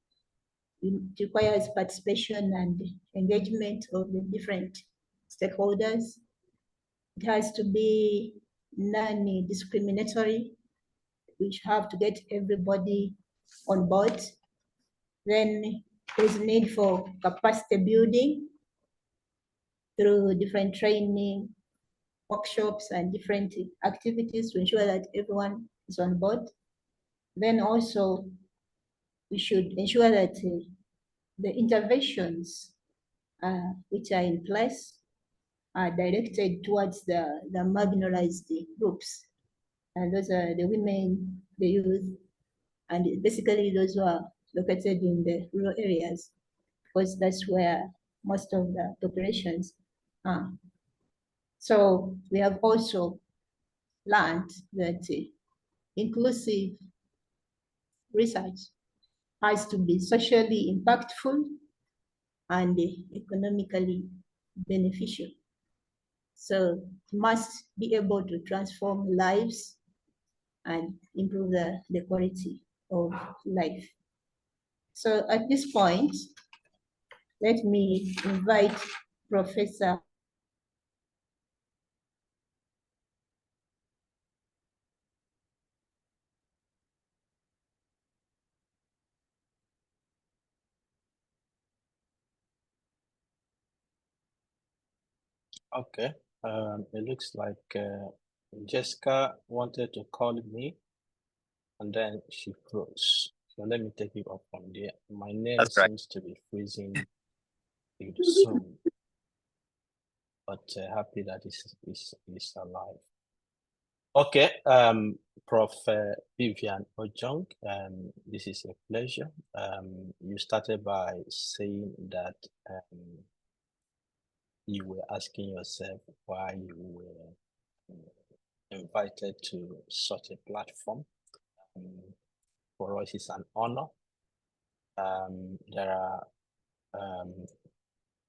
participation and engagement of the different stakeholders. It has to be non-discriminatory. We have to get everybody on board. Then there's a need for capacity building through different training, workshops, and different activities to ensure that everyone is on board. Then also, we should ensure that the interventions which are in place are directed towards the marginalized groups. And those are the women, the youth, and basically those who are located in the rural areas, because that's where most of the populations are. So we have also learned that inclusive research has to be socially impactful and economically beneficial. So it must be able to transform lives and improve the quality of life. So at this point, let me invite Professor Okay, it looks like Jessica wanted to call me and then she froze. So let me take it up from there. My name seems to be freezing soon, but happy that it's alive. Okay, Prof. Vivian Ojong, this is a pleasure. You started by saying that you were asking yourself why you were invited to such a platform. For us, it's an honor.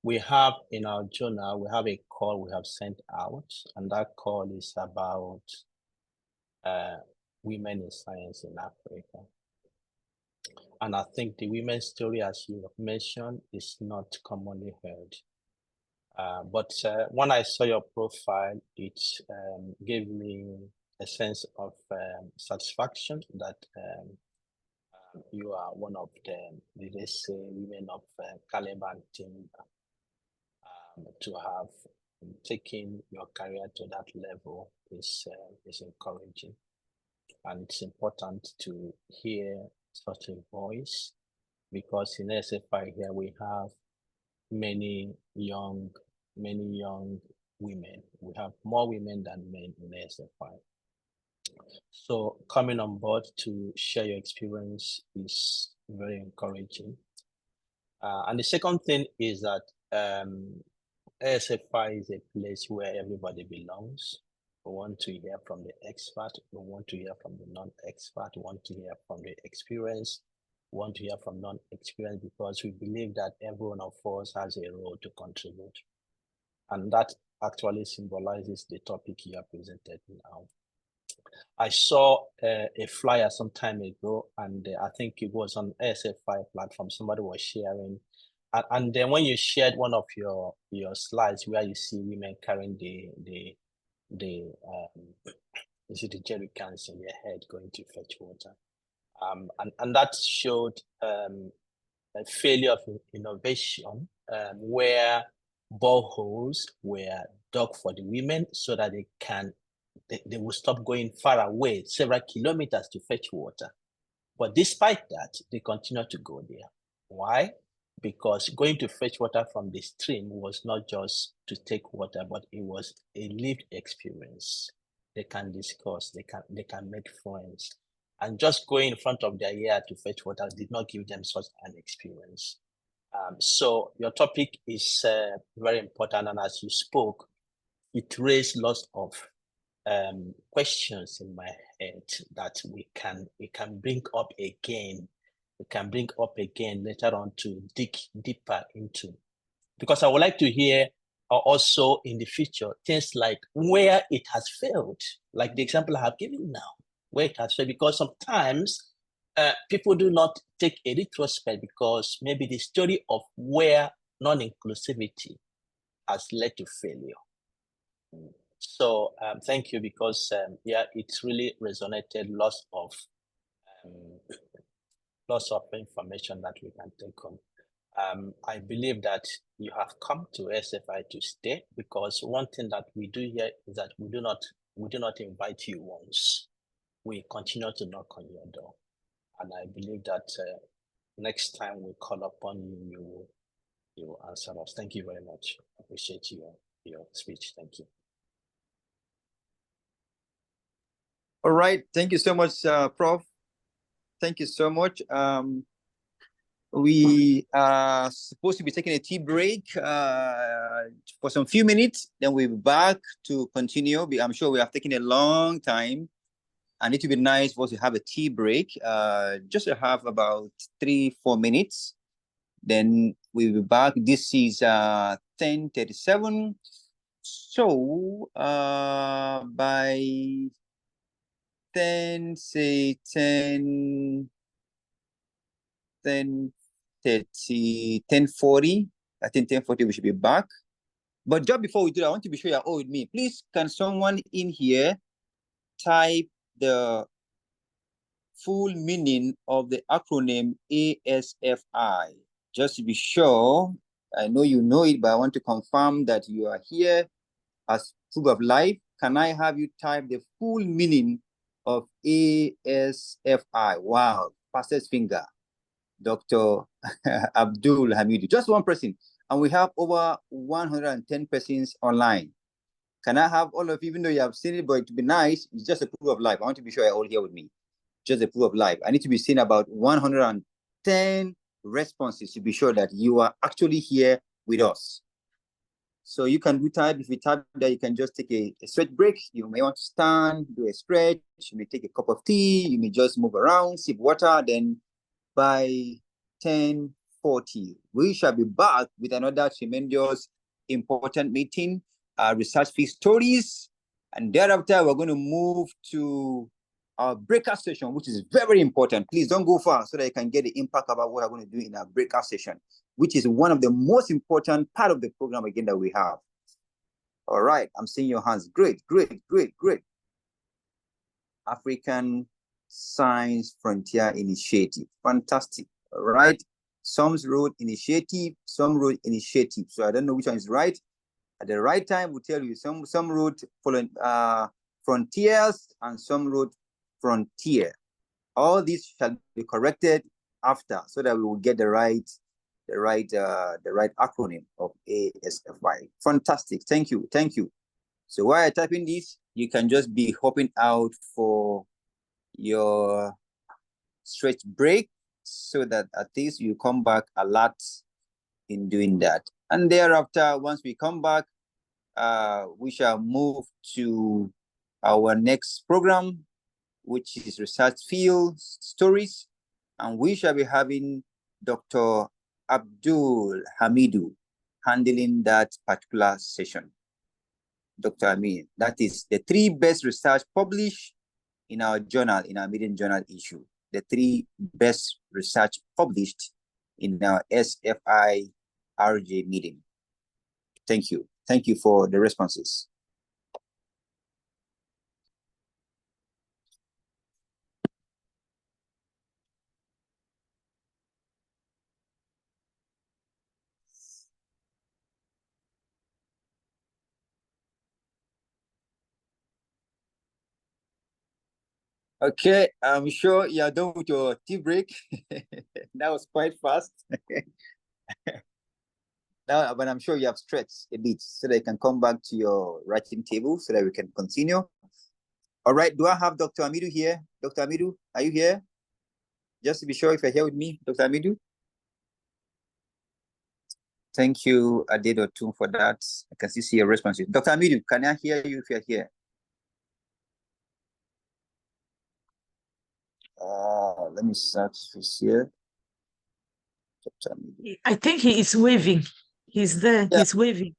We have in our journal, we have a call we have sent out, and that call is about women in science in Africa. And I think the women's story, as you have mentioned, is not commonly heard. But when I saw your profile, it gave me a sense of satisfaction that you are one of the, let's say, women of caliber and timber. To have taken your career to that level is encouraging. And it's important to hear such a voice, because in ASFI here we have many young women. We have more women than men in ASFI. So coming on board to share your experience is very encouraging. And the second thing is that ASFI is a place where everybody belongs. We want to hear from the expert. We want to hear from the non-expert. We want to hear from the experience. We want to hear from non-experience, because we believe that every one of us has a role to contribute. And that actually symbolizes the topic you have presented now. I saw a flyer some time ago, and I think it was on ASFI platform. Somebody was sharing And then when you shared one of your slides where you see women carrying is it the jerry cans in their head going to fetch water, and that showed a failure of innovation, where boreholes were dug for the women so that they will stop going far away, several kilometers, to fetch water. But despite that, they continue to go there. Why? Because going to fetch water from the stream was not just to take water, but it was a lived experience. They can discuss, they can make friends. And just going in front of their yard to fetch water did not give them such an experience. So your topic is very important, and as you spoke, it raised lots of questions in my head that we can bring up again. We can bring up again later on to dig deeper into, because I would like to hear also in the future things like where it has failed, like the example I have given now, where it has failed, because sometimes people do not take a retrospect because maybe the story of where non-inclusivity has led to failure. So thank you, because yeah, it's really resonated lots of information that we can take on. I believe that you have come to ASFI to stay, because one thing that we do here is that we do not invite you once. We continue to knock on your door, and I believe that next time we call upon you, you will answer us. Thank you very much. I appreciate your speech. Thank you. All right. Thank you so much, Prof. Thank you so much. We are supposed to be taking a tea break for some few minutes. Then we'll be back to continue. I'm sure we have taken a long time, and it would be nice for us to have a tea break, just to have about 3-4 minutes. Then we'll be back. This is 10:37. So by 10:30, I think 10:40 we should be back. But just before we do that, I want to be sure you're all with me. Please, can someone in here type the full meaning of the acronym ASFI? Just to be sure. I know you know it, but I want to confirm that you are here as proof of life. Can I have you type the full meaning of ASFI? Wow, fastest finger. Dr. Abdul Hamidu, just one person, and we have over 110 persons online. Can I have all of you, even though you have seen it, but to be nice, it's just a proof of life. I want to be sure you're all here with me. Just a proof of life. I need to be seeing about 110 responses to be sure that you are actually here with us. So you can do type. If you type that, you can just take a stretch break. You may want to stand, do a stretch. You may take a cup of tea. You may just move around, sip water. Then by 10:40, we shall be back with another tremendous, important meeting, research fee stories. And thereafter, we're going to move to our breakout session, which is very important. Please don't go far so that you can get the impact about what we're going to do in our breakout session, which is one of the most important part of the program again that we have. All right, I'm seeing your hands. Great, great, great, great. African Science Frontier Initiative. Fantastic. All right. Some wrote initiative, some wrote initiative. So I don't know which one is right. At the right time, we'll tell you. Some wrote frontiers and some wrote frontier. All this shall be corrected after, so that we will get the right acronym of ASFI. Fantastic. Thank you. Thank you. So while I type in this, you can just be hopping out for your stretch break, so that at least you come back a lot in doing that. And thereafter, once we come back, we shall move to our next program, which is research field stories. And we shall be having Dr. Abdul Hamidu handling that particular session. Dr. Amin, that is the 3 best research published in our journal, in our maiden journal issue. The 3 best research published in our SFI RJ meeting. Thank you. Thank you for the responses. Okay, I'm sure you're done with your tea break. That was quite fast. Now, but I'm sure you have stretched a bit so that you can come back to your writing table so that we can continue. All right, do I have Dr. Amidu here? Dr. Amidu, are you here? Just to be sure if you're here with me, Dr. Amidu. Thank you, Adedo, for that. I can see your responses. Dr. Amidu, can I hear you if you're here? Let me search this here. I think he is waving. He's there. Yeah. He's waving.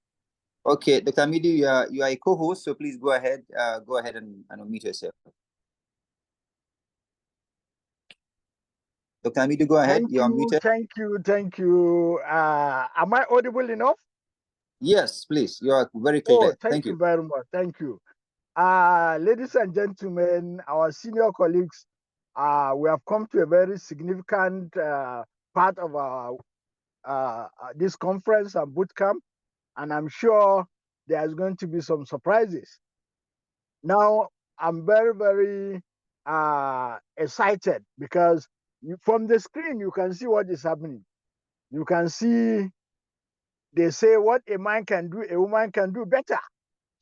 Okay, Dr. Amidu, you are a co-host, so please go ahead. Go ahead and unmute yourself. Dr. Amidu, go ahead. You're muted. Thank you. Am I audible enough? Yes, please. You are very clear. Oh, thank you very much. Thank you. Ladies and gentlemen, our senior colleagues, we have come to a very significant part of our this conference and boot camp, and I'm sure there's going to be some surprises. Now, I'm very, very excited because from the screen, you can see what is happening. You can see, they say what a man can do, a woman can do better.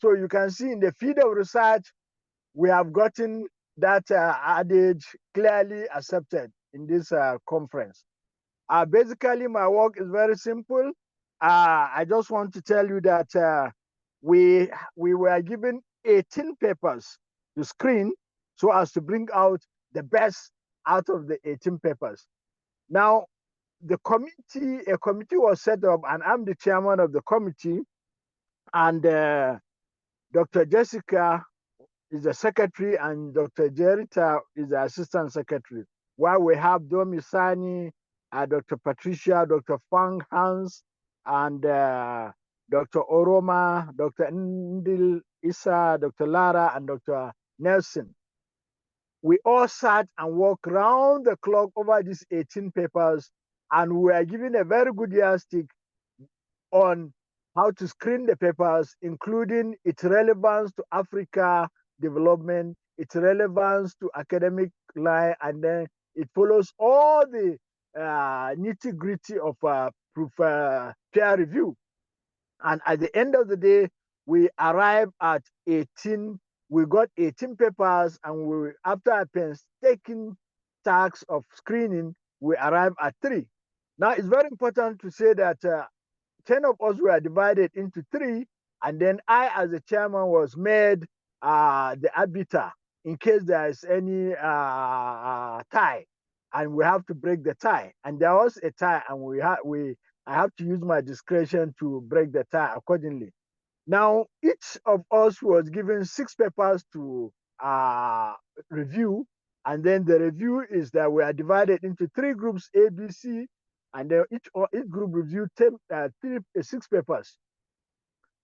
So you can see in the field of research, we have gotten that adage clearly accepted in this conference. Basically, my work is very simple. I just want to tell you that we were given 18 papers to screen so as to bring out the best out of the 18 papers. Now, a committee was set up, and I'm the chairman of the committee, and Dr. Jessica is the secretary, and Dr. Jerita is the assistant secretary. While we have Domi Sani, Dr. Patricia, Dr. Fang Hans, and Dr. Oroma, Dr. Ndil Issa, Dr. Lara, and Dr. Nelson. We all sat and worked round the clock over these 18 papers, and we were given a very good yardstick on how to screen the papers, including its relevance to Africa development, its relevance to academic line, and then it follows all the nitty-gritty of peer review. And at the end of the day, we arrived at 18. We got 18 papers, and after a painstaking task of screening, we arrived at 3. Now, it's very important to say that 10 of us were divided into 3, and then I, as the chairman, was made the arbiter in case there is any tie, and we have to break the tie. And there was a tie, and I have to use my discretion to break the tie accordingly. Now, each of us was given 6 papers to review, and then the review is that we are divided into 3 groups, A, B, C, and then each group reviewed 6 papers.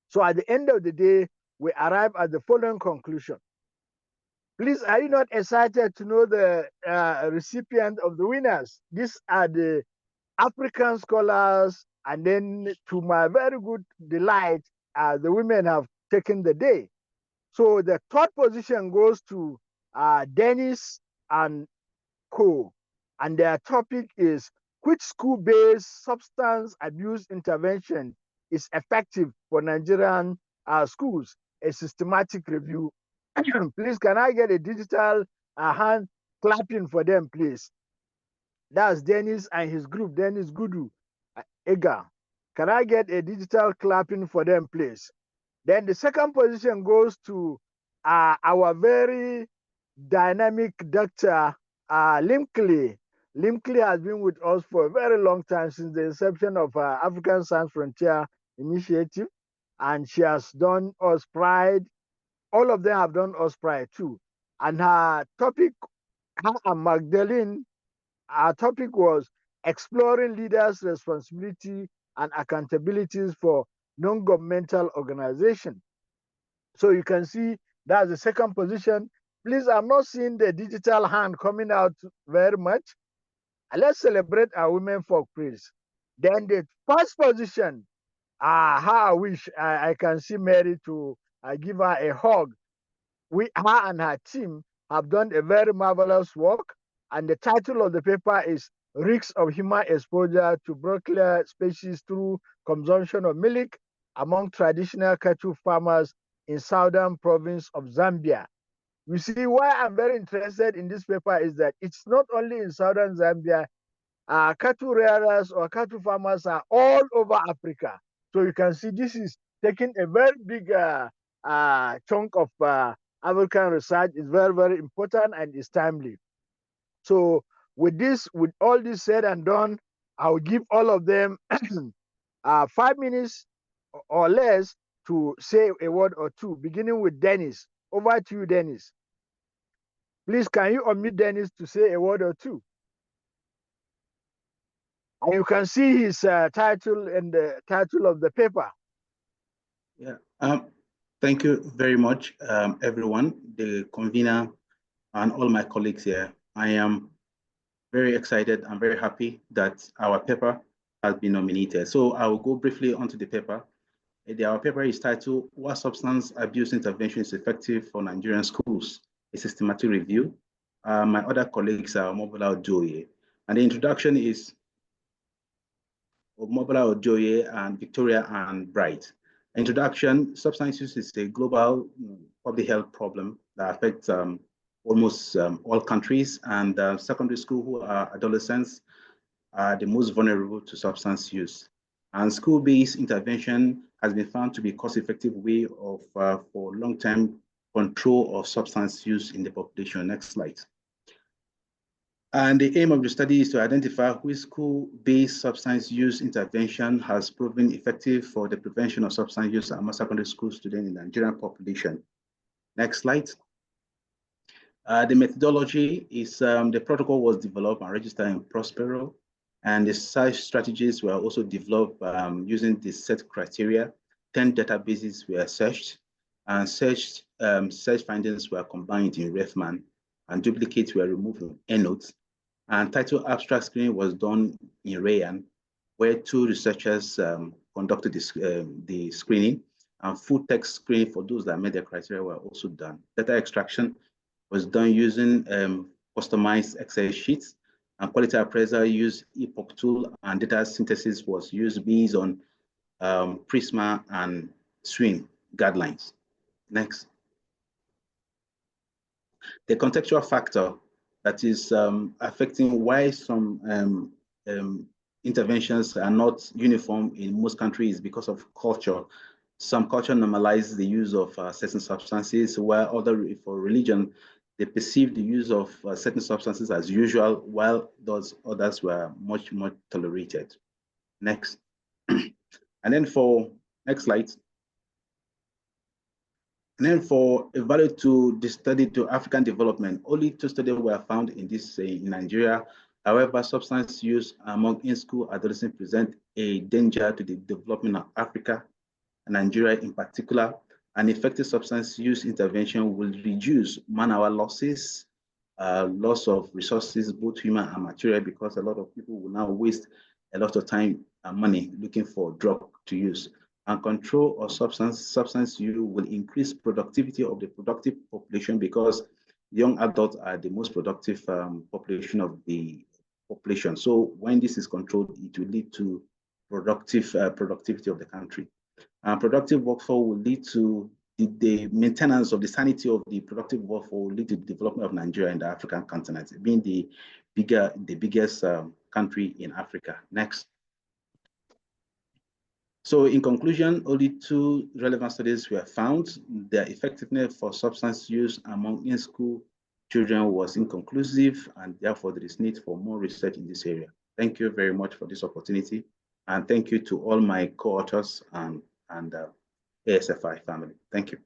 So at the end of the day, we arrive at the following conclusion. Please, are you not excited to know the recipient of the winners? These are the African scholars, and then to my very good delight, the women have taken the day. So the 3rd position goes to Dennis and Co. And their topic is which school-based substance abuse intervention is effective for Nigerian schools, a systematic review. Please, can I get a digital hand clapping for them, please? That's Dennis and his group, Dennis Gudu, Ega. Can I get a digital clapping for them, please? Then the 2nd position goes to our very dynamic Dr. Limkley. Limkley has been with us for a very long time, since the inception of African Science Frontier Initiative, and she has done us pride. All of them have done us pride too. And her topic, her and Magdalene, our topic was exploring leaders' responsibility and accountabilities for non-governmental organizations. So you can see that's the second position. Please, I'm not seeing the digital hand coming out very much. Let's celebrate our women folk, please. Then the first position, how I wish I can see Mary to give her a hug. Her and her team have done a very marvelous work, and the title of the paper is Risks of Human Exposure to Broiler Species Through Consumption of Milk Among Traditional Cattle Farmers in Southern Province of Zambia. You see, why I'm very interested in this paper is that it's not only in Southern Zambia. Cattle rearers or cattle farmers are all over Africa. So you can see this is taking a very big chunk of African research. Is very, very important and is timely. So with all this said and done, I'll give all of them 5 minutes or less to say a word or two, beginning with Dennis. Over to you, Dennis. Please, can you unmute Dennis to say a word or two? And you can see his title and the title of the paper. Yeah. Thank you very much, everyone, the convener, and all my colleagues here. I am very excited and very happy that our paper has been nominated. So I will go briefly onto the paper. Our paper is titled, What Substance Abuse Intervention is Effective for Nigerian Schools? A Systematic Review. My other colleagues are Mobola Ojoye. And the introduction is of Mobola Ojoye and Victoria and Bright. Introduction, substance use is a global public health problem that affects almost all countries, and secondary school who are adolescents are the most vulnerable to substance use. And school-based intervention has been found to be a cost-effective way of for long-term control of substance use in the population. Next slide. And the aim of the study is to identify which school-based substance use intervention has proven effective for the prevention of substance use among secondary school students in the Nigerian population. Next slide. The methodology is the protocol was developed and registered in Prospero, and the search strategies were also developed using the set criteria. 10 databases were searched, and search findings were combined in RefMan, and duplicates were removed from EndNote. And title abstract screening was done in Rayan, where 2 researchers conducted the screening, and full text screening for those that met the criteria were also done. Data extraction was done using customized Excel sheets, and quality appraiser used Epoch tool, and data synthesis was used based on Prisma and SWIN guidelines. Next. The contextual factor that is affecting why some interventions are not uniform in most countries because of culture. Some culture normalizes the use of certain substances, while for religion, they perceive the use of certain substances as usual, while those others were much more tolerated. Next. And then next slide. And then for a value to the study to African development, only 2 studies were found in Nigeria. However, substance use among in-school adolescents present a danger to the development of Africa and Nigeria in particular. An effective substance use intervention will reduce man-hour losses, loss of resources, both human and material, because a lot of people will now waste a lot of time and money looking for drug to use. And control of substance use will increase productivity of the productive population, because young adults are the most productive population of the population. So when this is controlled, it will lead to productivity of the country. Productive workforce will lead to the maintenance of the sanity of the productive workforce, will lead to the development of Nigeria and the African continent, being the biggest country in Africa. Next. So in conclusion, only 2 relevant studies were found. The effectiveness for substance use among in-school children was inconclusive, and therefore there is need for more research in this area. Thank you very much for this opportunity, and thank you to all my co-authors and ASFI family. Thank you.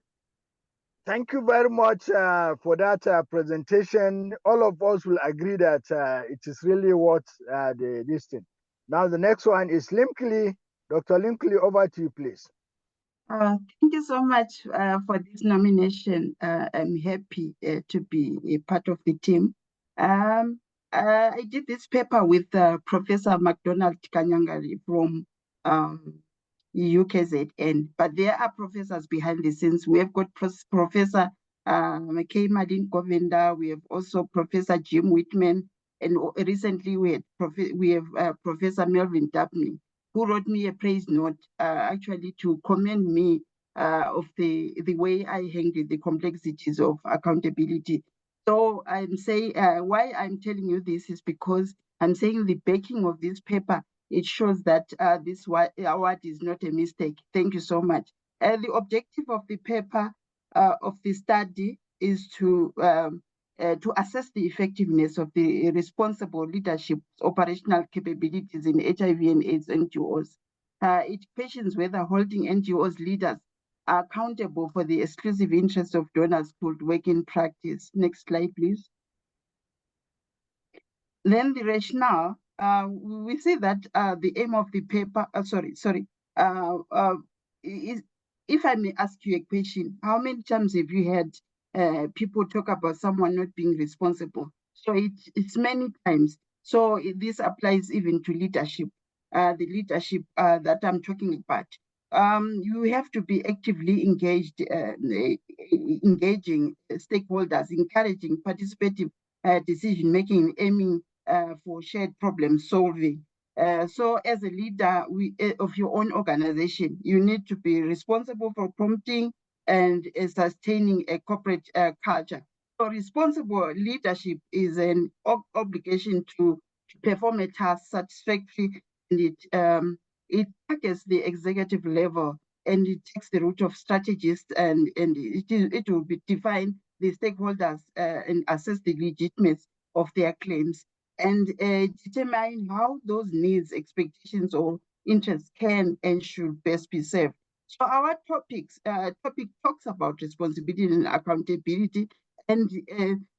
Thank you very much for that presentation. All of us will agree that it is really worth this thing. Now the next one is Limkili. Dr. Linkley, over to you, please. Thank you so much for this nomination. I'm happy to be a part of the team. I did this paper with Professor MacDonald Kanyangari from UKZN, but there are professors behind the scenes. We have got Professor K. Madin Govenda, we have also Professor Jim Whitman, and recently we have Professor Melvin Dabney, who wrote me a praise note actually to commend me of the way I handled the complexities of accountability. So I'm saying why I'm telling you this is because I'm saying the backing of this paper, it shows that this award is not a mistake. Thank you so much. The objective of the paper of the study is to assess the effectiveness of the responsible leadership operational capabilities in HIV and AIDS NGOs. It questions whether holding NGOs leaders are accountable for the exclusive interests of donors could work in practice. Next slide, please. Then the rationale, we see that the aim of the paper, is, if I may ask you a question, how many times have you had people talk about someone not being responsible? So it's many times. So this applies even to leadership, the leadership that I'm talking about. You have to be actively engaged, engaging stakeholders, encouraging participative decision-making, aiming for shared problem solving. So as a leader of your own organization, you need to be responsible for prompting and sustaining a corporate culture. So responsible leadership is an obligation to perform a task satisfactorily, and it targets the executive level, and it takes the route of strategists, and it will define the stakeholders and assess the legitimacy of their claims, and determine how those needs, expectations, or interests can and should best be served. So our topic talks about responsibility and accountability, and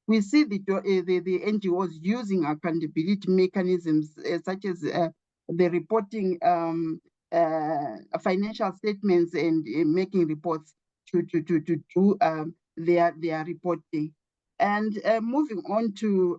we see the NGOs using accountability mechanisms such as the reporting financial statements and making reports to do their reporting. And moving on to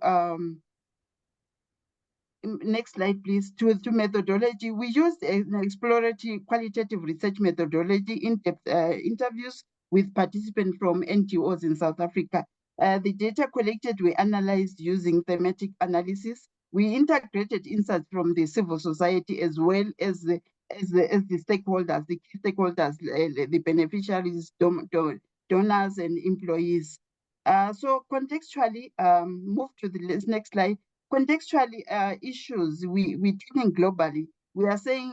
next slide, please, to methodology. We used an exploratory qualitative research methodology, in-depth interviews with participants from NGOs in South Africa. The data collected were analyzed using thematic analysis. We integrated insights from the civil society as well as the stakeholders, the key stakeholders, the beneficiaries, donors, and employees. So contextually, move to the next slide. Contextually, issues we're talking globally. We are saying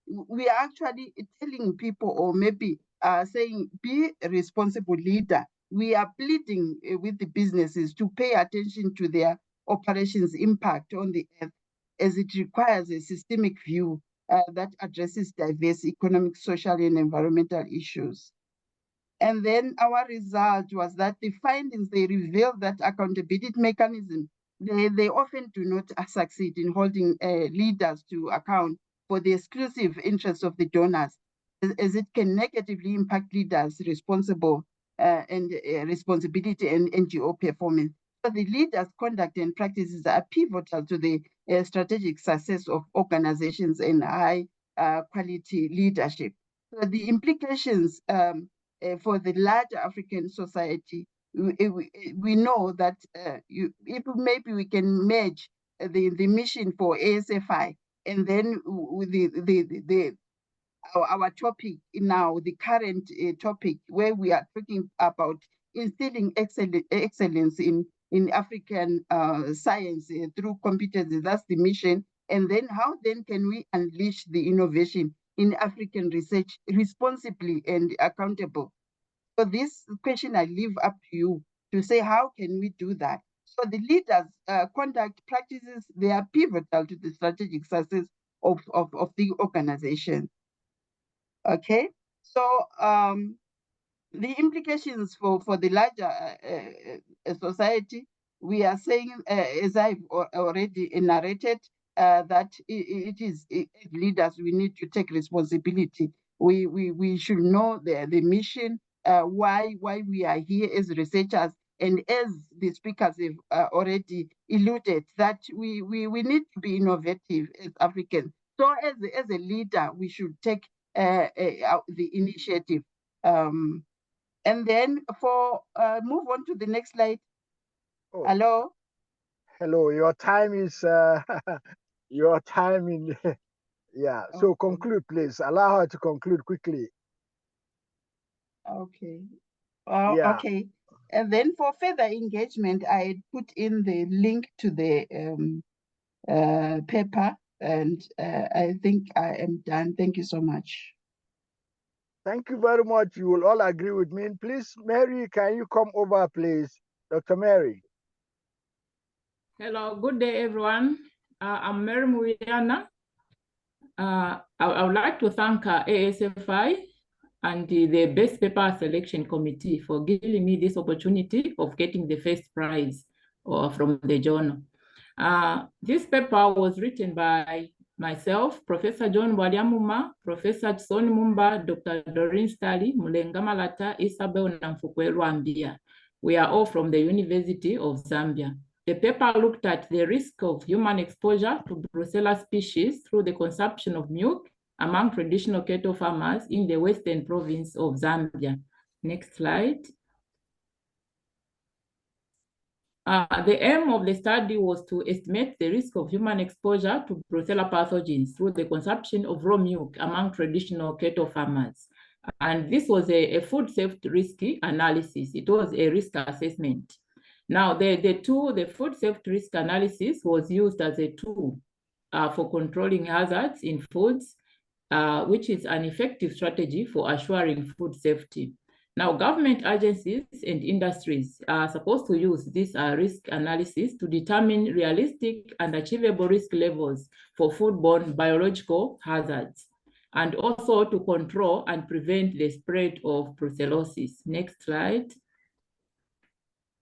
we are actually telling people, or maybe saying, be a responsible leader. We are pleading with the businesses to pay attention to their operations' impact on the earth, as it requires a systemic view that addresses diverse economic, social, and environmental issues. And then our result was that the findings, they revealed that accountability mechanisms, they often do not succeed in holding leaders to account for the exclusive interests of the donors, as it can negatively impact leaders' responsibility and NGO performance. So the leaders' conduct and practices are pivotal to the strategic success of organizations and high quality leadership. So the implications for the larger African society, we know that if maybe we can merge the mission for ASFI, and then with our topic now, the current topic, where we are talking about instilling excellence in African science through competencies. That's the mission. And then how then can we unleash the innovation in African research responsibly and accountable? So this question I leave up to you to say, how can we do that? So the leaders' conduct practices, they are pivotal to the strategic success of the organization. Okay, so the implications for the larger society, we are saying, as I've already narrated, that it is leaders, we need to take responsibility. We should know the mission, why we are here as researchers, and as the speakers have already alluded, that we need to be innovative as Africans. So as a leader, we should take the initiative. And then for move on to the next slide. Oh. Hello. Hello. Your time is your time in. Yeah. Okay. So conclude, please. Allow her to conclude quickly. Okay. Yeah. Okay. And then for further engagement, I put in the link to the paper, and I think I am done. Thank you so much. Thank you very much. You will all agree with me. Please, Mary, can you come over, please? Dr. Mary. Hello, good day, everyone. I'm Mary Muyana. I would like to thank ASFI and the Best Paper Selection Committee for giving me this opportunity of getting the first prize from the journal. This paper was written by myself, Professor John Waliamuma, Professor Tsoni Mumba, Dr. Doreen Stali, Mulenga Malata, Isabel Namfukweru Ambia. We are all from the University of Zambia. The paper looked at the risk of human exposure to Brucella species through the consumption of milk among traditional cattle farmers in the western province of Zambia. Next slide. The aim of the study was to estimate the risk of human exposure to Brucella pathogens through the consumption of raw milk among traditional cattle farmers. And this was a food safety risk analysis. It was a risk assessment. Now, the food safety risk analysis was used as a tool for controlling hazards in foods, which is an effective strategy for assuring food safety. Now, government agencies and industries are supposed to use this risk analysis to determine realistic and achievable risk levels for foodborne biological hazards, and also to control and prevent the spread of brucellosis. Next slide.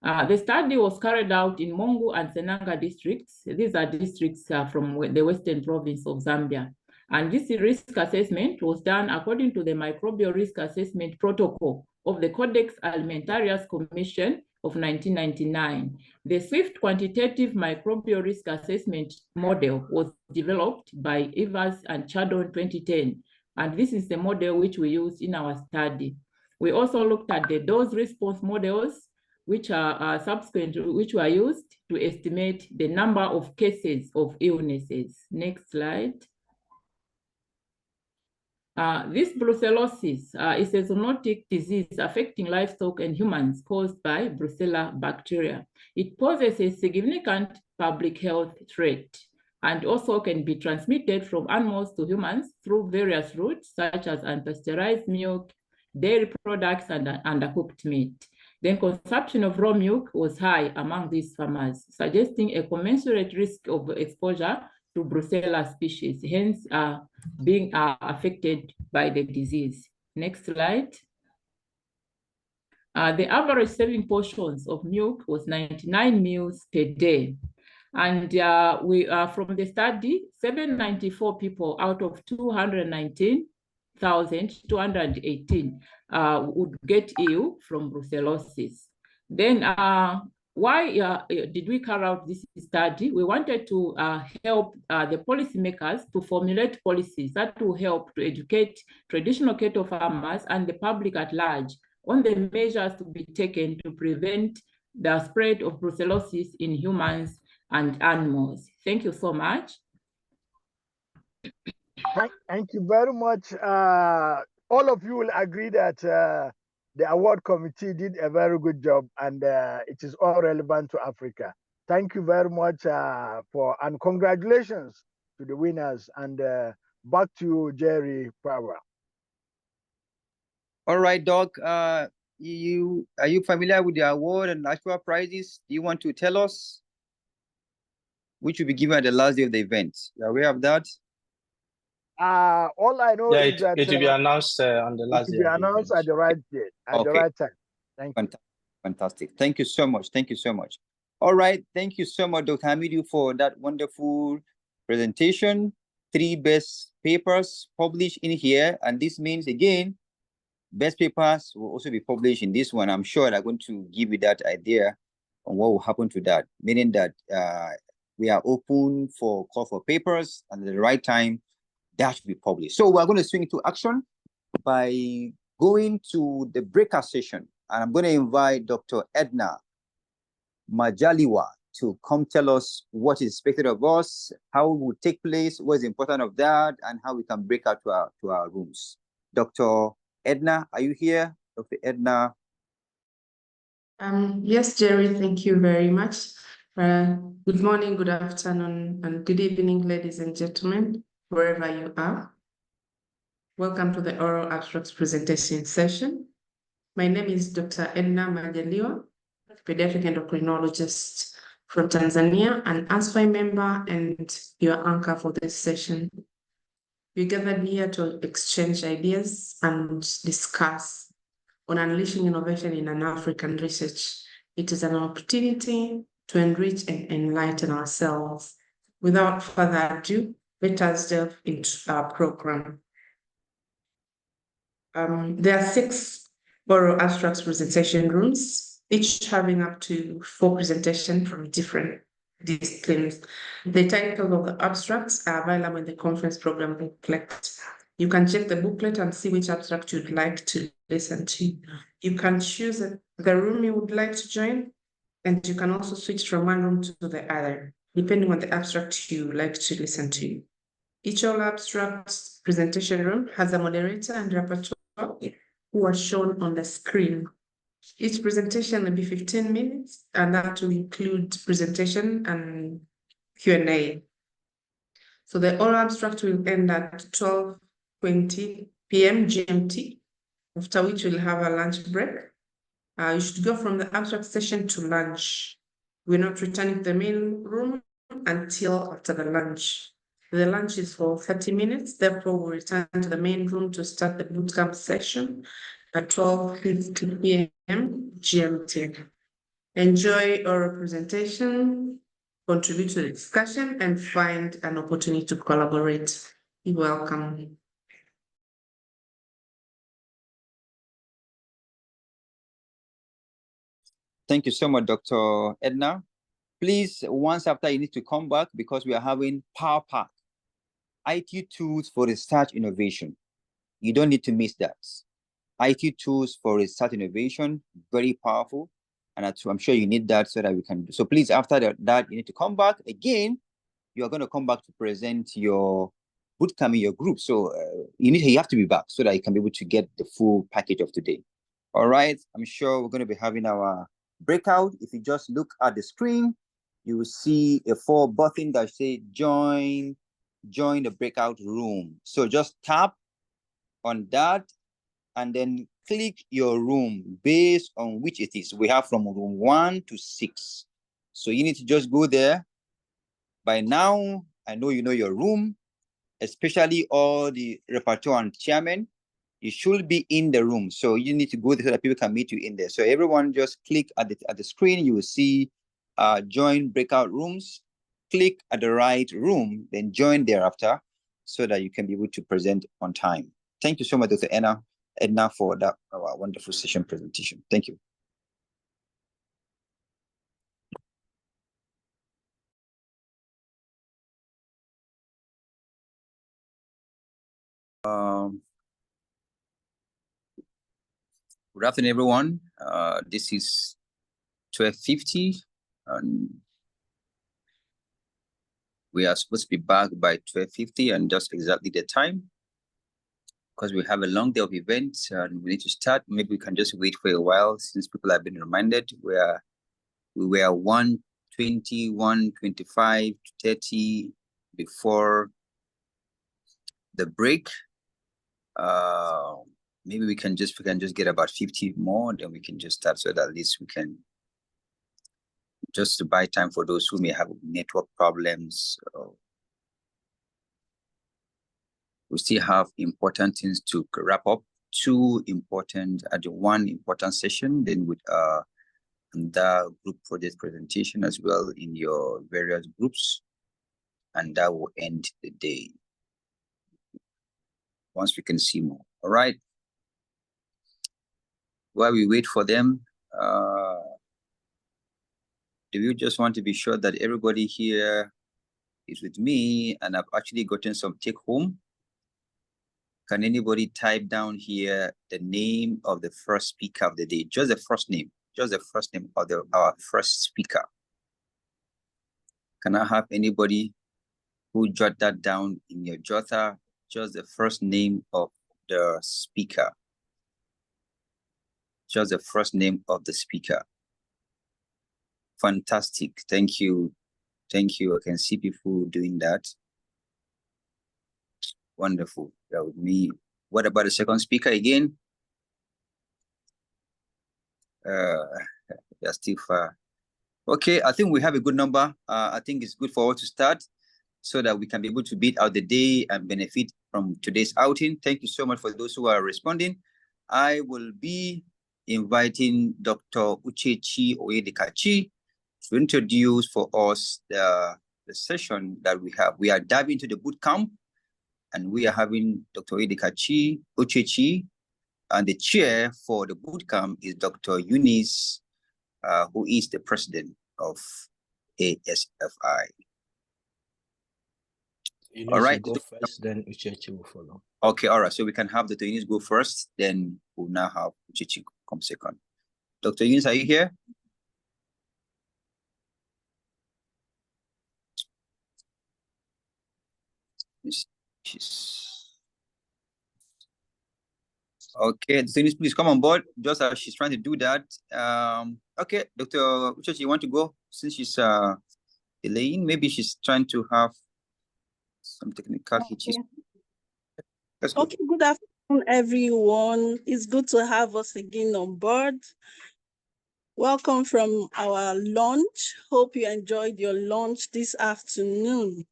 The study was carried out in Mongu and Senanga districts. These are districts from the western province of Zambia. And this risk assessment was done according to the microbial risk assessment protocol of the Codex Alimentarius Commission of 1999. The Swift quantitative microbial risk assessment model was developed by Evers and Chadon in 2010. And this is the model which we used in our study. We also looked at the dose response models, which are which were used to estimate the number of cases of illnesses. Next slide. This brucellosis is a zoonotic disease affecting livestock and humans caused by Brucella bacteria. It poses a significant public health threat and also can be transmitted from animals to humans through various routes, such as unpasteurized milk, dairy products, and undercooked meat. Then consumption of raw milk was high among these farmers, suggesting a commensurate risk of exposure to Brucella species, hence being affected by the disease. Next slide. The average serving portions of milk was 99 meals per day. And from the study, 794 people out of 219,218 would get ill from brucellosis. Then why did we carry out this study? We wanted to help the policymakers to formulate policies that will help to educate traditional cattle farmers and the public at large on the measures to be taken to prevent the spread of brucellosis in humans and animals. Thank you so much. Thank you very much. All of you will agree that the award committee did a very good job, and it is all relevant to Africa. Thank you very much and congratulations to the winners. And back to you, Jerry Power. All right, Doc. Are you familiar with the award and actual prizes? Do you want to tell us which will be given at the last day of the event? You are aware of that? All I know is that it will be announced on the last day. It will be announced at the right date, at the right time. Thank you. Fantastic. Thank you so much. Thank you so much. All right. Thank you so much, Dr. Hamidu, for that wonderful presentation, 3 best papers published in here. And this means, again, best papers will also be published in this one. I'm sure they're going to give you that idea on what will happen to that, meaning that we are open for call for papers, and at the right time, that should be published. So we're going to swing into action by going to the breakout session. And I'm going to invite Dr. Edna Majaliwa to come tell us what is expected of us, how it will take place, what is important of that, and how we can break out to our rooms. Dr. Edna, are you here? Dr. Edna? Yes, Jerry, thank you very much. Good morning, good afternoon, and good evening, ladies and gentlemen, wherever you are. Welcome to the oral abstracts presentation session. My name is Dr. Edna Majaliwa, pediatric endocrinologist from Tanzania, an ASFI member and your anchor for this session. We gathered here to exchange ideas and discuss on unleashing innovation in an African research. It is an opportunity to enrich and enlighten ourselves. Without further ado, let us delve into our program. There are 6 oral abstracts presentation rooms, each having up to 4 presentations from different disciplines. The titles of the abstracts are available in the conference program booklet. You can check the booklet and see which abstract you'd like to listen to. You can choose the room you would like to join, and you can also switch from one room to the other, depending on the abstract you like to listen to. Each oral abstract presentation room has a moderator and rapporteur who are shown on the screen. Each presentation will be 15 minutes, and that will include presentation and Q&A. So the oral abstract will end at 12:20 p.m. GMT, after which we'll have a lunch break. You should go from the abstract session to lunch. We're not returning to the main room until after the lunch. The lunch is for 30 minutes, therefore we'll return to the main room to start the bootcamp session at 12:50 p.m. GMT. Enjoy our presentation, contribute to the discussion, and find an opportunity to collaborate. You're welcome. Thank you so much, Dr. Edna. Please, once after, you need to come back because we are having Power Pack, IT tools for research innovation. You don't need to miss that. IT tools for research innovation, very powerful. And I'm sure you need that so that we can do. So please, after that, you need to come back. Again, you are going to come back to present your bootcamp in your group. So you have to be back so that you can be able to get the full package of today. All right. I'm sure we're going to be having our breakout. If you just look at the screen, you will see a 4 button that say join the breakout room. So just tap on that and then click your room based on which it is. We have from room 1 to 6. So you need to just go there. By now, I know you know your room, especially all the rapporteur and chairman. You should be in the room. So you need to go there so that people can meet you in there. So everyone just click at the screen. You will see join breakout rooms. Click at the right room, then join thereafter so that you can be able to present on time. Thank you so much, Dr. Edna, for that wonderful session presentation. Thank you. Good afternoon, everyone. This is 12:50, and we are supposed to be back by 12:50, and just exactly the time, because we have a long day of events and we need to start. Maybe we can just wait for a while since people have been reminded. We were 1:20, 1:25, 30 before the break. Maybe we can just get about 50 more, then we can just start so that at least we can just to buy time for those who may have network problems. We still have important things to wrap up. 2 important, one important session, then with the group project presentation as well in your various groups. and that will end the day. Once we can see more. All right. While we wait for them, do you just want to be sure that everybody here is with me and I've actually gotten some take home? Can anybody type down here the name of the first speaker of the day? Just the first name of our first speaker. Can I have anybody who jot that down in your jotter? Just the first name of the speaker. Just the first name of the speaker. Fantastic. Thank you. Thank you. I can see people doing that. Wonderful. That would be. What about the second speaker again? They're still far. Okay, I think we have a good number. I think it's good for us to start so that we can be able to beat out the day and benefit from today's outing. Thank you so much for those who are responding. I will be inviting Dr. Uchechi Oyedikachi to introduce for us the session that we have. We are diving into the boot camp, and we are having Dr. Uchechi, and the chair for the boot camp is Dr. Eunice, who is the president of ASFI. Eunice all right. Will go first, then Uchechi will follow. Okay, all right. So we can have Dr. Eunice go first, then we'll now have Uchechi come second. Dr. Eunice, are you here? Okay, Dr. Eunice, please come on board. Just as she's trying to do that. Okay, Dr. Uchechi, you want to go since she's delaying? Maybe she's trying to have some technical hitches. Okay, good afternoon, everyone. It's good to have us again on board. Welcome from our lunch. Hope you enjoyed your lunch this afternoon.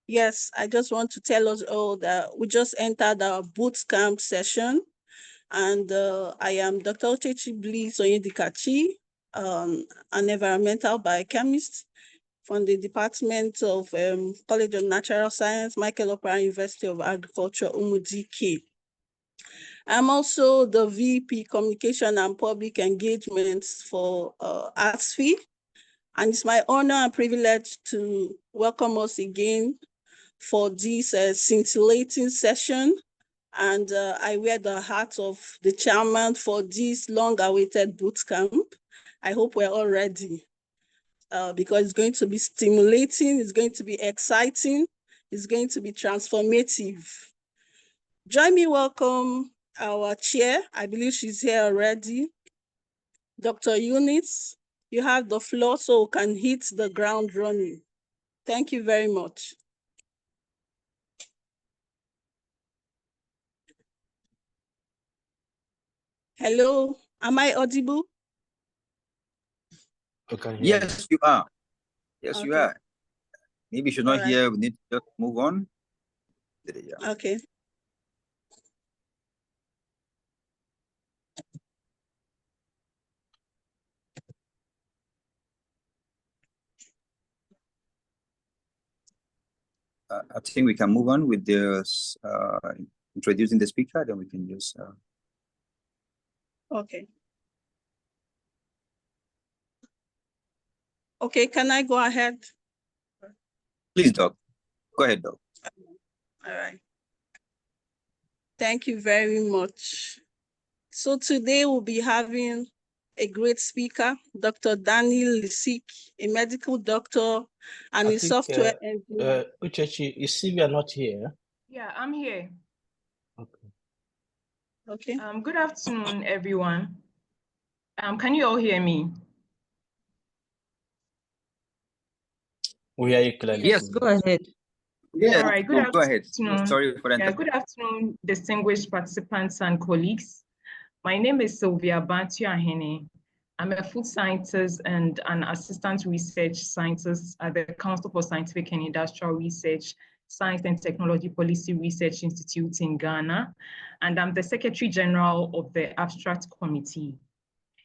Yes, I just want to tell us all that we just entered our boot camp session, and I am Dr. Uchechi Bliss Oyedikachi, an environmental biochemist from the Department of College of Natural Science, Michael Opera University of Agriculture, Umudike. I'm also the VP Communication and Public Engagement for ASFI, and it's my honor and privilege to welcome us again for this scintillating session. And I wear the hat of the chairman for this long-awaited boot camp. I hope we're all ready. Because it's going to be stimulating, it's going to be exciting, it's going to be transformative. Join me welcome our chair. I believe she's here already. Dr. Eunice, you have the floor so we can hit the ground running. Thank you very much. Hello, am I audible? Yes, you are. Yes, Okay. you are. Maybe she's not here. We need to just move on. Okay. I think we can move on with this introducing the speaker, then we can just. Okay. Okay, can I go ahead? Please, Doc. Go ahead, Doc. All right. Thank you very much. So today we'll be having a great speaker, Dr. Daniel Lisik, a medical doctor and a software engineer. Uchechi, is Sylvia not here? Yeah, I'm here. Okay. Good afternoon, everyone. Can you all hear me? We hear you clearly. Yes, go ahead. Yeah, all right, good no, afternoon. Go ahead. Sorry for that. Yeah, good afternoon, distinguished participants and colleagues. My name is Sylvia Bantu Ahene. I'm a food scientist and an assistant research scientist at the Council for Scientific and Industrial Research, Science and Technology Policy Research Institute in Ghana. And I'm the Secretary General of the Abstract Committee.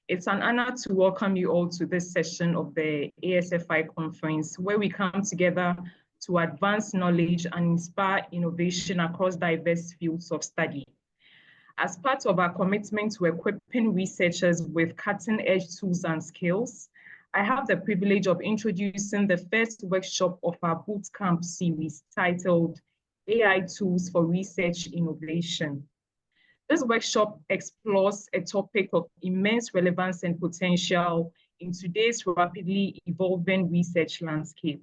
It's an honor to welcome you all to this session of the ASFI conference, where we come together to advance knowledge and inspire innovation across diverse fields of study. As part of our commitment to equipping researchers with cutting-edge tools and skills, I have the privilege of introducing the first workshop of our bootcamp series titled AI Tools for Research Innovation. This workshop explores a topic of immense relevance and potential in today's rapidly evolving research landscape.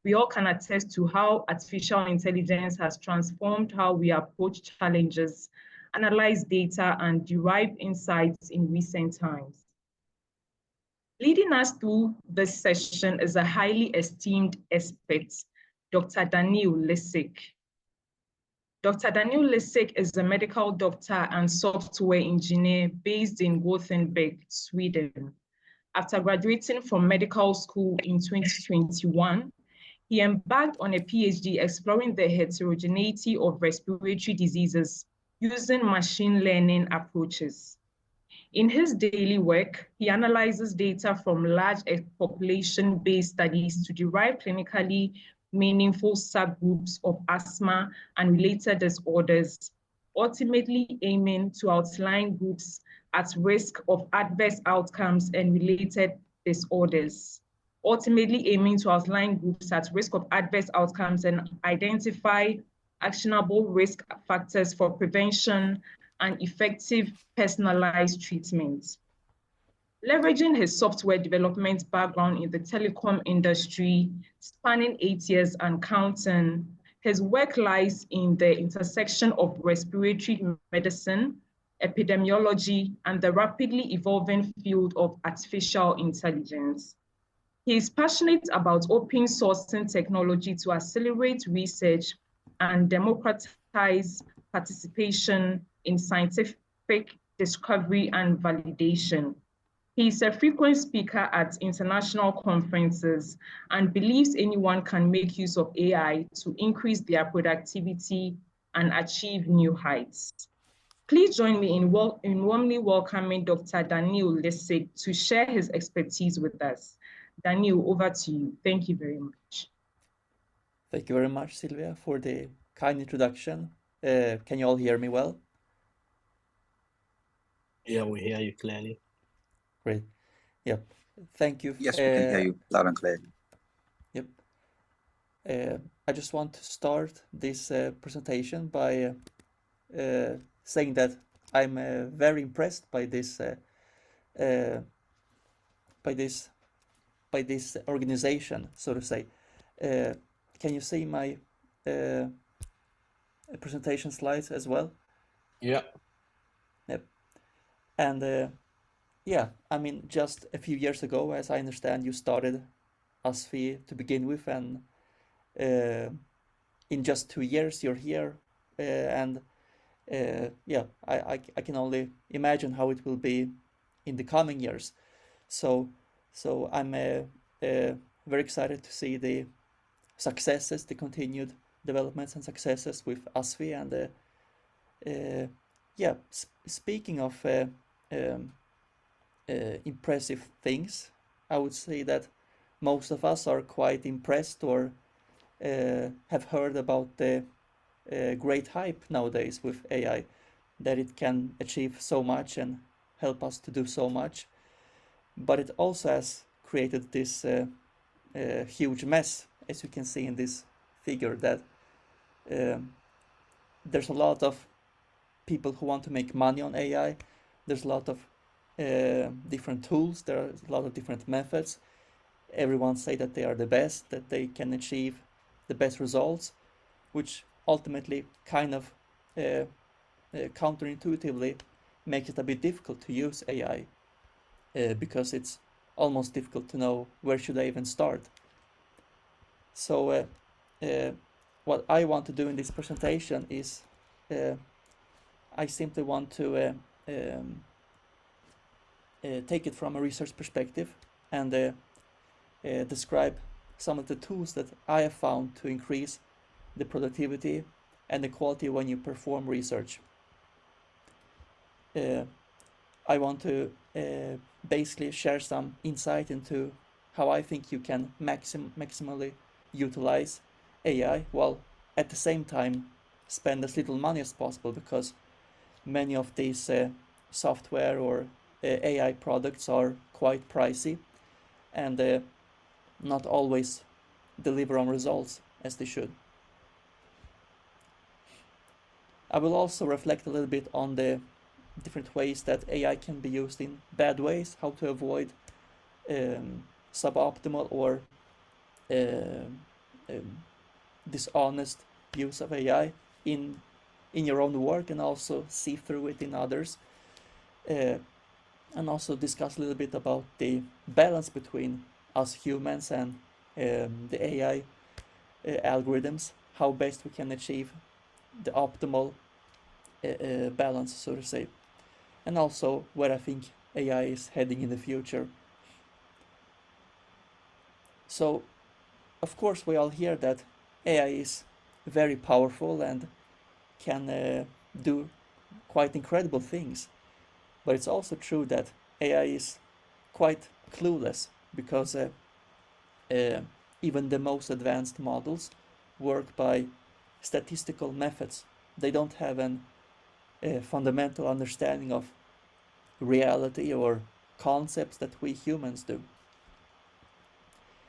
We all can attest to how artificial intelligence has transformed how we approach challenges, analyze data, and derive insights in recent times. Leading us through this session is a highly esteemed expert, Dr. Daniel Lissik. Dr. Daniel Lissik is a medical doctor and software engineer based in Gothenburg, Sweden. After graduating from medical school in 2021, he embarked on a PhD exploring the heterogeneity of respiratory diseases using machine learning approaches. In his daily work, he analyzes data from large population-based studies to derive clinically meaningful subgroups of asthma and related disorders, ultimately aiming to outline groups at risk of adverse outcomes and related disorders. Ultimately aiming to outline groups at risk of adverse outcomes and identify actionable risk factors for prevention and effective personalized treatment. Leveraging his software development background in the telecom industry, spanning 8 years and counting, his work lies in the intersection of respiratory medicine, epidemiology, and the rapidly evolving field of artificial intelligence. He is passionate about open sourcing technology to accelerate research and democratize participation in scientific discovery and validation. He is a frequent speaker at international conferences and believes anyone can make use of AI to increase their productivity and achieve new heights. Please join me in warmly welcoming Dr. Daniel Lissik to share his expertise with us. Daniel, over to you. Thank you very much. Thank you very much, Sylvia, for the kind introduction. Can you all hear me well? Yeah, we hear you clearly. Great. Yep. Thank you. Yes, we can hear you loud and clear. Yep. I just want to start this presentation by saying that I'm very impressed by this organization, so to say. Can you see my presentation slides as well? Yeah. Yep. And yeah, I mean, just a few years ago, as I understand, you started ASFI to begin with, and in just 2 years you're here, and yeah, I can only imagine how it will be in the coming years. So I'm very excited to see the successes, the continued developments and successes with ASFI. And yeah, speaking of impressive things, I would say that most of us are quite impressed or have heard about the great hype nowadays with AI, that it can achieve so much and help us to do so much. But it also has created this huge mess, as you can see in this figure, that there's a lot of people who want to make money on AI. There's a lot of different tools. There are a lot of different methods. Everyone say that they are the best, that they can achieve the best results, which ultimately kind of counterintuitively makes it a bit difficult to use AI, because it's almost difficult to know where should I even start. So what I want to do in this presentation is I simply want to take it from a research perspective and describe some of the tools that I have found to increase the productivity and the quality when you perform research. I want to basically share some insight into how I think you can maximally utilize AI, while at the same time spend as little money as possible, because many of these software or AI products are quite pricey and not always deliver on results as they should. I will also reflect a little bit on the different ways that AI can be used in bad ways, how to avoid suboptimal or dishonest use of AI in your own work, and also see through it in others, and also discuss a little bit about the balance between us humans and the AI algorithms, how best we can achieve the optimal balance, so to say, and also where I think AI is heading in the future. So, of course, we all hear that AI is very powerful and can do quite incredible things, but it's also true that AI is quite clueless, because even the most advanced models work by statistical methods. They don't have a fundamental understanding of reality or concepts that we humans do.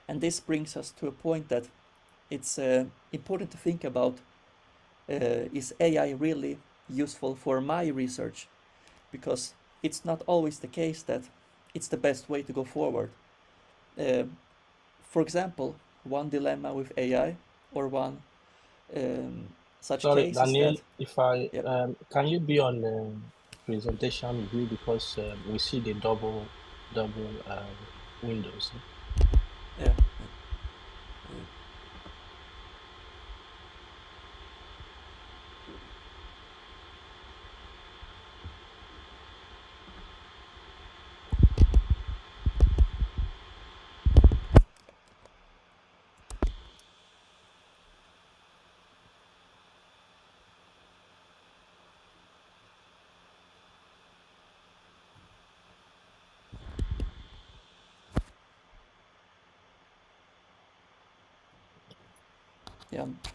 And this brings us to a point that it's important to think about, is AI really useful for my research? Because it's not always the case that it's the best way to go forward. For example, one dilemma with AI, or one such Sorry, case Daniel, is that, if I yeah. can you be on presentation view, because we see the double windows. Yeah.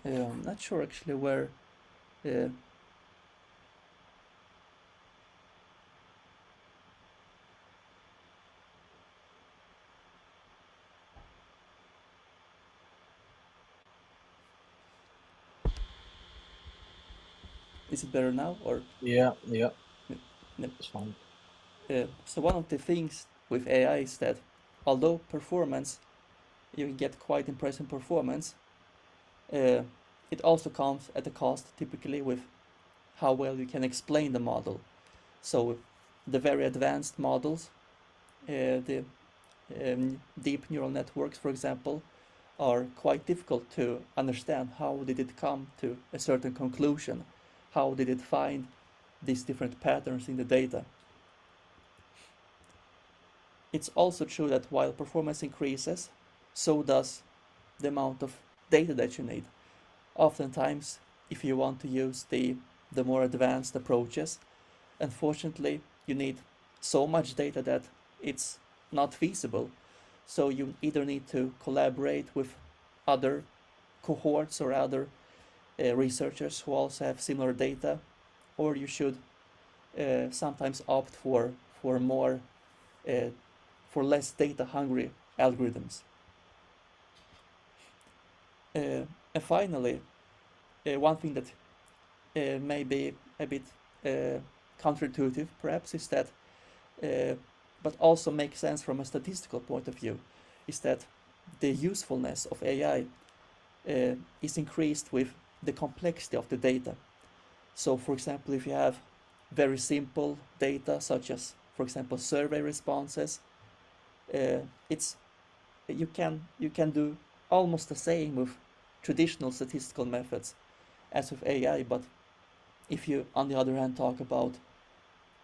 Yeah, I'm not sure actually where. Uh, is it better now, or? Yeah, No. it's fine. So one of the things with AI is that although performance, you can get quite impressive performance, it also comes at a cost, typically, with how well you can explain the model. So the very advanced models, the deep neural networks, for example, are quite difficult to understand. How did it come to a certain conclusion? How did it find these different patterns in the data? It's also true that while performance increases, so does the amount of data that you need. Oftentimes, if you want to use the more advanced approaches, unfortunately, you need so much data that it's not feasible. So you either need to collaborate with other cohorts or other researchers who also have similar data, or you should sometimes opt for more for less data hungry algorithms. And finally, one thing that may be a bit counterintuitive perhaps is that, but also makes sense from a statistical point of view, is that the usefulness of AI is increased with the complexity of the data. So for example, if you have very simple data, such as, for example, survey responses, you can do almost the same with traditional statistical methods as with AI. But if you, on the other hand, talk about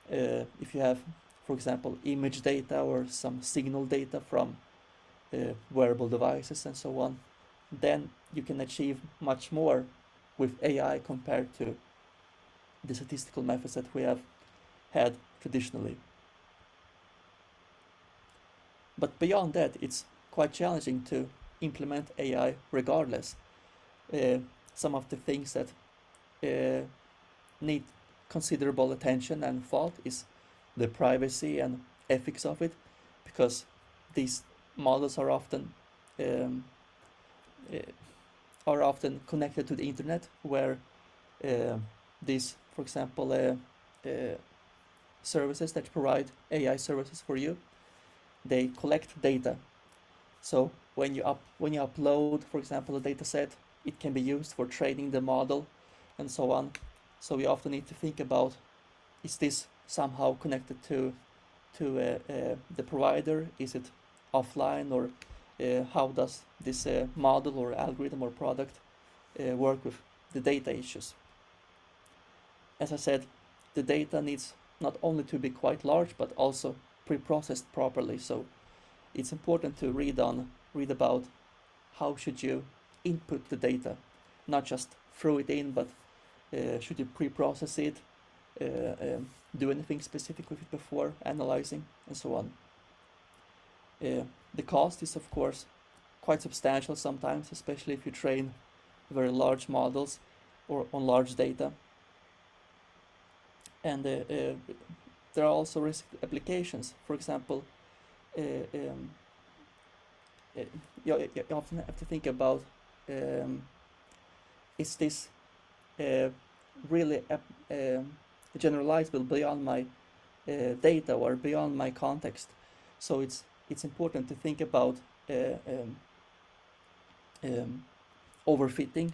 if you have, for example, image data or some signal data from wearable devices and so on, then you can achieve much more with AI compared to the statistical methods that we have had traditionally. But beyond that, it's quite challenging to implement AI regardless. some of the things that need considerable attention and thought is the privacy and ethics of it, because these models are often connected to the internet, where these, for example, services that provide AI services for you, they collect data. So when you upload, for example, a data set, it can be used for training the model and so on. So we often need to think about, is this somehow connected to the provider? Is it offline, or how does this model or algorithm or product work with the data issues? As I said, the data needs not only to be quite large, but also pre-processed properly. So it's important to read about how should you input the data, not just throw it in, but should you pre-process it, do anything specific with it before analyzing, and so on. The cost is, of course, quite substantial sometimes, especially if you train very large models or on large data. And there are also risk applications. For example, you often have to think about, is this really generalizable beyond my data or beyond my context? So it's important to think about overfitting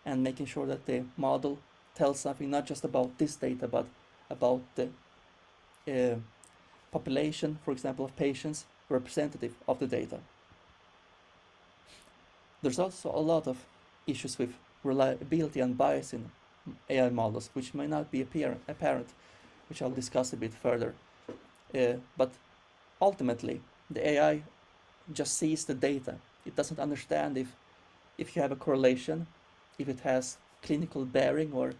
and making sure that the model tells something not just about this data, but about the population, for example, of patients representative of the data. There's also a lot of issues with reliability and bias in AI models, which may not be apparent, which I'll discuss a bit further. But ultimately, the AI just sees the data. It doesn't understand if you have a correlation, if it has clinical bearing or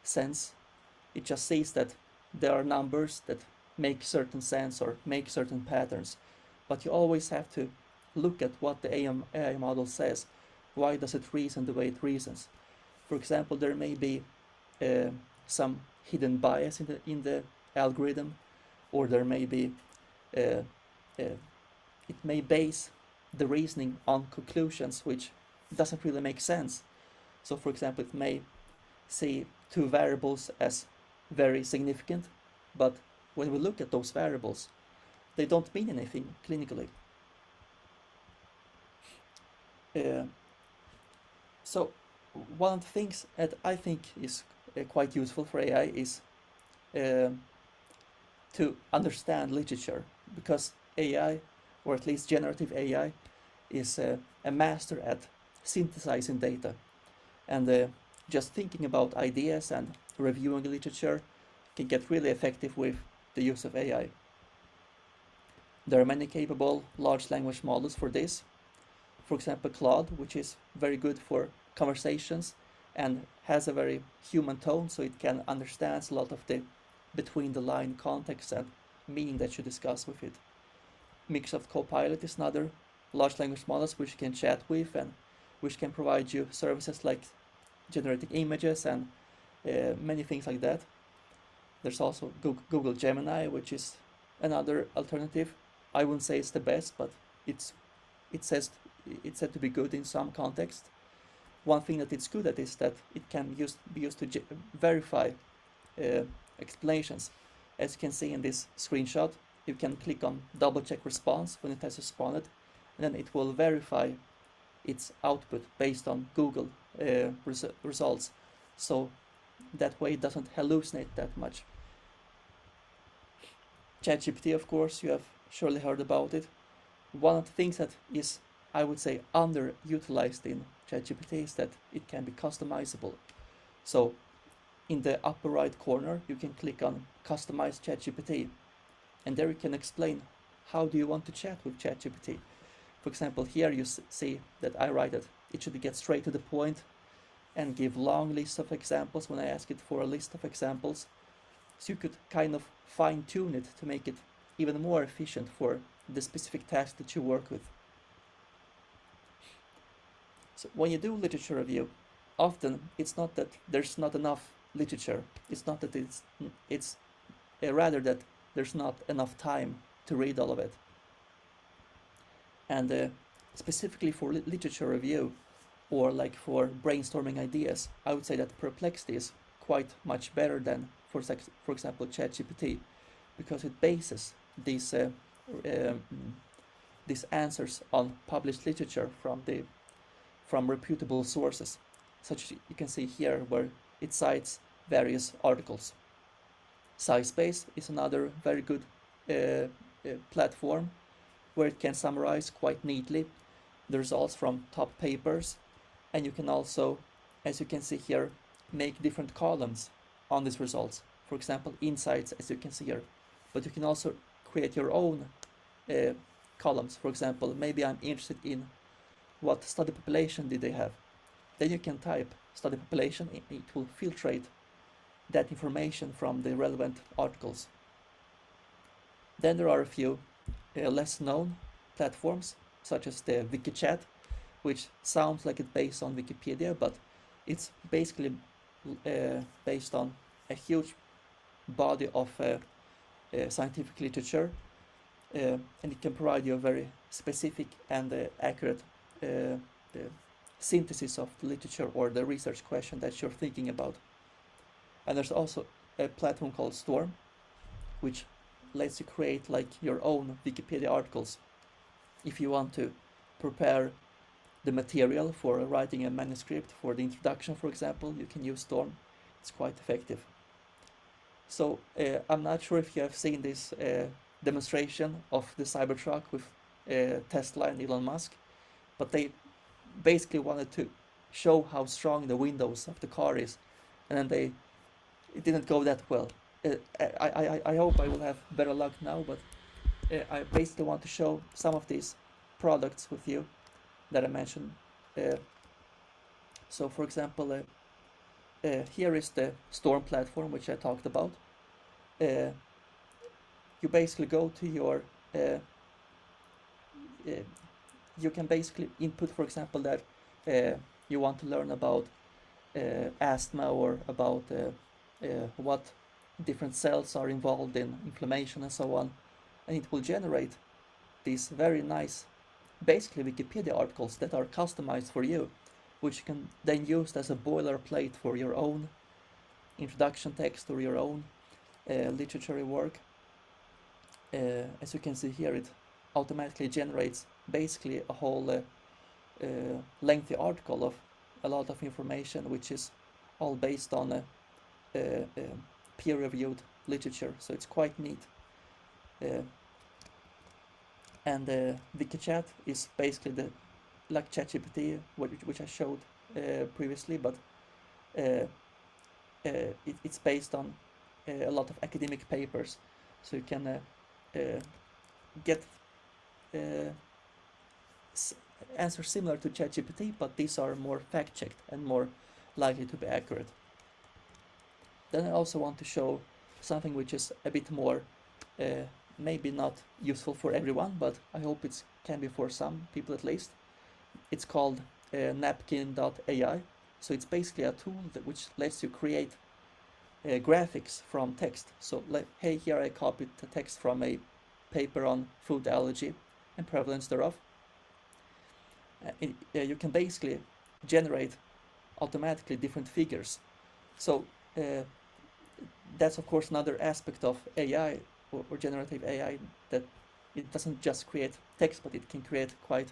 sense. It just sees that there are numbers that make certain sense or make certain patterns. But you always have to look at what the AI model says. Why does it reason the way it reasons? For example, there may be some hidden bias in the algorithm, or there may be it may base the reasoning on conclusions which doesn't really make sense. So, for example, it may see two variables as very significant, but when we look at those variables, they don't mean anything clinically. So one of the things that I think is quite useful for AI is to understand literature, because AI, or at least generative AI, is a master at synthesizing data, and just thinking about ideas and reviewing literature can get really effective with the use of AI. There are many capable large language models for this. For example, Claude, which is very good for conversations and has a very human tone, so it can understand a lot of the between the line context and meaning that you discuss with it. Microsoft Copilot is another large language models which you can chat with and which can provide you services like generating images and many things like that. There's also Google Gemini, which is another alternative. I wouldn't say it's the best, but it's said to be good in some context. One thing that it's good at is that it can be used to verify explanations. As you can see in this screenshot, you can click on double check response when it has responded, and then it will verify its output based on Google results. So that way it doesn't hallucinate that much. ChatGPT, of course, you have surely heard about it. One of the things that is, I would say, underutilized in ChatGPT is that it can be customizable. So in the upper right corner, you can click on Customize ChatGPT, and there you can explain how do you want to chat with ChatGPT. For example, here you see that I write that it should get straight to the point and give long lists of examples when I ask it for a list of examples. So you could kind of fine-tune it to make it even more efficient for the specific task that you work with. So when you do literature review, often it's not that there's not enough literature. It's not that it's rather that there's not enough time to read all of it. And specifically for literature review, or like for brainstorming ideas, I would say that Perplexity is quite much better than, for example, ChatGPT, because it bases these answers on published literature from reputable sources, such as you can see here, where it cites various articles. SciSpace is another very good platform where it can summarize quite neatly the results from top papers, and you can also, as you can see here, make different columns on these results. For example, insights, as you can see here, but you can also create your own columns. For example, maybe I'm interested in what study population did they have. Then you can type study population, it will filtrate that information from the relevant articles. Then there are a few less known platforms, such as the WikiChat, which sounds like it's based on Wikipedia, but it's basically based on a huge body of scientific literature, and it can provide you a very specific and accurate synthesis of the literature or the research question that you're thinking about. And there's also a platform called Storm, which lets you create like your own Wikipedia articles. If you want to prepare the material for writing a manuscript for the introduction, for example, you can use Storm. It's quite effective. So I'm not sure if you have seen this demonstration of the Cybertruck with Tesla and Elon Musk, but they basically wanted to show how strong the windows of the car is, and then it didn't go that well. I hope I will have better luck now, but I basically want to show some of these products with you that I mentioned. So for example, here is the Storm platform, which I talked about. You basically go to your you can basically input, for example, that you want to learn about asthma, or about what different cells are involved in inflammation and so on, and it will generate these very nice, basically Wikipedia articles that are customized for you, which you can then use as a boilerplate for your own introduction text or your own literary work. As you can see here, it automatically generates basically a whole lengthy article of a lot of information, which is all based on peer-reviewed literature, so it's quite neat. And WikiChat is basically like ChatGPT, which I showed previously, but it's based on a lot of academic papers, so you can get answers similar to ChatGPT, but these are more fact-checked and more likely to be accurate. Then I also want to show something which is a bit more maybe not useful for everyone, but I hope it can be for some people at least. It's called napkin.ai. So it's basically a tool which lets you create graphics from text. So hey, here I copied the text from a paper on food allergy and prevalence thereof. You can basically generate automatically different figures. So that's of course another aspect of AI or generative AI, that it doesn't just create text, but it can create quite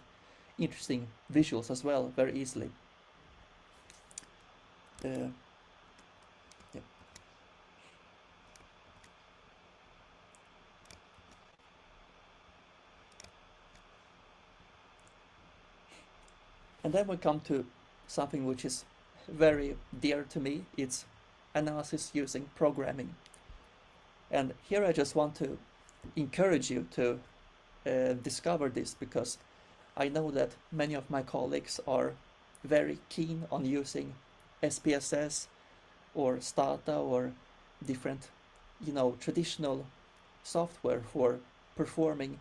interesting visuals as well very easily. Yeah. And then we come to something which is very dear to me. It's analysis using programming. And here I just want to encourage you to discover this, because I know that many of my colleagues are very keen on using SPSS or Stata or different, traditional software for performing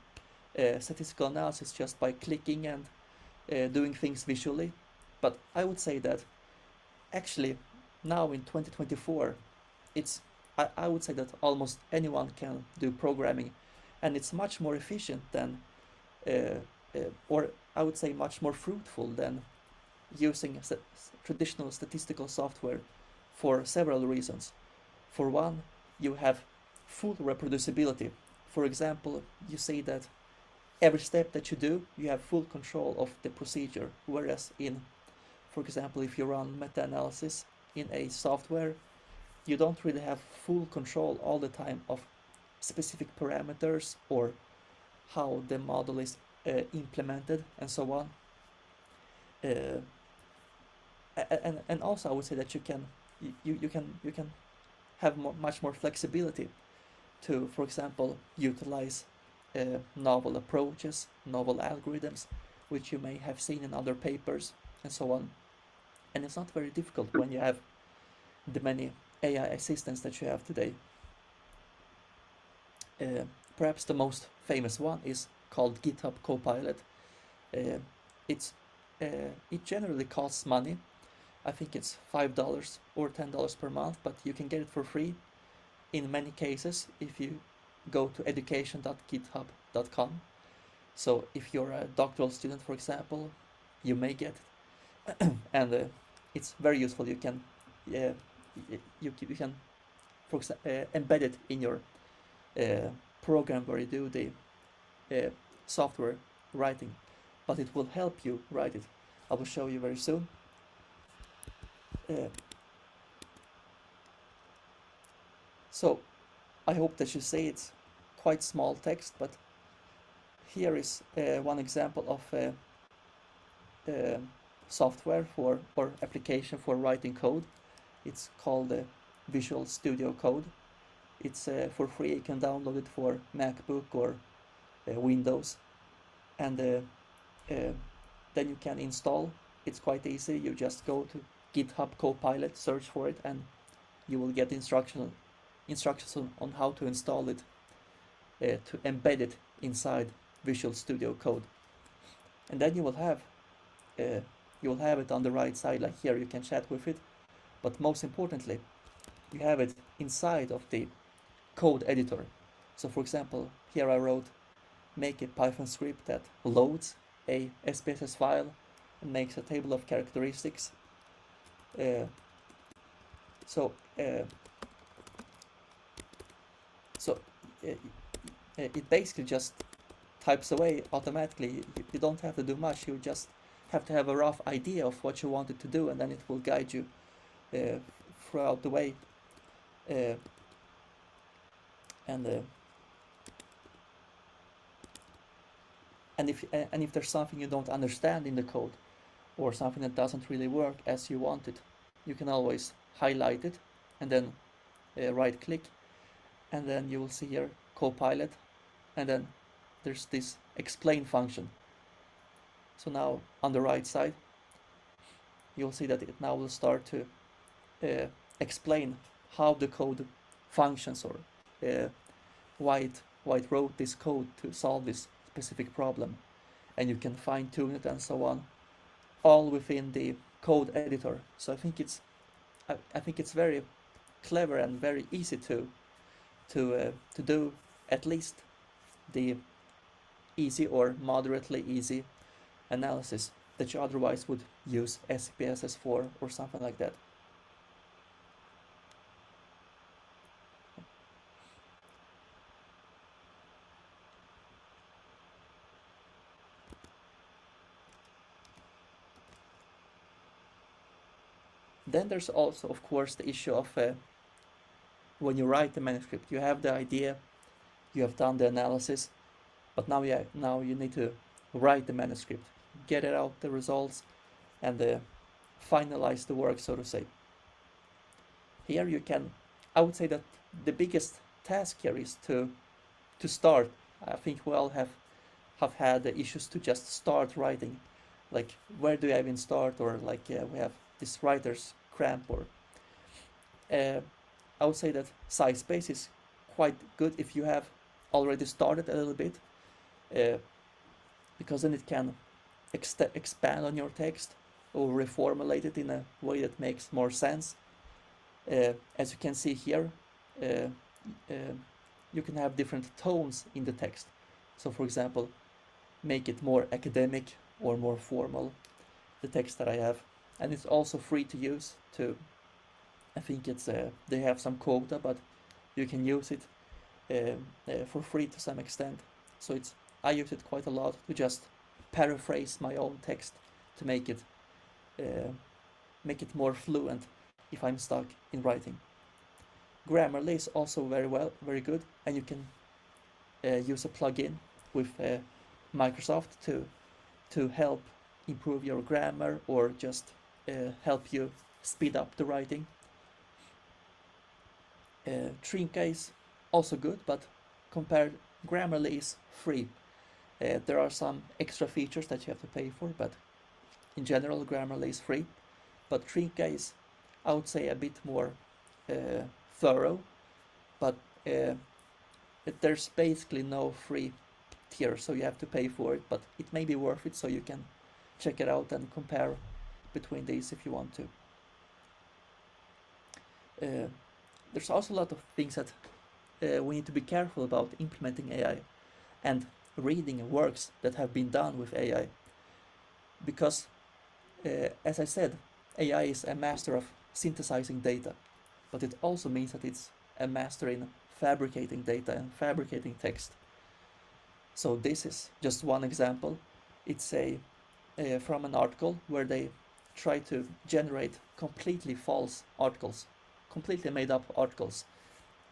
statistical analysis just by clicking and doing things visually. But I would say that actually now in 2024, I would say that almost anyone can do programming, and it's much more efficient than, or I would say much more fruitful than using traditional statistical software for several reasons. For one, you have full reproducibility. For example, you say that every step that you do, you have full control of the procedure, whereas for example, if you run meta-analysis in a software, you don't really have full control all the time of specific parameters or how the model is implemented and so on. And also I would say that you can have much more flexibility to, for example, utilize novel approaches, novel algorithms, which you may have seen in other papers and so on. And it's not very difficult when you have the many AI assistants that you have today. Perhaps the most famous one is called GitHub Copilot. It generally costs money. I think it's $5 or $10 per month, but you can get it for free in many cases if you go to education.github.com. So if you're a doctoral student, for example, you may get it. And it's very useful. You can for example, embed it in your program where you do the software writing, but it will help you write it. I will show you very soon. So I hope that you see it's quite small text, but here is one example of software or application for writing code. It's called Visual Studio Code. It's for free. You can download it for MacBook or Windows, and then you can install. It's quite easy. You just go to GitHub Copilot, search for it, and you will get instructions on how to install it, to embed it inside Visual Studio Code. And then you will have it on the right side, like here. You can chat with it, but most importantly, you have it inside of the code editor. So for example, here I wrote, make a Python script that loads a SPSS file and makes a table of characteristics. It basically just types away automatically. You don't have to do much. You just have to have a rough idea of what you want it to do, and then it will guide you throughout the way. And if there's something you don't understand in the code, or something that doesn't really work as you want it, you can always highlight it and then right click, and then you will see here Copilot, and then there's this explain function. So now on the right side, you'll see that it now will start to explain how the code functions, or why it wrote this code to solve this specific problem, and you can fine tune it and so on, all within the code editor. So I think it's very clever and very easy to do at least the easy or moderately easy analysis that you otherwise would use SPSS for or something like that. Then there's also, of course, the issue of when you write the manuscript, you have the idea, you have done the analysis, but now you need to write the manuscript, get it out, the results, and finalize the work, so to say. Here you can, I would say that the biggest task here is to start. I think we all have had the issues to just start writing, like where do I even start, or like we have this writer's cramp, or I would say that SciSpace is quite good if you have already started a little bit, because then it can expand on your text or reformulate it in a way that makes more sense. As you can see here, you can have different tones in the text. So for example, make it more academic or more formal, the text that I have. And it's also free to use to, I think it's, they have some quota, but you can use it for free to some extent. So I use it quite a lot to just paraphrase my own text to make it more fluent if I'm stuck in writing. Grammarly is also very good, and you can use a plugin with Microsoft to help improve your grammar or just help you speed up the writing. Trinka is also good, but Grammarly is free. There are some extra features that you have to pay for, but in general Grammarly is free. But Trinka is, I would say, a bit more thorough, but there's basically no free tier, so you have to pay for it, but it may be worth it, so you can check it out and compare between these if you want to. There's also a lot of things that we need to be careful about implementing AI and reading works that have been done with AI, because as I said, AI is a master of synthesizing data, but it also means that it's a master in fabricating data and fabricating text. So this is just one example. It's from an article where they try to generate completely false articles, completely made up articles,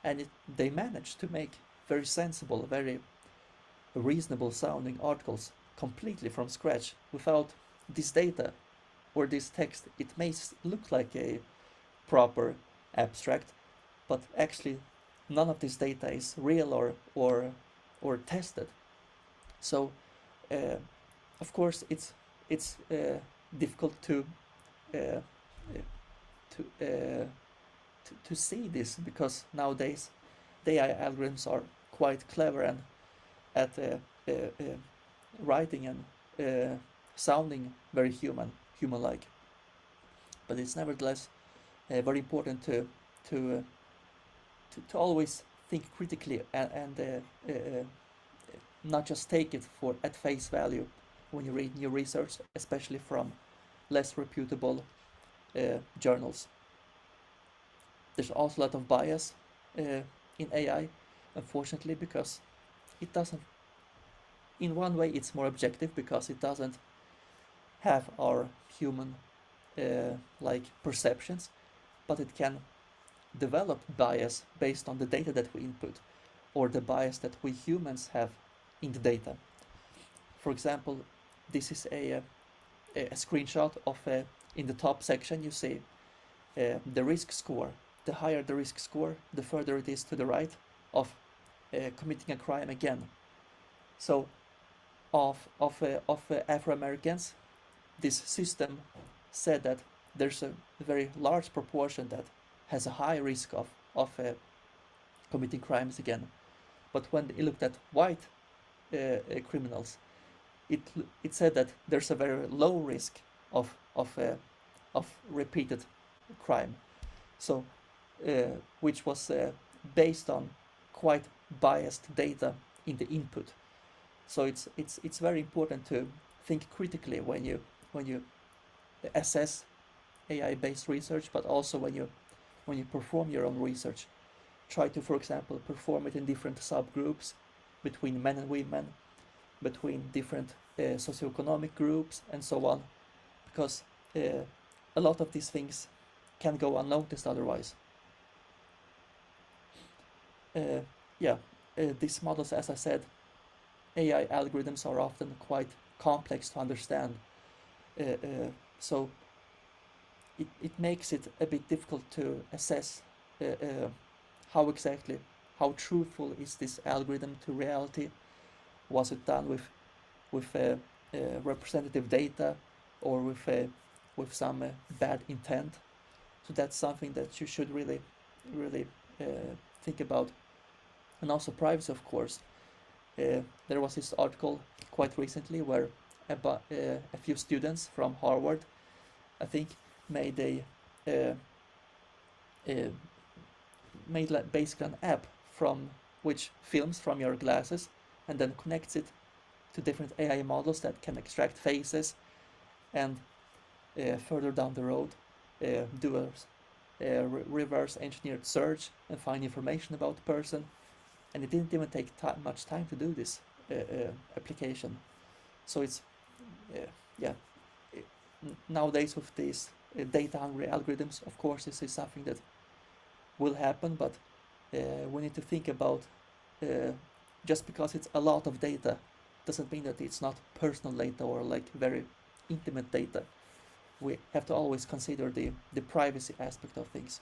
and they managed to make very sensible, very reasonable sounding articles completely from scratch without this data or this text. It may look like a proper abstract, but actually none of this data is real or tested. So of course it's difficult to see this, because nowadays the AI algorithms are quite clever and at writing and sounding very human-like. But it's nevertheless very important to always think critically and not just take it at face value when you read new research, especially from less reputable journals. There's also a lot of bias in AI, unfortunately, because it doesn't, in one way it's more objective because it doesn't have our human like perceptions, but it can develop bias based on the data that we input or the bias that we humans have in the data. For example, this is a screenshot of in the top section you see the risk score. The higher the risk score, the further it is to the right of committing a crime again. So of Afro-Americans, this system said that there's a very large proportion that has a high risk of committing crimes again. But when it looked at white criminals, it said that there's a very low risk of repeated crime. So which was based on quite biased data in the input. So it's very important to think critically when you assess AI-based research, but also when you perform your own research. Try to, for example, perform it in different subgroups between men and women, between different socioeconomic groups, and so on, because a lot of these things can go unnoticed otherwise. These models, as I said, AI algorithms are often quite complex to understand, so it makes it a bit difficult to assess how truthful is this algorithm to reality. Was it done with representative data or with some bad intent? So that's something that you should really think about. And also privacy, of course. There was this article quite recently where a few students from Harvard I think, made basically an app from which films from your glasses and then connects it to different AI models that can extract faces and further down the road do a reverse engineered search and find information about the person. And it didn't even take much time to do this application. So it's yeah, nowadays with these data hungry algorithms, of course this is something that will happen, but we need to think about just because it's a lot of data doesn't mean that it's not personal data or like very intimate data. We have to always consider the privacy aspect of things.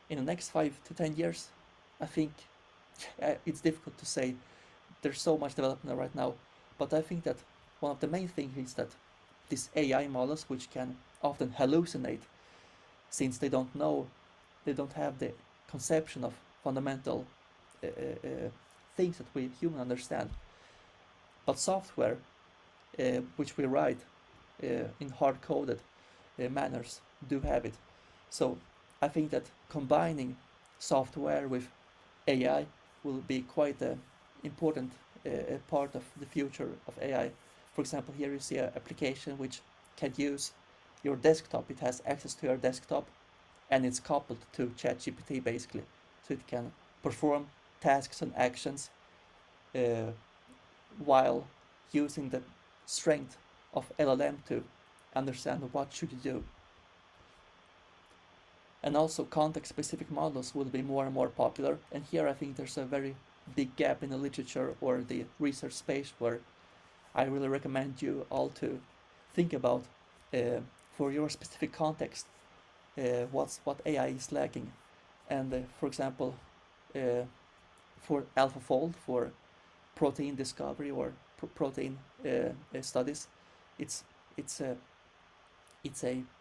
In the next 5 to 10 years, I think it's difficult to say. There's so much development right now, but I think that one of the main things is that these AI models, which can often hallucinate, since they don't have the conception of fundamental things that we humans understand. But software, which we write in hard-coded manners, do have it. So I think that combining software with AI will be quite an important part of the future of AI. For example, here you see an application which can use your desktop. It has access to your desktop and it's coupled to ChatGPT basically. So it can perform tasks and actions while using the strength of LLM to understand what should you do. And also context-specific models will be more and more popular. And here I think there's a very big gap in the literature or the research space where I really recommend you all to think about for your specific context what AI is lacking. And for example, for AlphaFold, for protein discovery or protein studies, it's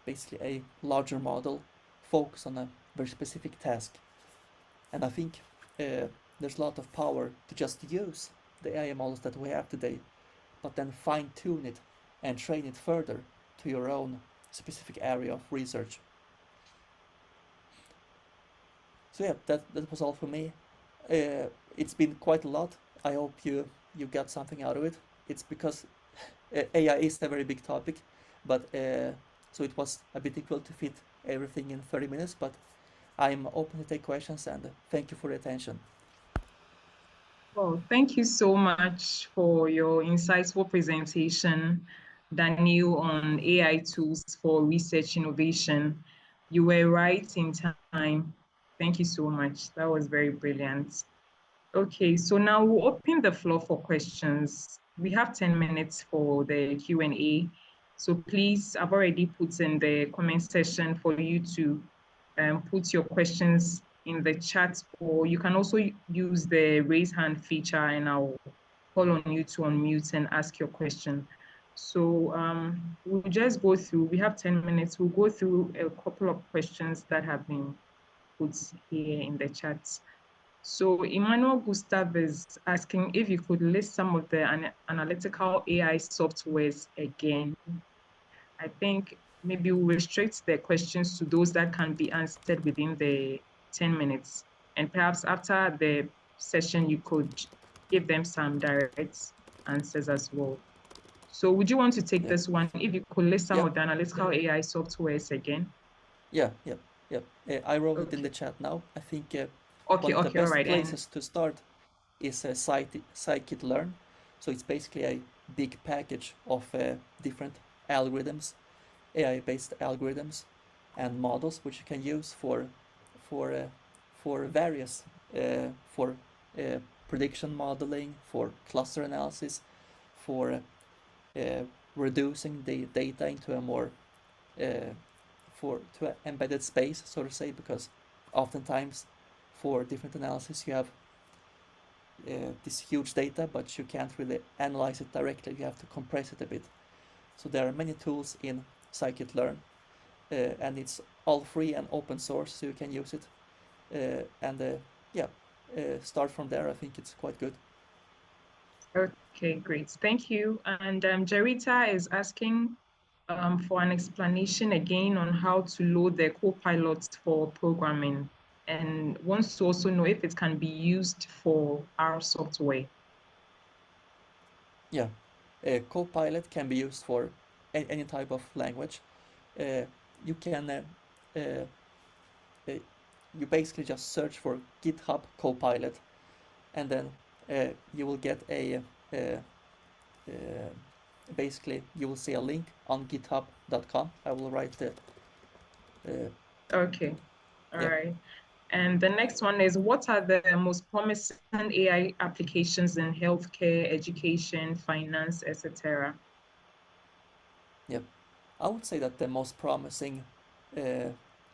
basically a larger model focused on a very specific task. And I think there's a lot of power to just use the AI models that we have today, but then fine-tune it and train it further to your own specific area of research. So yeah, that was all for me. It's been quite a lot. I hope you got something out of it. It's because AI is a very big topic, but so it was a bit difficult to fit everything in 30 minutes, but I'm open to take questions and thank you for your attention. Oh, thank you so much for your insightful presentation, Daniel, on AI tools for research innovation. You were right in time. Thank you so much. That was very brilliant. Okay, so now we'll open the floor for questions. We have 10 minutes for the Q&A. So please, I've already put in the comment section for you to put your questions in the chat, or you can also use the raise hand feature and I'll call on you to unmute and ask your question. So we'll just go through, we have 10 minutes, we'll go through a couple of questions that have been put here in the chat. So Emmanuel Gustav is asking if you could list some of the analytical AI softwares again. I think maybe we'll restrict the questions to those that can be answered within the 10 minutes. And perhaps after the session, you could give them some direct answers as well. So would you want to take this one? If you could list some of the analytical AI softwares again? Yeah. I wrote it in the chat now. I think one of the best places to start is scikit-learn. So it's basically a big package of different algorithms, AI-based algorithms and models, which you can use for various prediction modeling, for cluster analysis, for reducing the data into a more to an embedded space, so to say, because oftentimes for different analysis you have this huge data, but you can't really analyze it directly. You have to compress it a bit. So there are many tools in scikit-learn, and it's all free and open source, so you can use it. Start from there. I think it's quite good. Okay, great. Thank you. And Jarita is asking for an explanation again on how to load the Copilot for programming, and wants to also know if it can be used for our software. Yeah, Copilot can be used for any type of language. You can you basically just search for GitHub Copilot, and then you will get a basically you will see a link on github.com. I will write the Okay, all right. And the next one is, what are the most promising AI applications in healthcare, education, finance, etc.? Yep. I would say that the most promising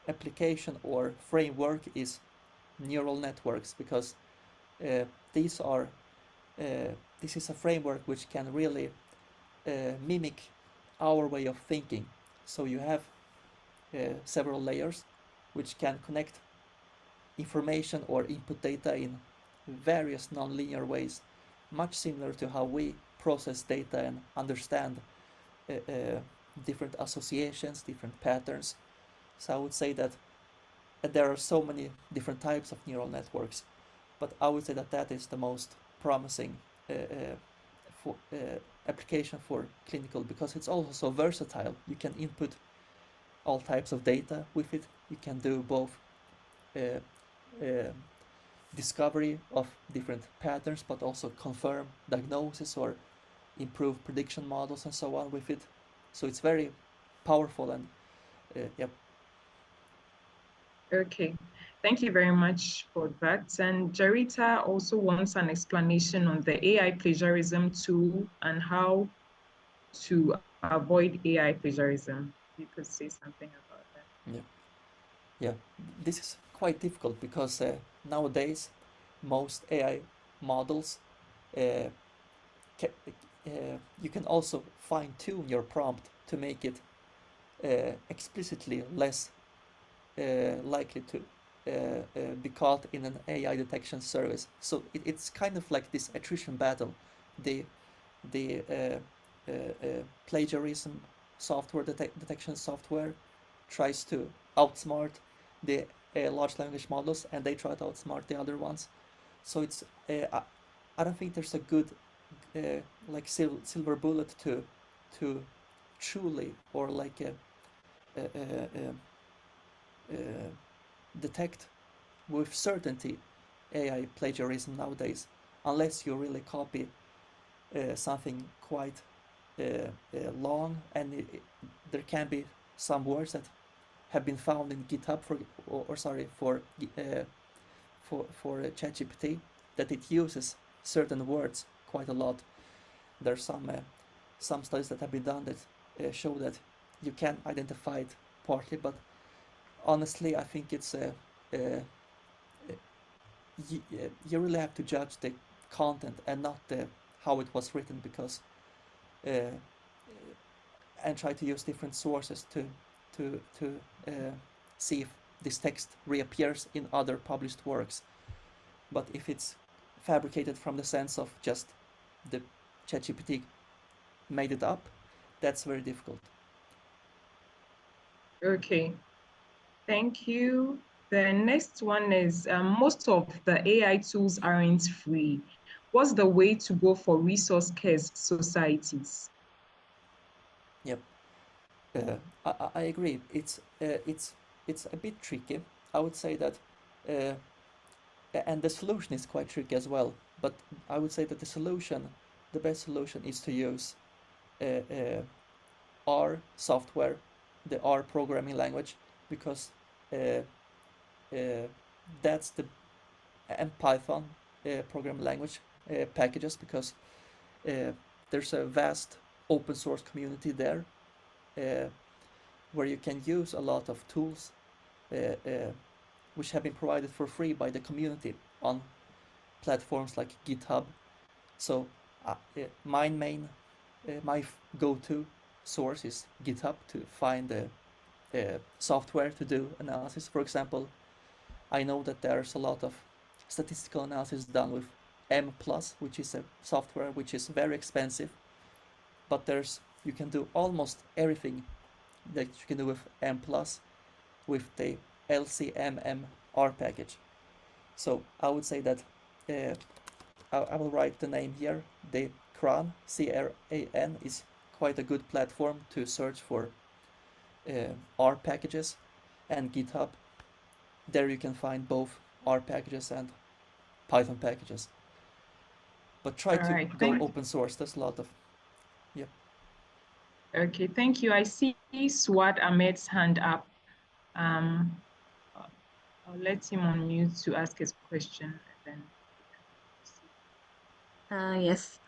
application or framework is neural networks, because these are this is a framework which can really mimic our way of thinking. So you have several layers which can connect information or input data in various non-linear ways, much similar to how we process data and understand different associations, different patterns. So I would say that there are so many different types of neural networks, but I would say that that is the most promising application for clinical, because it's also so versatile. You can input all types of data with it. You can do both discovery of different patterns, but also confirm diagnosis or improve prediction models and so on with it. So it's very powerful, and yep. Okay, thank you very much for that. And Jarita also wants an explanation on the AI plagiarism tool and how to avoid AI plagiarism. You could say something about that. Yeah, this is quite difficult because nowadays most AI models you can also fine-tune your prompt to make it explicitly less likely to be caught in an AI detection service. So it's kind of like this attrition battle. The plagiarism software, detection software, tries to outsmart the large language models, and they try to outsmart the other ones. So it's I don't think there's a good like silver bullet to truly, or like detect with certainty AI plagiarism nowadays, unless you really copy something quite long, and there can be some words that have been found in GitHub for ChatGPT, that it uses certain words quite a lot. There's some studies that have been done that show that you can identify it partly, but honestly, I think it's you really have to judge the content and not how it was written, because and try to use different sources to see if this text reappears in other published works. But if it's fabricated from the sense of just the ChatGPT made it up, that's very difficult. Okay, thank you. The next one is, most of the AI tools aren't free. What's the way to go for resource-scarce societies? Yep, I agree. It's a bit tricky. I would say that, and the solution is quite tricky as well. But I would say that the best solution is to use R software, the R programming language, because that's the, and Python programming language packages, because there's a vast open source community there where you can use a lot of tools which have been provided for free by the community on platforms like GitHub. So my go-to source is GitHub to find the software to do analysis. For example, I know that there's a lot of statistical analysis done with M+, which is a software which is very expensive, but there's you can do almost everything that you can do with M+, with the LCMMR package. So I would say that I will write the name here. The CRAN, C-R-A-N, is quite a good platform to search for R packages, and GitHub. There you can find both R packages and Python packages. But try to go open source. There's a lot of, yeah. Okay, thank you. I see Swat Ahmed's hand up. I'll let him unmute to ask his question. And then... Yes.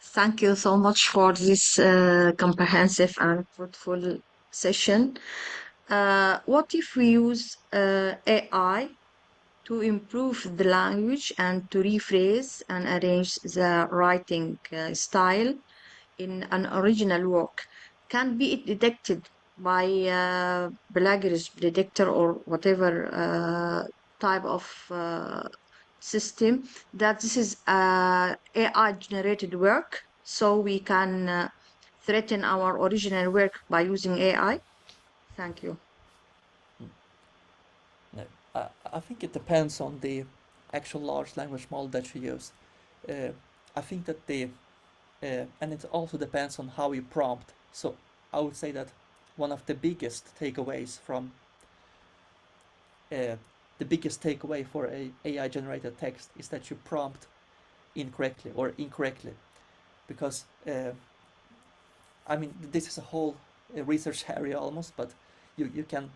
Thank you so much for this comprehensive and fruitful session. What if we use AI to improve the language and to rephrase and arrange the writing style in an original work? Can be it detected by plagiarism detector or whatever type of system that this is AI generated work, so we can threaten our original work by using AI? Thank you. No, I think it depends on the actual large language model that you use. I think that and it also depends on how you prompt. So I would say that one of the biggest takeaways from the biggest takeaway for a AI generated text is that you prompt incorrectly, because I mean, this is a whole research area almost, but you can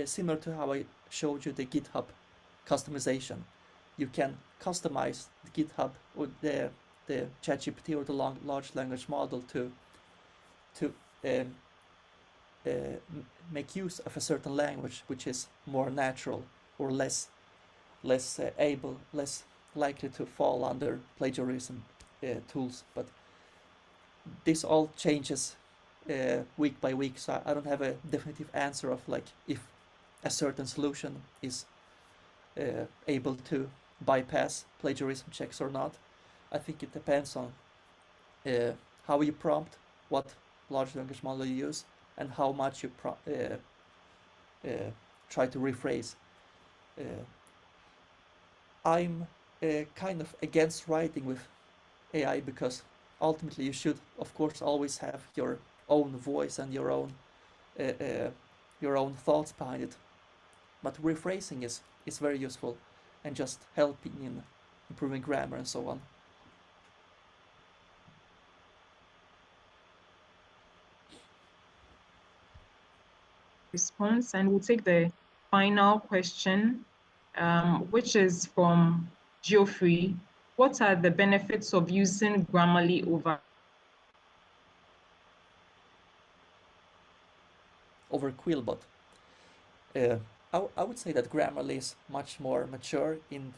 similar to how I showed you the GitHub customization, you can customize the GitHub or the ChatGPT or the large language model to make use of a certain language which is more natural or less likely to fall under plagiarism tools. But this all changes week by week, so I don't have a definitive answer of like if a certain solution is able to bypass plagiarism checks or not. I think it depends on how you prompt, what large language model you use, and how much you try to rephrase. I'm kind of against writing with AI because ultimately you should, of course, always have your own voice and your own thoughts behind it. But rephrasing is very useful and just helping in improving grammar and so on. Response, and we'll take the final question, which is from Geoffrey. What are the benefits of using Grammarly over Quillbot? I would say that Grammarly is much more mature in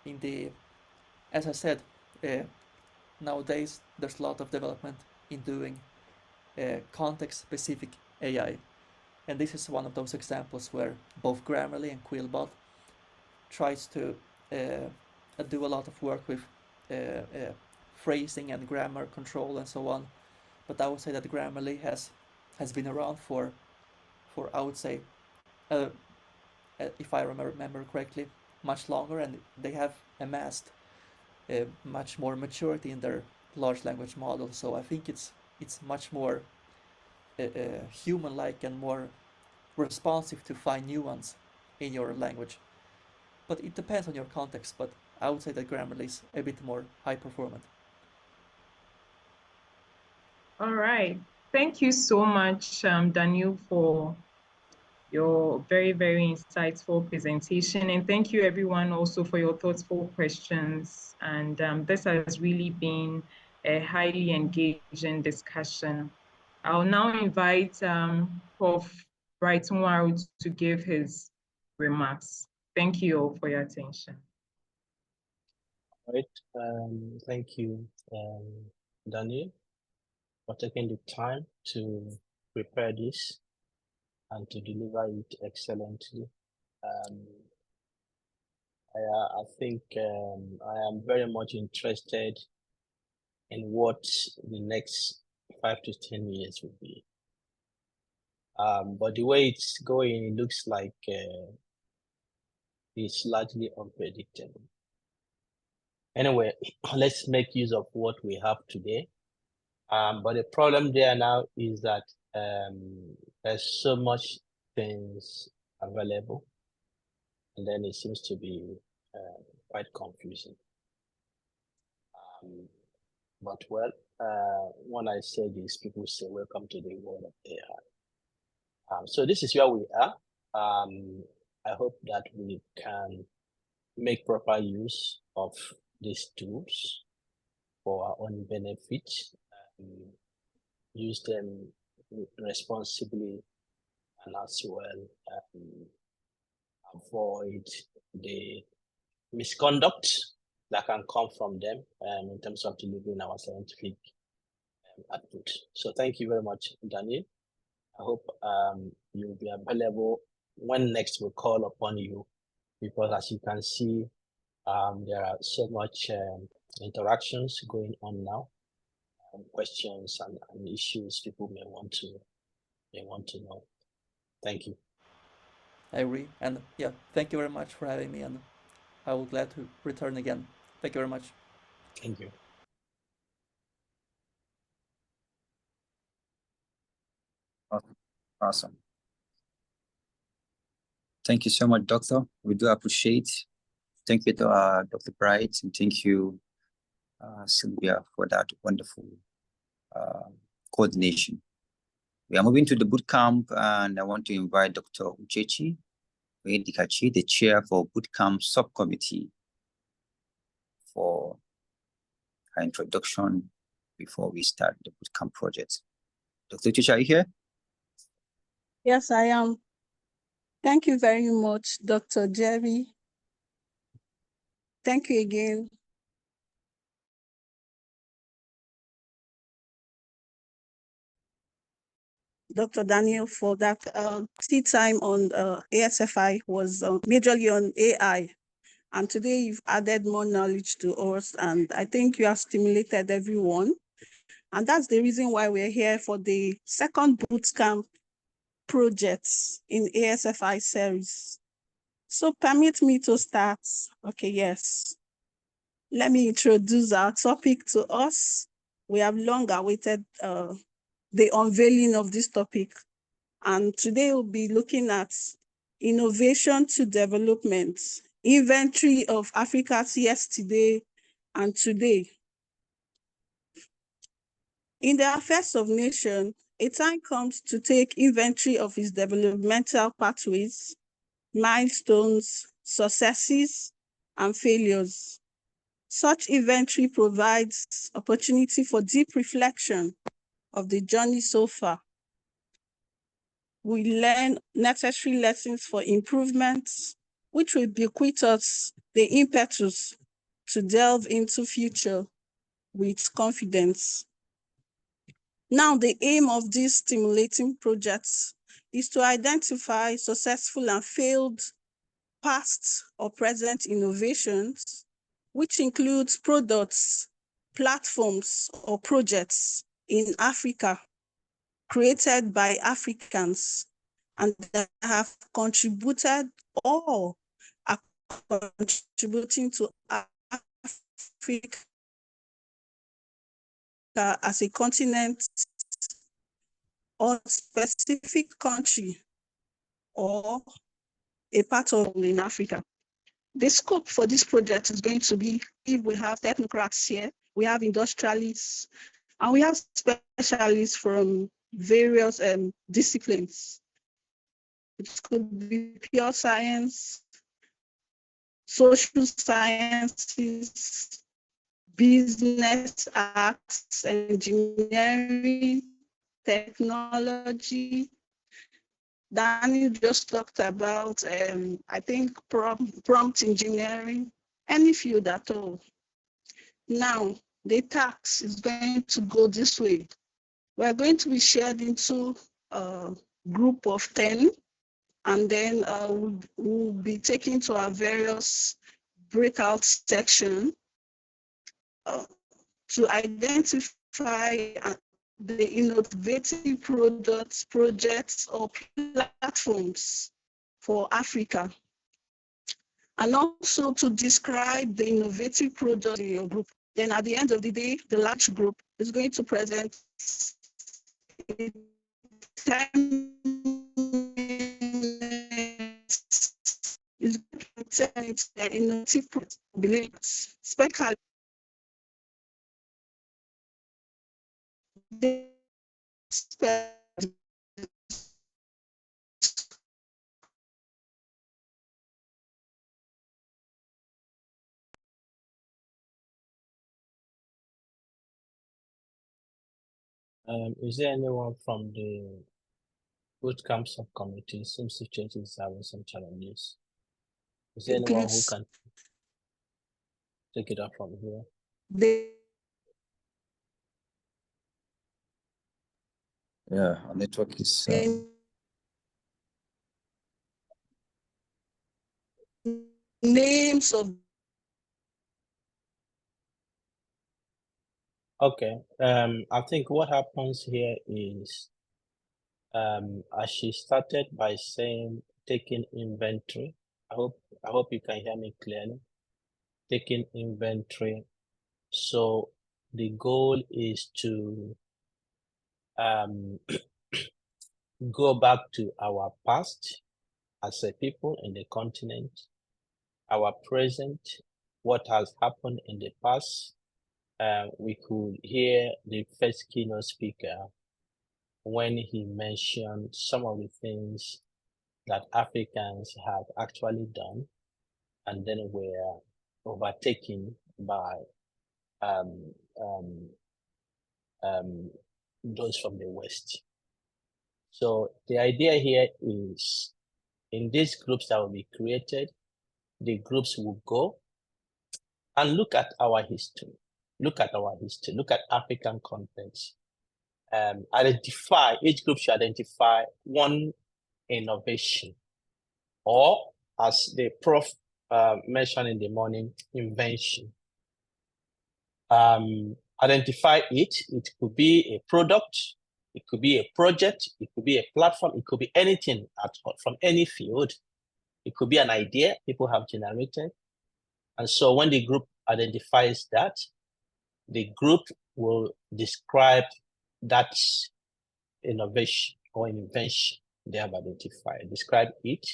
the as I said, nowadays there's a lot of development in doing context-specific AI, and this is one of those examples where both Grammarly and Quillbot tries to do a lot of work with phrasing and grammar control and so on. But I would say that Grammarly has been around for I would say, if I remember correctly, much longer, and they have amassed much more maturity in their large language model. So I think it's much more human-like and more responsive to find nuance in your language. But it depends on your context, but I would say that Grammarly is a bit more high performant. All right. Thank you so much, Daniel, for your very, very insightful presentation. And thank you everyone also for your thoughtful questions. And this has really been a highly engaging discussion. I'll now invite Prof. Brighton Waru to give his remarks. Thank you all for your attention. All right. Thank you, Daniel, for taking the time to prepare this and to deliver it excellently. I think I am very much interested in what the next 5 to 10 years will be. But the way it's going, it looks like it's largely unpredictable. Anyway, let's make use of what we have today. But the problem there now is that there's so much things available, and then it seems to be quite confusing. But well, when I say this, people say, welcome to the world of AI. So this is where we are. I hope that we can make proper use of these tools for our own benefit, use them responsibly, and as well avoid the misconduct that can come from them in terms of delivering our scientific output. So thank you very much, Daniel. I hope you'll be available when next we call upon you, because as you can see, there are so much interactions going on now, questions and issues people may want to know. Thank you. I agree, and yeah, thank you very much for having me, and I will glad to return again. Thank you very much. Thank you. Awesome. Thank you so much, Doctor. We do appreciate. Thank you to Dr. Bright, and thank you, Sylvia, for that wonderful coordination. We are moving to the bootcamp, and I want to invite Dr. Uchechi Dikachi, the chair for bootcamp subcommittee, for her introduction before we start the bootcamp project. Dr. Uchechi, are you here? Yes, I am. Thank you very much, Dr. Jerry. Thank you again. Dr. Daniel, for that tea time on ASFI was majorly on AI. And today you've added more knowledge to us, and I think you have stimulated everyone. And that's the reason why we're here for the second bootcamp projects in ASFI series. So permit me to start. Okay, yes. Let me introduce our topic to us. We have long awaited the unveiling of this topic. And today we'll be looking at innovation to development, inventory of Africa's yesterday and today. In the affairs of nation, a time comes to take inventory of its developmental pathways, milestones, successes, and failures. Such inventory provides opportunity for deep reflection of the journey so far. We learn necessary lessons for improvements, which will bequeath us the impetus to delve into future with confidence. Now, the aim of these stimulating projects is to identify successful and failed past or present innovations, which includes products, platforms, or projects in Africa created by Africans and that have contributed or are contributing to Africa as a continent or specific country or a part of in Africa. The scope for this project is going to be, if we have technocrats here, we have industrialists, and we have specialists from various disciplines. It could be pure science, social sciences, business, arts, engineering, technology. Daniel just talked about, I think, prompt engineering, any field at all. Now, the task is going to go this way. We're going to be shared into a group of 10, and then we'll be taken to our various breakout section to identify the innovative products, projects, or platforms for Africa. And also to describe the innovative product in your group. Then at the end of the day, the large group is going to present 10 minutes. Is the innovative product, especially Is there anyone from the bootcamp subcommittee? Seems to change is having some challenges. Is there anyone who can take it up from here? Yeah, our network is. Names of. Okay. I think what happens here is, as she started by saying taking inventory. I hope you can hear me clearly. Taking inventory. So the goal is to go back to our past as a people in the continent, our present, what has happened in the past. We could hear the first keynote speaker when he mentioned some of the things that Africans have actually done and then were overtaken by those from the West. So the idea here is, in these groups that will be created, the groups will go and look at our history, look at African context, each group should identify one innovation, or as the prof mentioned in the morning, invention. Identify it could be a product, it could be a project, it could be a platform, it could be anything from any field. It could be an idea people have generated. And so when the group identifies that, the group will describe that innovation or invention they have identified, describe it,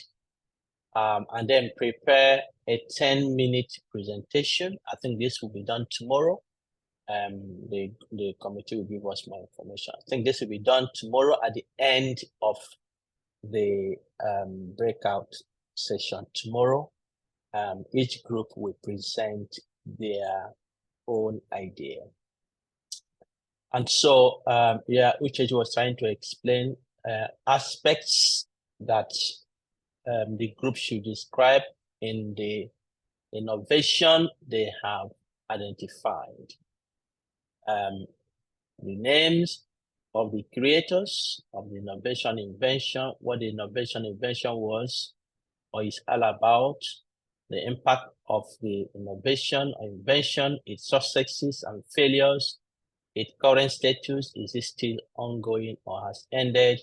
and then prepare a 10-minute presentation. I think this will be done tomorrow. The committee will give us more information. I think this will be done tomorrow at the end of the breakout session tomorrow. Each group will present their own idea. And so, Uchechi was trying to explain aspects that the group should describe in the innovation they have identified. The names of the creators of the invention, what the invention was or is all about, the impact of the innovation or invention, its successes and failures, its current status, is it still ongoing or has ended?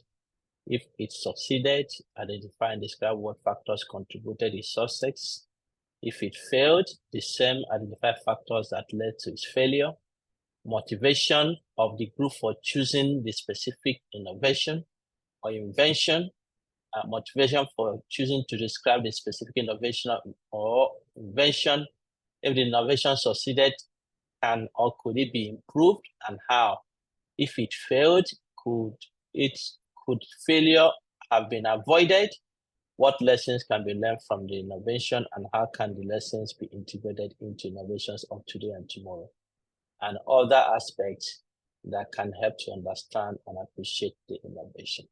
If it succeeded, identify and describe what factors contributed its success. If it failed, the same, identify factors that led to its failure. Motivation of the group for choosing the specific innovation or invention. Motivation for choosing to describe the specific innovation or invention. If the innovation succeeded, can or could it be improved, and how? If it failed, could failure have been avoided? What lessons can be learned from the innovation, and how can the lessons be integrated into innovations of today and tomorrow? And other aspects that can help to understand and appreciate the innovation.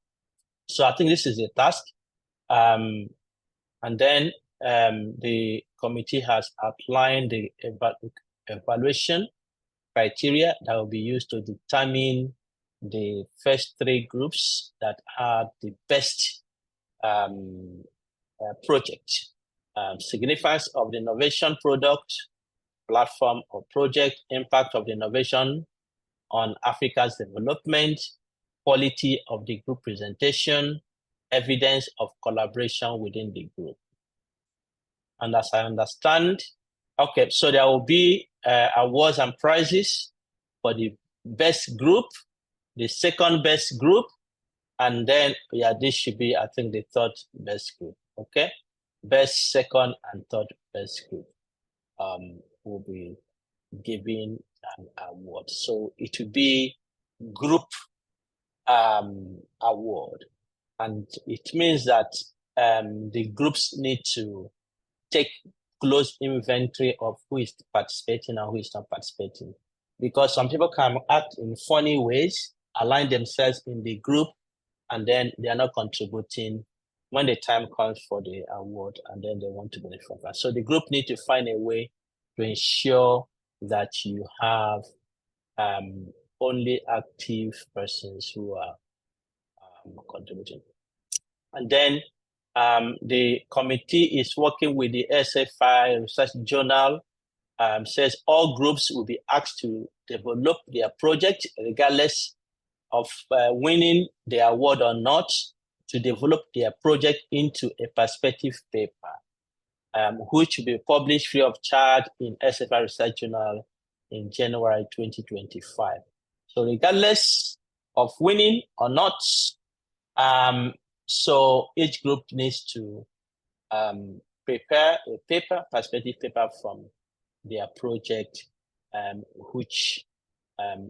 So I think this is a task. And then the committee has outlined the evaluation criteria that will be used to determine the first 3 groups that had the best project. significance of the innovation product, platform or project, impact of the innovation on Africa's development, quality of the group presentation, evidence of collaboration within the group. And as I understand, okay, so there will be awards and prizes for the best group, the second best group, and then, yeah, this should be, I think, the third best group, okay? Best, second, and third best group will be given an award. So it will be group award. And it means that the groups need to take close inventory of who is participating and who is not participating. Because some people can act in funny ways, align themselves in the group, and then they are not contributing when the time comes for the award, and then they want to benefit from that. So the group need to find a way to ensure that you have only active persons who are contributing. And then the committee is working with the ASFI Research Journal, says all groups will be asked to develop their project regardless of winning the award or not, to develop their project into a perspective paper, which will be published free of charge in ASFI Research Journal in January 2025. So regardless of winning or not, so each group needs to prepare a paper, perspective paper from their project, which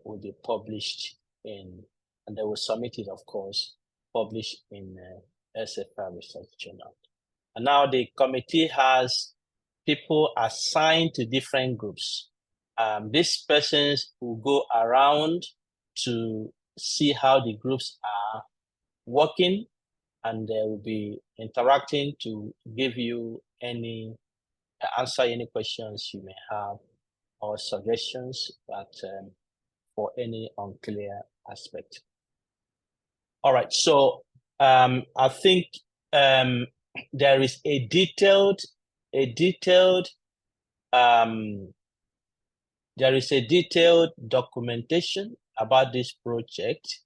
will be published in, and they will submit it, of course, published in ASFI Research Journal. And now the committee has people assigned to different groups. These persons will go around to see how the groups are working, and they will be interacting to give you any, answer any questions you may have or suggestions that for any unclear aspect. All right, so I think there is a detailed documentation about this project.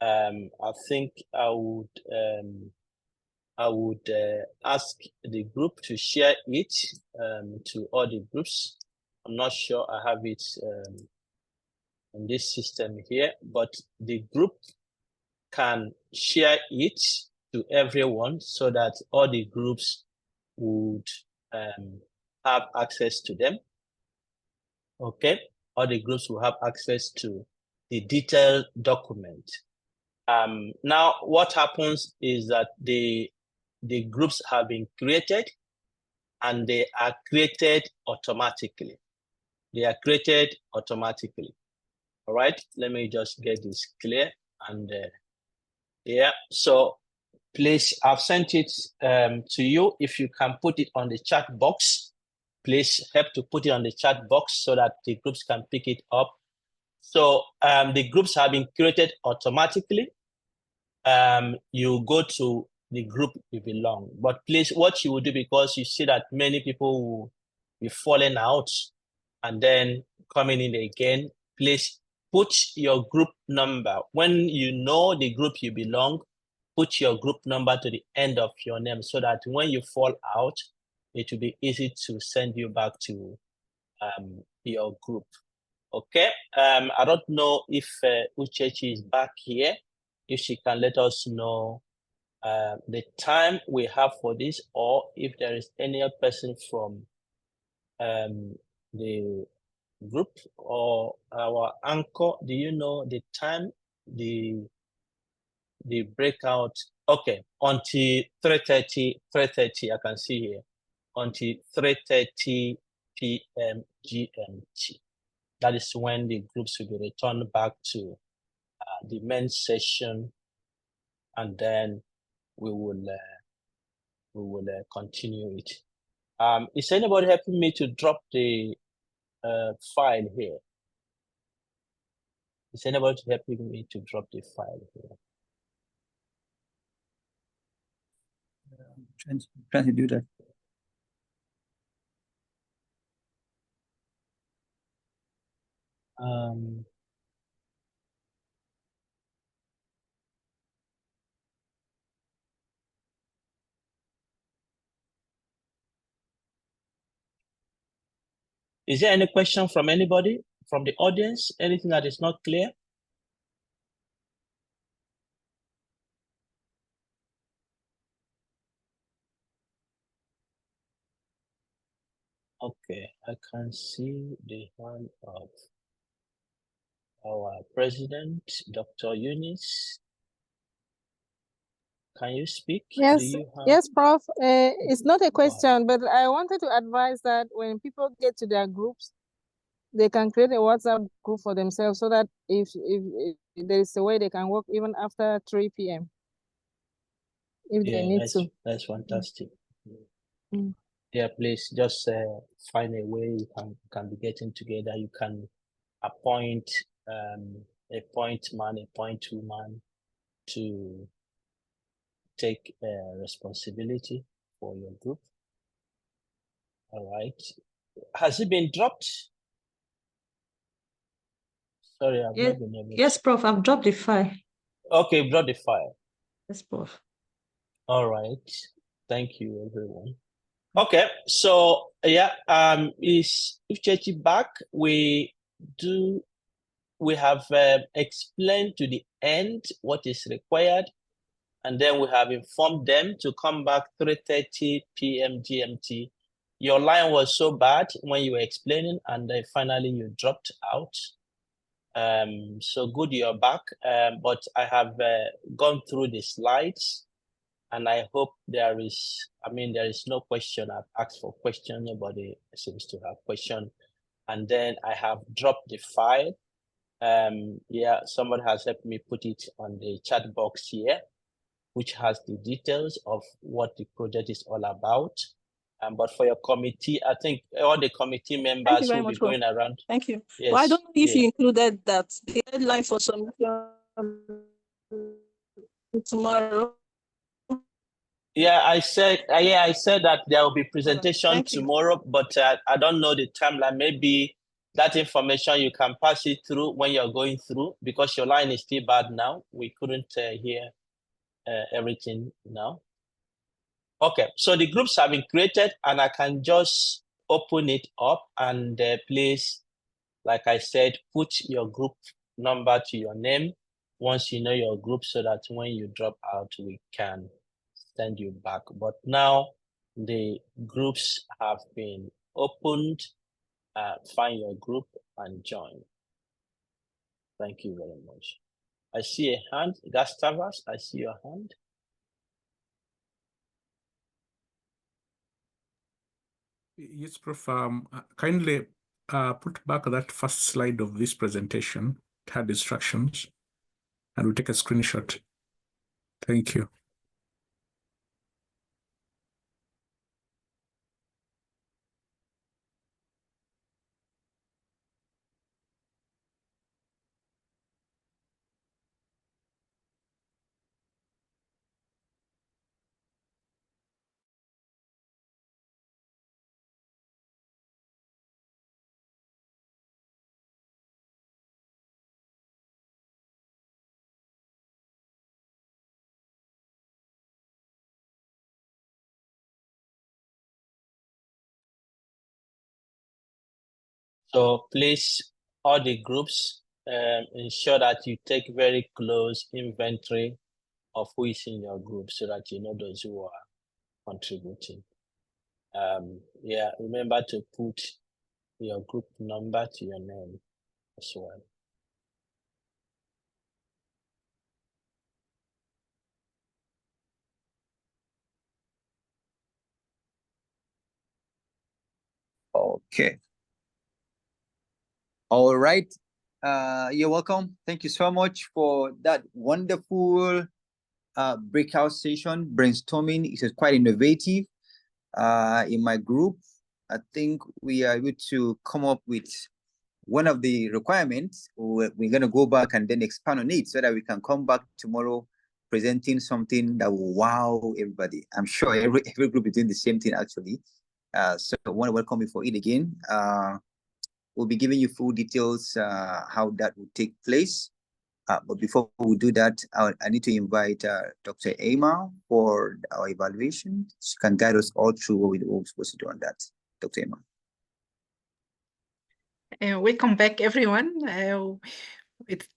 I think I would ask the group to share it to all the groups. I'm not sure I have it in this system here, but the group can share it to everyone so that all the groups would have access to them. Okay, all the groups will have access to the detailed document. Now, what happens is that the groups have been created, and they are created automatically. They are created automatically. All right, let me just get this clear. And yeah, so please, I've sent it to you. If you can put it on the chat box, please help to put it on the chat box so that the groups can pick it up. So the groups have been created automatically. You go to the group you belong. But please, what you will do, because you see that many people will be falling out and then coming in again, please put your group number. When you know the group you belong, put your group number to the end of your name so that when you fall out, it will be easy to send you back to your group. Okay, I don't know if Uchechi is back here, if she can let us know the time we have for this, or if there is any other person from the group or our anchor. Do you know the time, the breakout? Okay, until 3:30, I can see here, until 3:30 p.m. GMT. That is when the groups will be returned back to the main session, and then we will continue it. Is anybody helping me to drop the file here? Is anybody helping me to drop the file here? I'm trying to do that. Is there any question from anybody from the audience? Anything that is not clear? Okay, I can see the hand of our president, Dr. Eunice. Can you speak? Yes, Do you have... yes, Prof. It's not a question, but I wanted to advise that when people get to their groups, they can create a WhatsApp group for themselves so that if there is a way they can work even after 3 p.m. if they need to. That's fantastic. Mm. Yeah, please just find a way you can be getting together. You can appoint a point man, a point woman to take responsibility for your group. All right. Has it been dropped? Sorry, I've not been able to. Yes, Prof, I've dropped the file. Okay, drop the file. Yes, Prof. All right. Thank you, everyone. Okay, so yeah, is Ifechi back? We have explained to the end what is required, and then we have informed them to come back 3:30 p.m. GMT. Your line was so bad when you were explaining, and then finally you dropped out. So good you're back, but I have gone through the slides, and I hope there is no question. I've asked for question, nobody seems to have question. And then I have dropped the file. Yeah, somebody has helped me put it on the chat box here, which has the details of what the project is all about. But for your committee, I think all the committee members will be going around. Thank you. Yes, Well, I don't know if you included that the deadline for submission tomorrow. Yeah, I said that there will be presentation tomorrow, but I don't know the timeline. Maybe that information you can pass it through when you're going through, because your line is still bad now. We couldn't hear everything now. Okay, so the groups have been created, and I can just open it up, and please, like I said, put your group number to your name once you know your group, so that when you drop out, we can send you back. But now the groups have been opened. Find your group and join. Thank you very much. I see a hand. Gustavus, I see your hand. Yes, Prof. Kindly put back that first slide of this presentation. It had instructions, and we'll take a screenshot. Thank you. So please, all the groups, ensure that you take very close inventory of who is in your group, so that you know those who are contributing. Yeah, remember to put your group number to your name as well. Okay. All right. You're welcome. Thank you so much for that wonderful breakout session. Brainstorming is quite innovative. In my group, I think we are able to come up with one of the requirements. We're going to go back and then expand on it so that we can come back tomorrow presenting something that will wow everybody. I'm sure every group is doing the same thing actually. So I want to welcome you for it again. We'll be giving you full details how that will take place. But before we do that, I need to invite Dr. Emma for our evaluation. She can guide us all through what we're supposed to do on that. Dr. Emma. Welcome back, everyone. It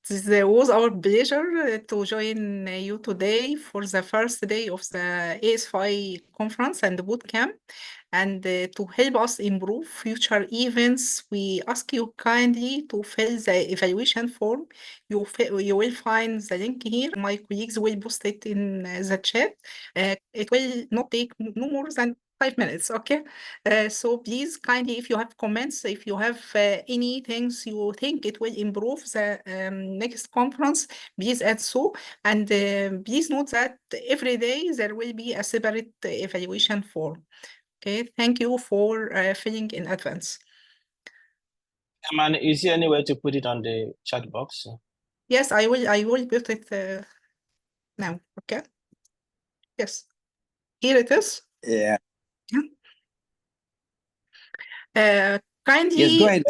was our pleasure to join you today for the first day of the ASFI conference and bootcamp. And to help us improve future events, we ask you kindly to fill the evaluation form. You will find the link here. My colleagues will post it in the chat. It will not take no more than 5 minutes, okay? So please kindly, if you have comments, if you have any things you think it will improve the next conference, please add so. And please note that every day there will be a separate evaluation form. Okay, thank you for filling in advance. Man, is there any way to put it on the chat box? Yes, I will put it now. Okay. Yes. Here it is. Yeah. Kindly, yes, go ahead.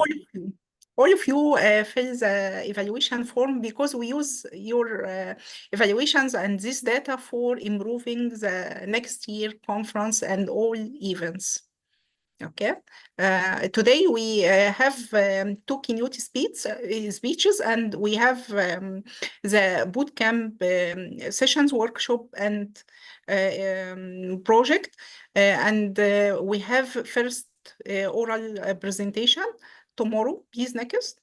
all of you fill the evaluation form because we use your evaluations and this data for improving the next year conference and all events. Okay. Today we have 2 keynote speeches, and we have the bootcamp sessions, workshop, and project. And we have first oral presentation tomorrow. Please, next.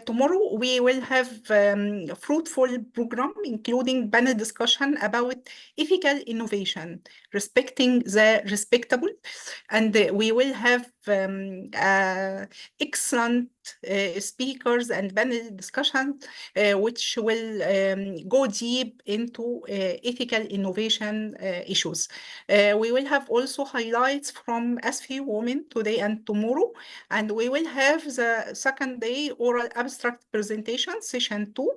Tomorrow we will have a fruitful program, including panel discussion about ethical innovation, respecting the respectable, and we will have excellent speakers and panel discussion, which will go deep into ethical innovation issues. We will have also highlights from ASFI women today and tomorrow, and we will have the second day oral abstract presentation, session 2,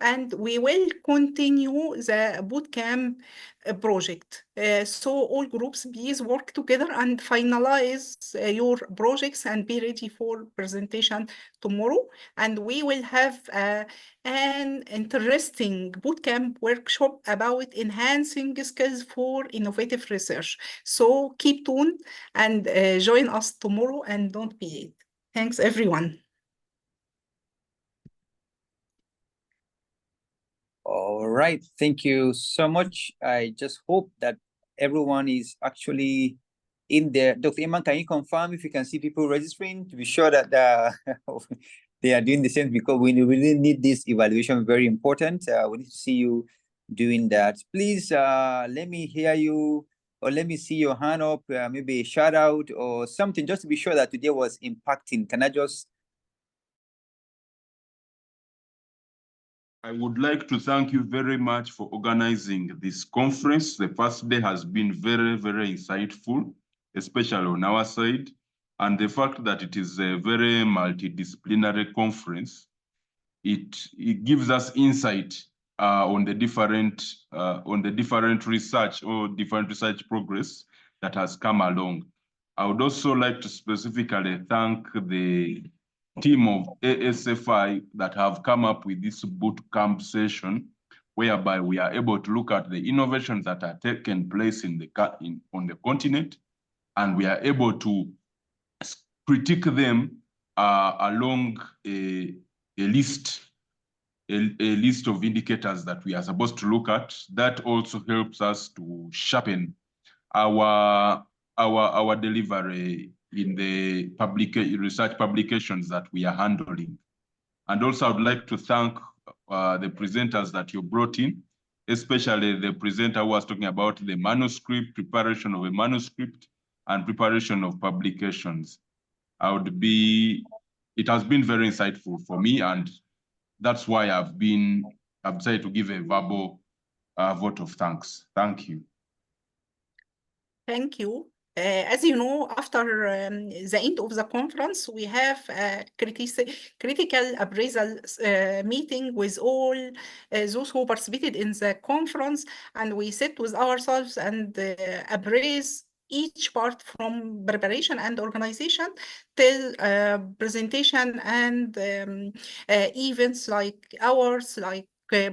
and we will continue the bootcamp project. So all groups, please work together and finalize your projects and be ready for presentation tomorrow. And we will have an interesting bootcamp workshop about enhancing skills for innovative research. So keep tuned and join us tomorrow and don't be late. Thanks, everyone. All right, thank you so much. I just hope that everyone is actually in there. Dr. Iman, can you confirm if you can see people registering to be sure that they are doing the same, because we really need this evaluation, very important. We need to see you doing that. Please let me hear you, or let me see your hand up, maybe a shout out or something, just to be sure that today was impacting. Can I just... I would like to thank you very much for organizing this conference. The first day has been very, very insightful, especially on our side. And the fact that it is a very multidisciplinary conference, it gives us insight on the different research or different research progress that has come along. I would also like to specifically thank the team of ASFI that have come up with this boot camp session, whereby we are able to look at the innovations that are taking place on the continent, and we are able to critique them along a list of indicators that we are supposed to look at. That also helps us to sharpen our delivery in the research publications that we are handling. And also I would like to thank the presenters that you brought in, especially the presenter who was talking about the manuscript, preparation of a manuscript, and preparation of publications. It has been very insightful for me, and that's why I've decided to give a verbal vote of thanks. Thank you. Thank you. As you know, after the end of the conference, we have a critical appraisal meeting with all those who participated in the conference, and we sit with ourselves and appraise each part from preparation and organization till presentation and events like ours, like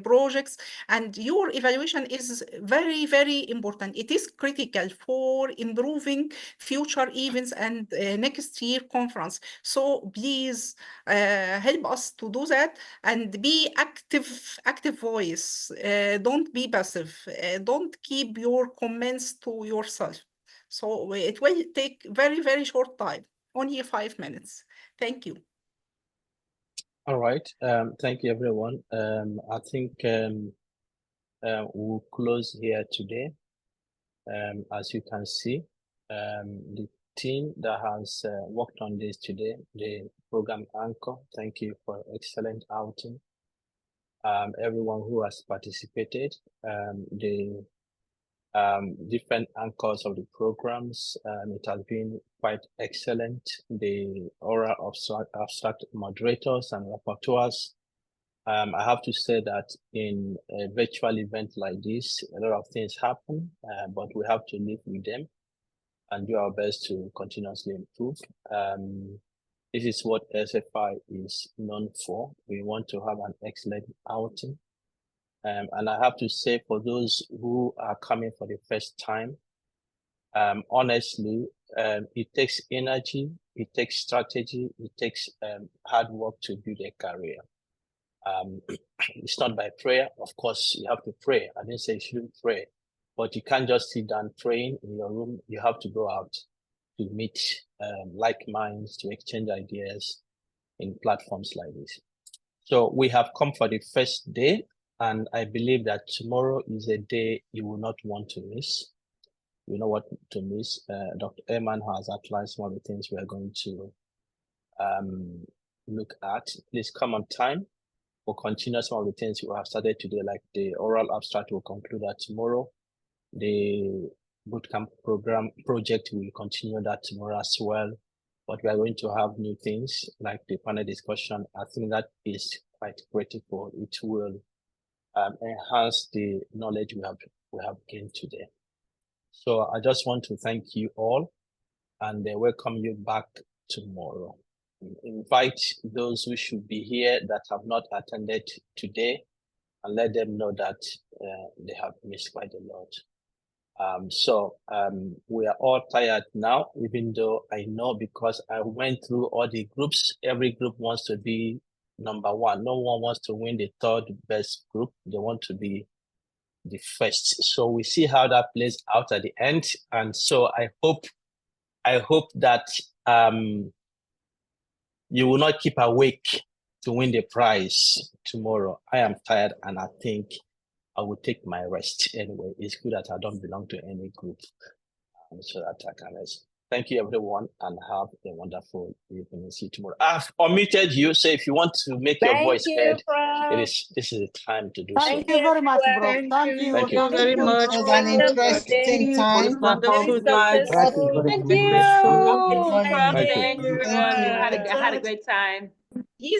projects, and your evaluation is very, very important. It is critical for improving future events and next year conference. So please help us to do that and be active voice. Don't be passive. Don't keep your comments to yourself. So it will take very, very short time, only 5 minutes. Thank you. All right. Thank you, everyone. I think we'll close here today. As you can see, the team that has worked on this today, the program anchor, thank you for excellent outing. Everyone who has participated, the different anchors of the programs, it has been quite excellent. The oral abstract moderators and rapporteurs. I have to say that in a virtual event like this, a lot of things happen, but we have to live with them and do our best to continuously improve. This is what ASFI is known for. We want to have an excellent outing. And I have to say, for those who are coming for the first time, honestly, it takes energy, it takes strategy, it takes hard work to build a career. It's not by prayer. Of course, you have to pray. I didn't say you shouldn't pray, but you can't just sit down praying in your room. You have to go out to meet like minds, to exchange ideas in platforms like this. So we have come for the first day, and I believe that tomorrow is a day you will not want to miss. You know what to miss. Dr. Eman has outlined some of the things we are going to look at. Please come on time. We'll continue some of the things we have started today, like the oral abstract will conclude that tomorrow. The bootcamp program project will continue that tomorrow as well. But we are going to have new things like the panel discussion. I think that is quite critical. It will enhance the knowledge we have gained today. So I just want to thank you all and welcome you back tomorrow. Invite those who should be here that have not attended today and let them know that they have missed quite a lot. So we are all tired now, even though I know, because I went through all the groups. Every group wants to be number one. No one wants to win the third best group. They want to be the first. So we see how that plays out at the end. And so I hope that you will not keep awake to win the prize tomorrow. I am tired and I think I will take my rest anyway. It's good that I don't belong to any group, so that I can rest. Thank you, everyone, and have a wonderful evening. See you tomorrow. I've omitted you, so if you want to make your voice heard, this is the time to do so. Thank you very much, bro. Thank you. Thank you very much. It was an interesting time. Wonderful time. Thank you. Thank you. Thank you. I had a great time.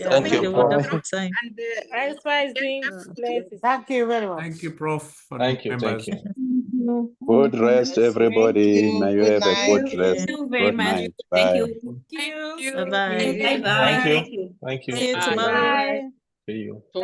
Thank you, Wonderful time. And ASFI is doing places. Thank you very much. Thank you, Prof. Thank you. Thank you. Good rest, everybody. May you have a good rest. Thank you very Good much. night. Thank Bye. you. Bye-bye. Bye-bye. Thank you. Thank you. See you Thank you. tomorrow. See you.